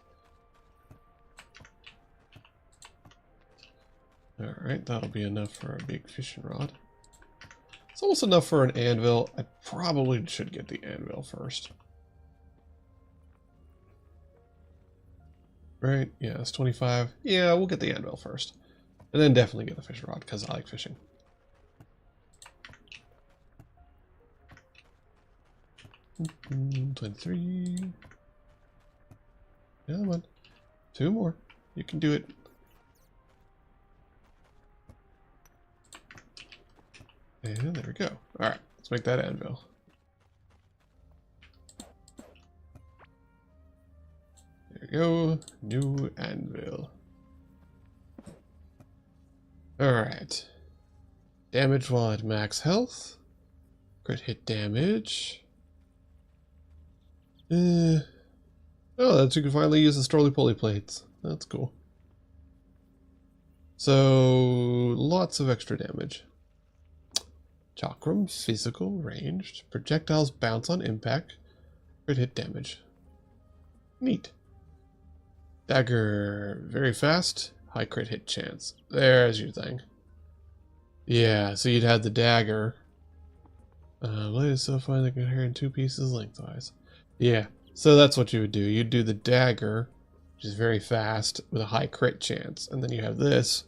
Alright, that'll be enough for a big fishing rod. It's almost enough for an anvil. I probably should get the anvil first. Right, yeah, it's 25. Yeah, we'll get the anvil first. And then definitely get the fishing rod, because I like fishing. Mm-hmm, 23. Come on. 2 more. You can do it. And there we go. Alright, let's make that anvil. There we go. New anvil. Alright. Damage while at max health. Crit hit damage. Oh, that's you can finally use the Story-Poly plates. That's cool. So, lots of extra damage. Chakram, physical, ranged. Projectiles bounce on impact. Crit hit damage. Neat. Dagger, very fast. High crit hit chance. There's your thing. Yeah, so you'd have the dagger. Blade is so fine they can carry in 2 pieces lengthwise. Yeah, so that's what you would do. You'd do the dagger, which is very fast, with a high crit chance. And then you have this,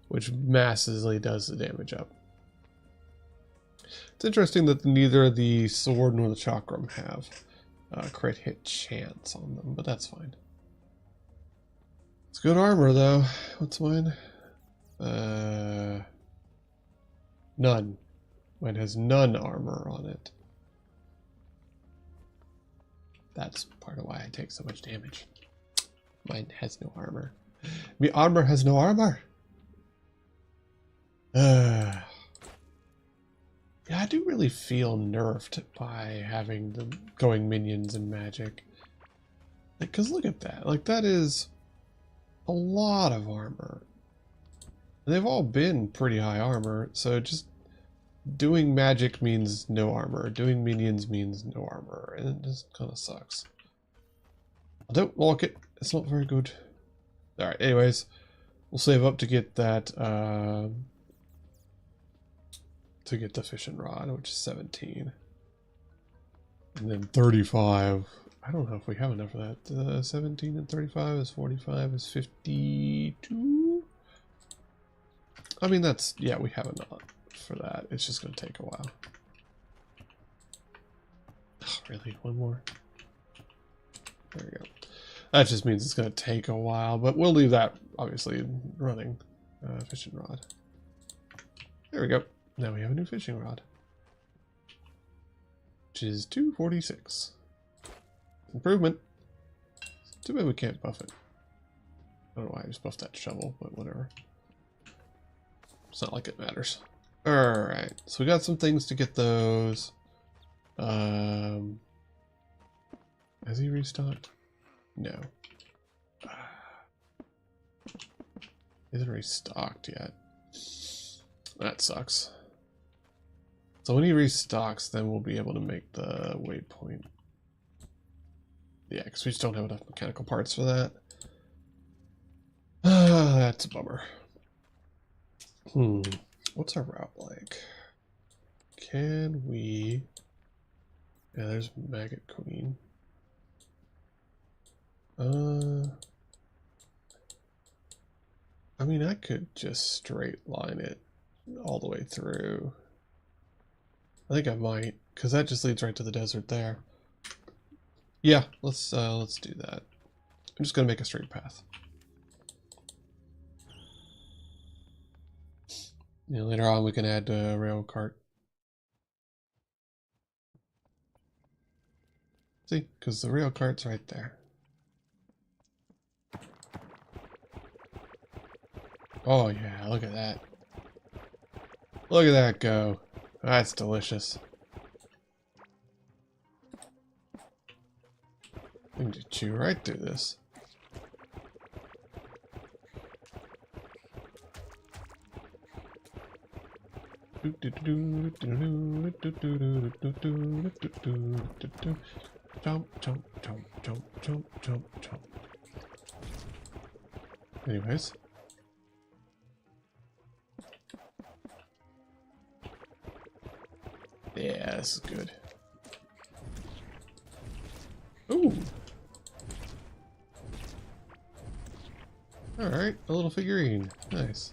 which massively does the damage up. It's interesting that neither the sword nor the chakram have crit hit chance on them, but that's fine. It's good armor, though. What's mine? None. Mine has none armor on it. That's part of why I take so much damage. Mine has no armor. My armor has no armor! Yeah, I do really feel nerfed by having the going minions and magic. Like, 'cause look at that. Like, that is a lot of armor. And they've all been pretty high armor, so just doing magic means no armor. Doing minions means no armor, and it just kind of sucks. I don't like it. It's not very good. Alright, anyways. We'll save up to get that, to get the fishing rod, which is 17. And then 35. I don't know if we have enough of that. 17 and 35 is 45 is 52. I mean, that's, yeah, we have enough for that. It's just going to take a while. Oh, really? One more? There we go. That just means it's going to take a while, but we'll leave that, obviously, running. Fishing rod. There we go. Now we have a new fishing rod. Which is 246. Improvement. Too bad we can't buff it. I don't know why I just buffed that shovel, but whatever. It's not like it matters. Alright, so we got some things to get those. Has he restocked? No. He isn't restocked yet. That sucks. So when he restocks, then we'll be able to make the waypoint. Yeah, because we just don't have enough mechanical parts for that. That's a bummer. What's our route like? Can we... Yeah, there's Maggot Queen. I mean, I could just straight line it all the way through. I think I might, because that just leads right to the desert there. Yeah, let's do that. I'm just gonna make a straight path. Yeah, later on we can add a rail cart. See, because the rail cart's right there. Oh yeah, look at that. Look at that go. That's delicious. I can just chew right through this. Jump, jump, jump, jump, jump, jump, jump. Anyways. Yeah, this is good. Ooh. Alright, a little figurine. Nice.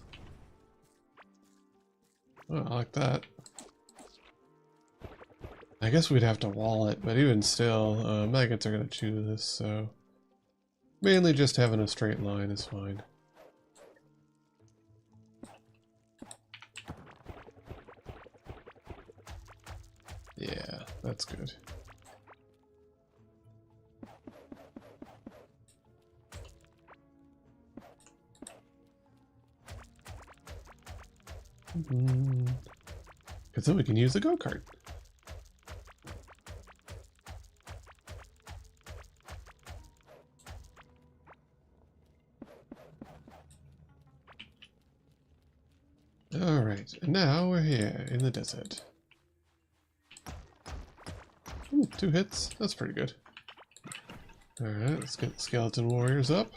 Oh, I like that. I guess we'd have to wall it, but even still, maggots are going to chew this, so... Mainly just having a straight line is fine. Yeah, that's good. Because then we can use the go-kart. Alright, and now we're here in the desert. Ooh, 2 hits. That's pretty good. Alright, let's get the skeleton warriors up.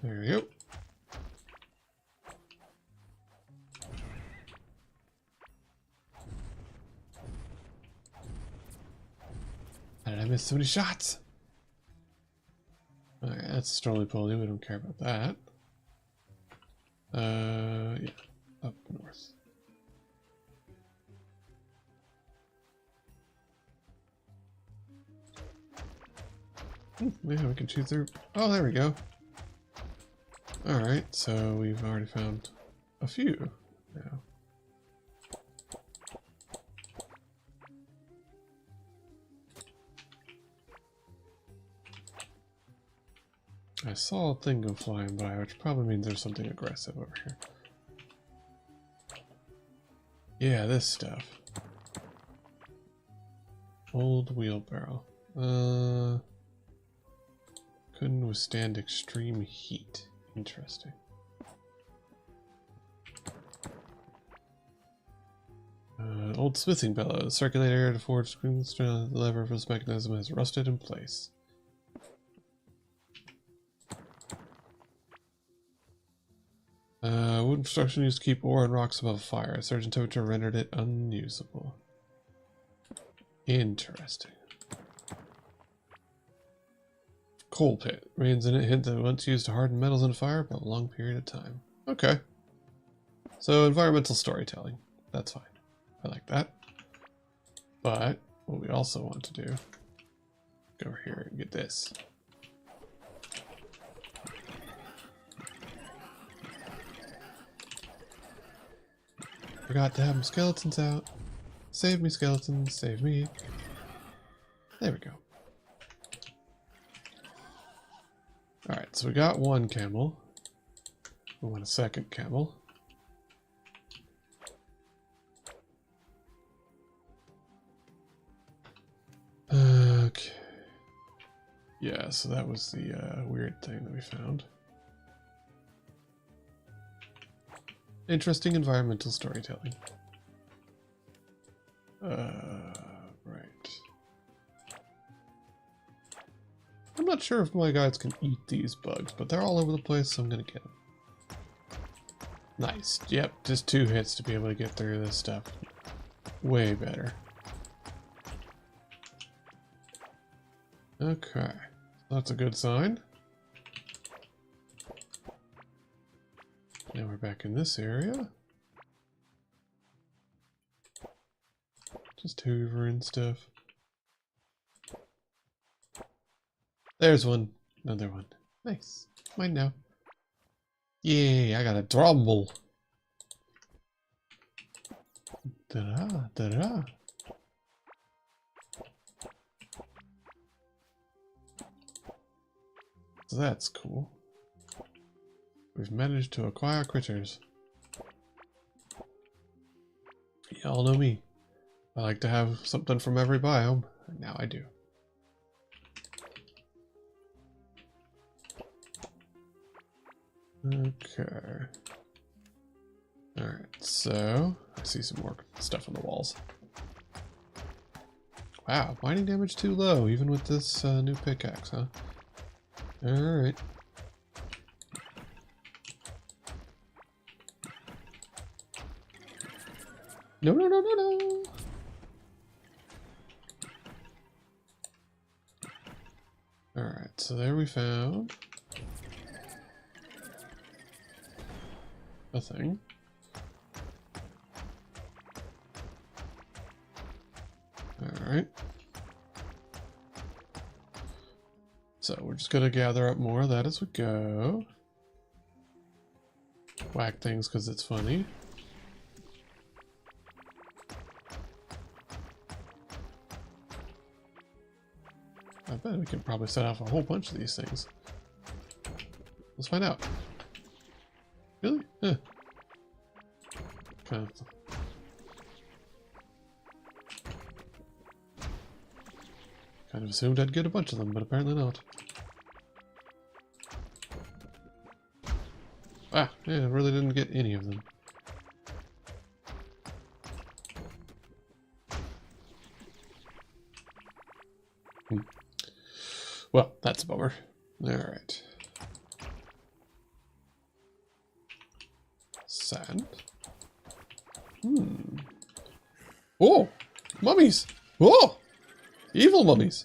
There we go. How did I miss so many shots? Alright, that's Strolly Poly. We don't care about that. Yeah, up north. Yeah, we can shoot through. Oh, there we go. Alright, so we've already found a few now. I saw a thing go flying by, which probably means there's something aggressive over here. Yeah, this stuff. Old wheelbarrow. Couldn't withstand extreme heat. Interesting. Old smithing bellows. The circulator air to forge screens. The lever of this mechanism has rusted in place. Wooden construction used to keep ore and rocks above fire. A surge in temperature rendered it unusable. Interesting. Coal pit. Remains in it hint that once used to harden metals in fire for a long period of time. Okay. So environmental storytelling. That's fine. I like that. But what we also want to do, go over here and get this. Forgot to have them skeletons out. Save me, skeletons. Save me. There we go. Alright, so we got one camel. We want a second camel. Okay. Yeah, so that was the weird thing that we found. Interesting environmental storytelling. Right. I'm not sure if my guides can eat these bugs, but they're all over the place, so I'm gonna get them. Nice. Yep, just 2 hits to be able to get through this stuff. Way better. Okay. That's a good sign. Now we're back in this area. Just hoovering stuff. There's one. Another one. Nice. Mine now. Yay, I got a drumble. Da-da, da-da. So that's cool. We've managed to acquire critters. Y'all know me. I like to have something from every biome, and now I do. Okay. Alright, so I see some more stuff on the walls. Wow, mining damage too low, even with this new pickaxe, huh? Alright. No, no, no, no, no. Alright, so there we found a thing. Alright. So we're just gonna gather up more of that as we go. Whack things because it's funny. I bet we can probably set off a whole bunch of these things. Let's find out. Really? Kind of assumed I'd get a bunch of them, but apparently not. Ah, yeah, I really didn't get any of them. Well, that's a bummer. Alright. Sand. Oh! Mummies! Oh! Evil mummies!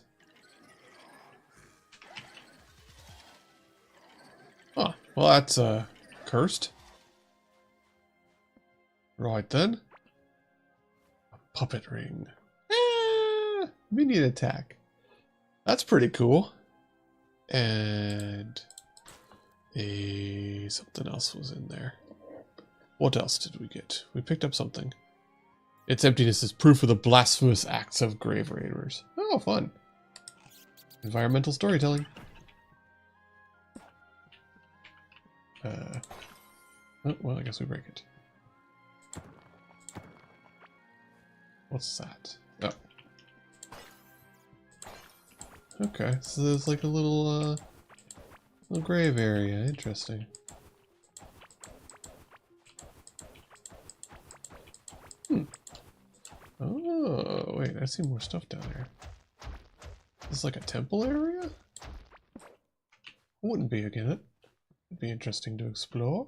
Oh, well that's, cursed. Right then. A puppet ring. Minion attack. That's pretty cool. And something else was in there. What else did we get? We picked up something. Its emptiness is proof of the blasphemous acts of grave raiders. Oh, fun. Environmental storytelling. Oh, well, I guess we break it. What's that? Oh. Okay, so there's like a little grave area. Interesting. Oh, wait, I see more stuff down here. This is like a temple area? I wouldn't be against it. It'd be interesting to explore.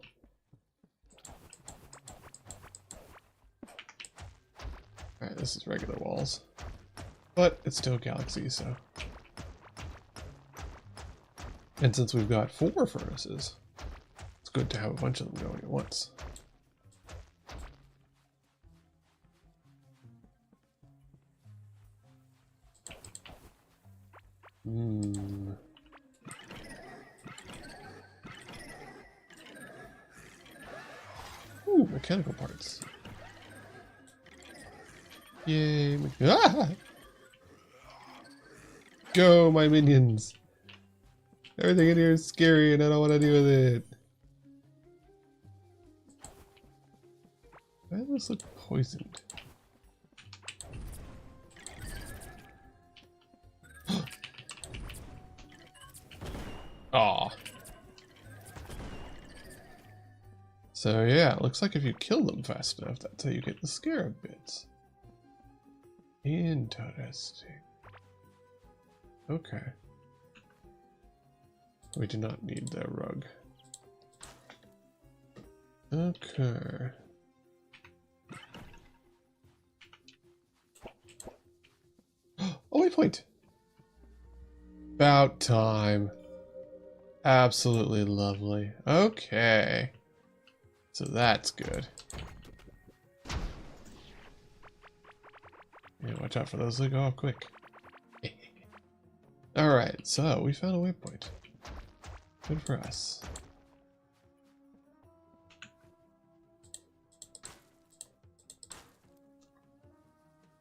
Alright, this is regular walls. But it's still Galaxy, so... And since we've got 4 furnaces, it's good to have a bunch of them going at once. Ooh, mechanical parts. Yay. Ah! Go, my minions. Everything in here is scary and I don't want to deal with it. Why does this look poisoned? Aw. So yeah, it looks like if you kill them fast enough, that's how you get the scarab bits. Interesting. Okay. We do not need that rug. Okay. Oh, waypoint! About time. Absolutely lovely. Okay. So that's good. Yeah, watch out for those that go off quick. Alright, so we found a waypoint. Good for us.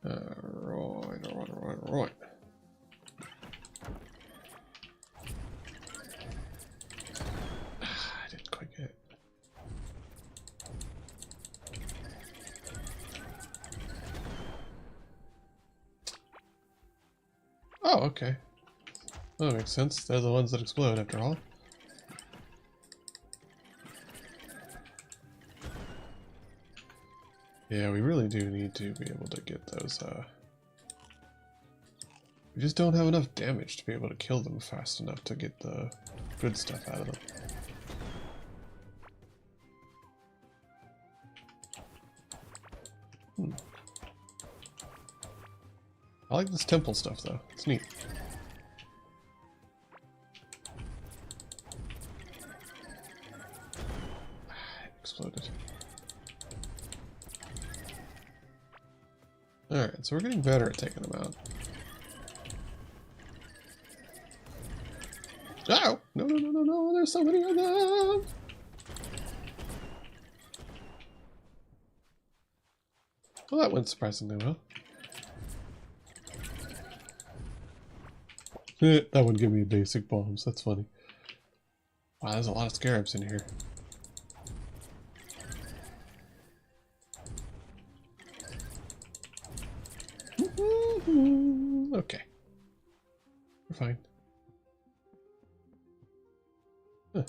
Alright. I didn't quite get it. Oh, okay. Well, that makes sense. They're the ones that explode after all. Yeah, we really do need to be able to get those, we just don't have enough damage to be able to kill them fast enough to get the good stuff out of them. I like this temple stuff, though. It's neat. It exploded. Alright, so we're getting better at taking them out. Oh! No, there's so many of them! Well, that went surprisingly well. That would give me basic bombs. That's funny. Wow, there's a lot of scarabs in here. Okay. We're fine. Huh.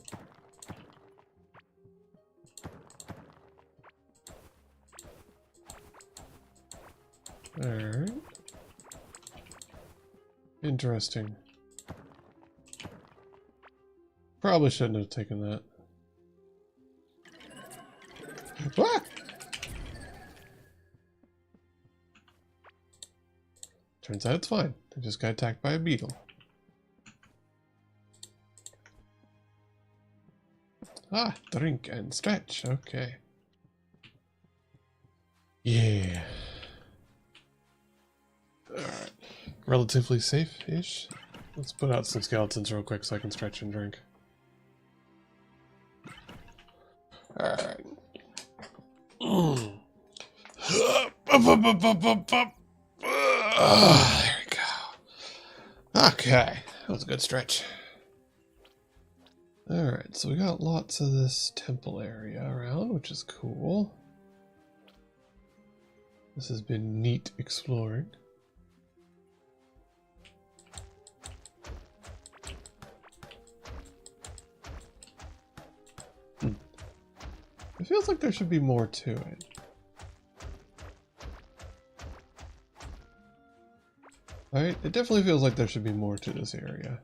Alright. Interesting. Probably shouldn't have taken that. Ah! Turns out it's fine. I just got attacked by a beetle. Ah, drink and stretch. Okay. Yeah. Alright. Relatively safe-ish. Let's put out some skeletons real quick so I can stretch and drink. Alright. There we go. Okay. That was a good stretch. Alright, so we got lots of this temple area around, which is cool. This has been neat exploring. It feels like there should be more to it. Right? It definitely feels like there should be more to this area.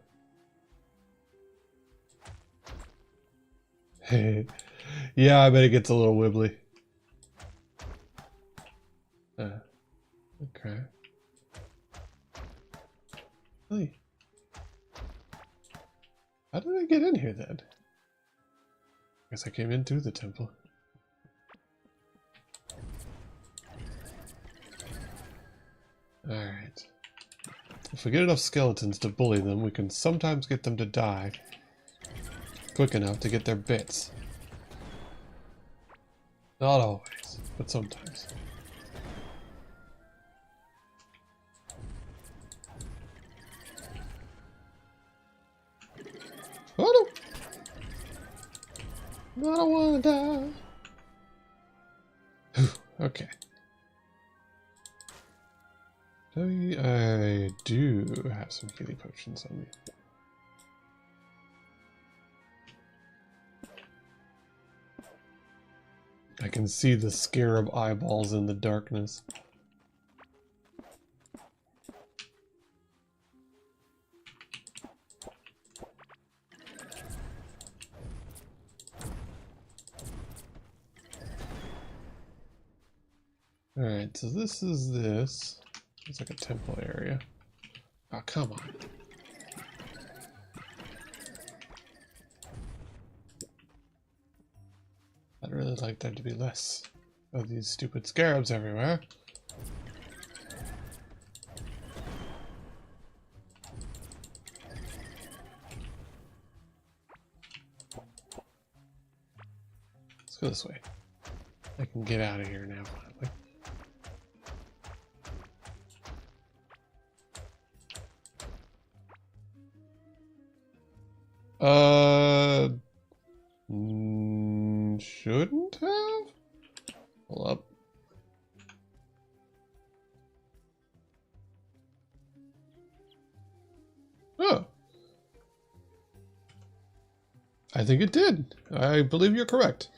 Hey. Yeah, I bet it gets a little wibbly. Okay. Really? How did I get in here then? Guess I came in through the temple. Alright. If we get enough skeletons to bully them, we can sometimes get them to die quick enough to get their bits. Not always, but sometimes. Oh no! I don't want to die. Okay. I do have some healing potions on me. I can see the scarab eyeballs in the darkness. Alright, so this is this. It's like a temple area. Oh, come on. I'd really like there to be less of these stupid scarabs everywhere. Let's go this way. I can get out of here now, finally. Shouldn't have? Hold up. Oh. I think it did. I believe you're correct.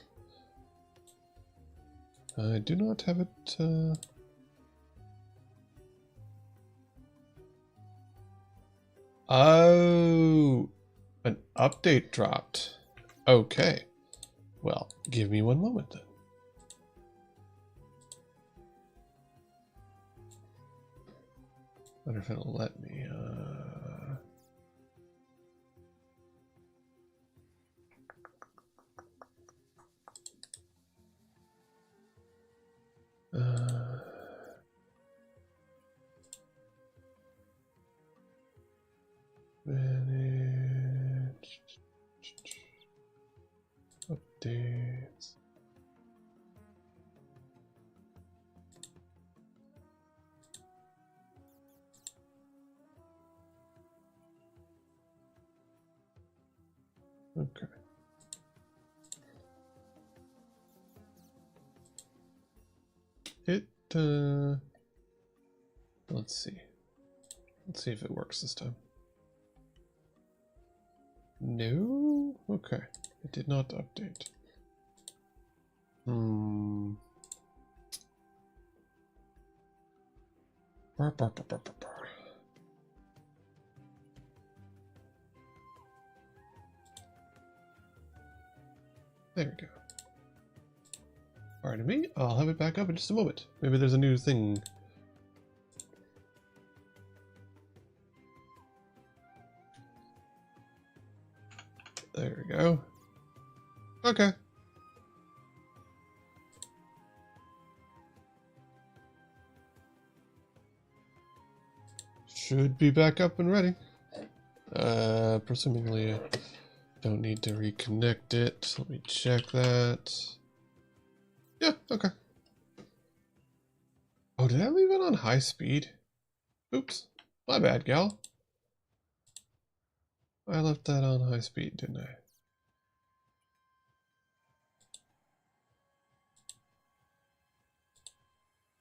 I do not have it, Oh, an update dropped. Okay. Well, give me one moment then. Wonder if it'll let me, manage updates. Okay. It, let's see. Let's see if it works this time. No? Okay. It did not update. Burr, burr, burr, burr, burr, burr. There we go. Pardon me, I'll have it back up in just a moment. Maybe there's a new thing. There we go. Okay. Should be back up and ready. Presumably I don't need to reconnect it. Let me check that. Yeah, okay. Oh, did I leave it on high speed? Oops. My bad, gal. I left that on high speed, didn't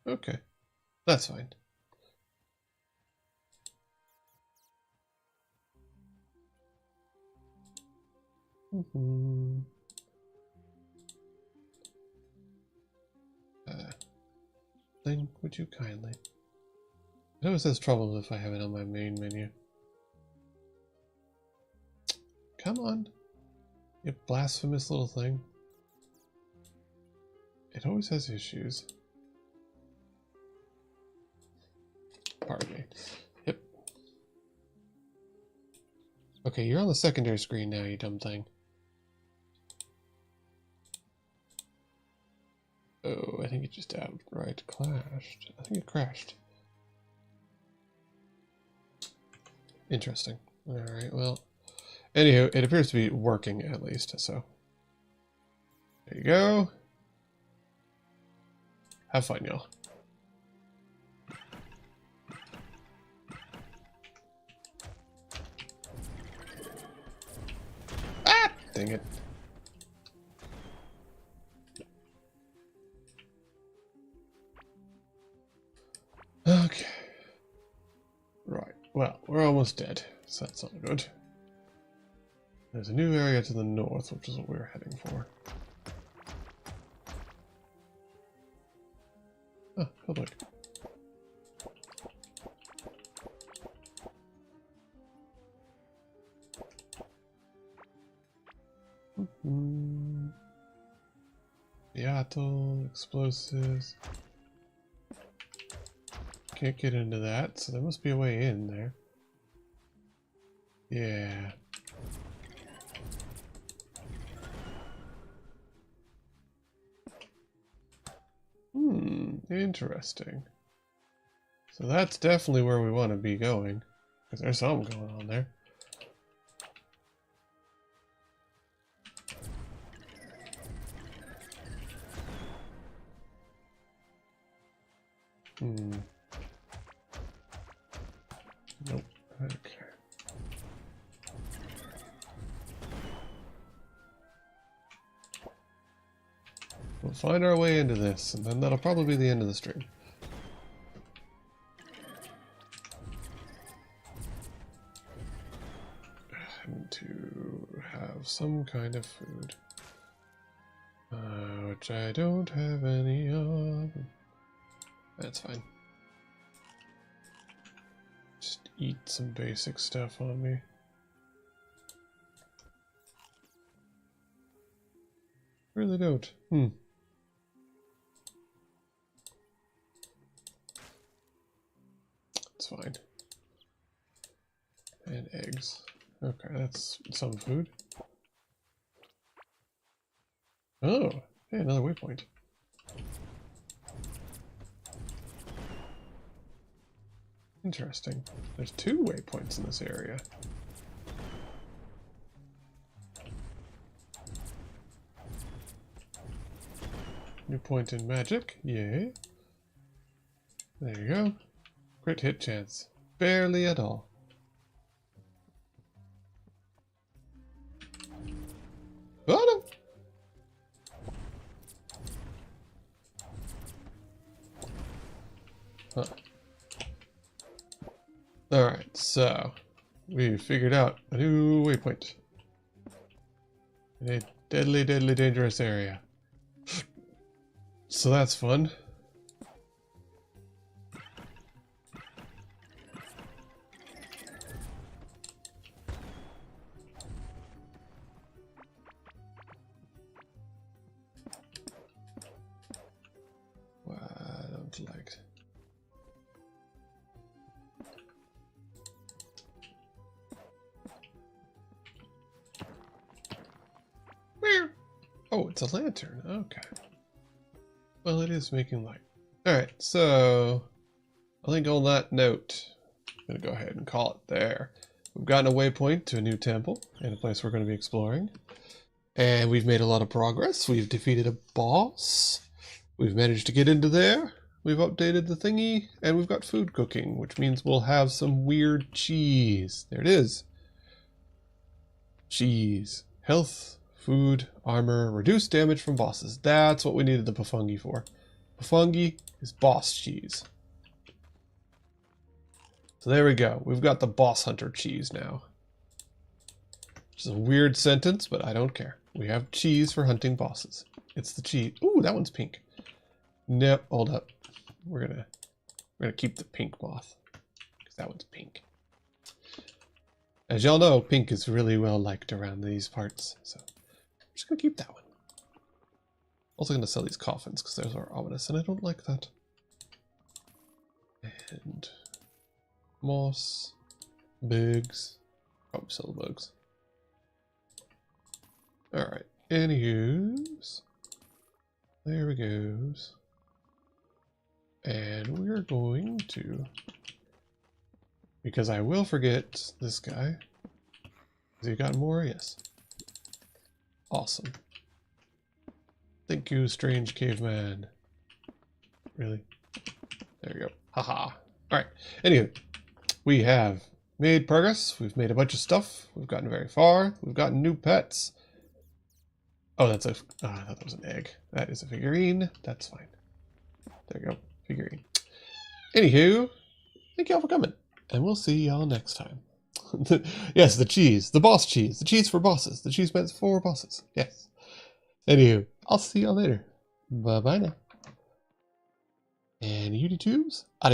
I? Okay. That's fine. Thing, would you kindly? It always has trouble if I have it on my main menu. Come on. You blasphemous little thing. It always has issues. Pardon me. Yep. Okay, you're on the secondary screen now, you dumb thing. Oh, I think it just outright clashed. I think it crashed. Interesting. Alright, well. Anywho, it appears to be working at least, so. There you go. Have fun, y'all. Ah! Dang it. Okay. Right. Well, we're almost dead, so that's not good. There's a new area to the north, which is what we're heading for. Oh, public. Beatle, explosives. Can't get into that, so there must be a way in there. Yeah. Interesting. So that's definitely where we want to be going, because there's something going on there. Nope. Okay. We'll find our way into this, and then that'll probably be the end of the stream. And to have some kind of food. Which I don't have any of. That's fine. Just eat some basic stuff on me. Really don't. It's fine. And eggs. Okay, that's some food. Oh, hey, another waypoint. Interesting. There's 2 waypoints in this area. New point in magic. Yay. There you go. Crit hit chance. Barely at all. Huh. Alright, so we figured out a new waypoint. In a deadly, deadly dangerous area. So that's fun. Well, I don't like. Oh, it's a lantern. Okay. Well, it is making light. Alright, so I think on that note, I'm going to go ahead and call it there. We've gotten a waypoint to a new temple and a place we're going to be exploring. And we've made a lot of progress. We've defeated a boss. We've managed to get into there. We've updated the thingy. And we've got food cooking, which means we'll have some weird cheese. There it is. Cheese. Health. Food, armor, reduced damage from bosses. That's what we needed the Pafungi for. Pafungi is boss cheese. So there we go. We've got the boss hunter cheese now. Which is a weird sentence, but I don't care. We have cheese for hunting bosses. It's the cheese. Ooh, that one's pink. Nope, hold up. We're gonna keep the pink moth. Because that one's pink. As y'all know, pink is really well liked around these parts, so I'm just going to keep that one. Also going to sell these coffins because those are ominous and I don't like that. And moss, bugs. Probably sell the bugs. Alright, anywho's. There we goes. And we're going to, because I will forget this guy. Has he got more? Yes. Awesome. Thank you, strange caveman. Really? There we go. Haha. Alright. Anywho, we have made progress. We've made a bunch of stuff. We've gotten very far. We've gotten new pets. Oh, that's a... Oh, I thought that was an egg. That is a figurine. That's fine. There you go. Figurine. Anywho, thank y'all for coming. And we'll see y'all next time. Yes, the cheese. The boss cheese. The cheese for bosses. The cheese meant for bosses. Yes. Anywho, I'll see y'all later. Bye-bye now. And YouTube tubes, adios.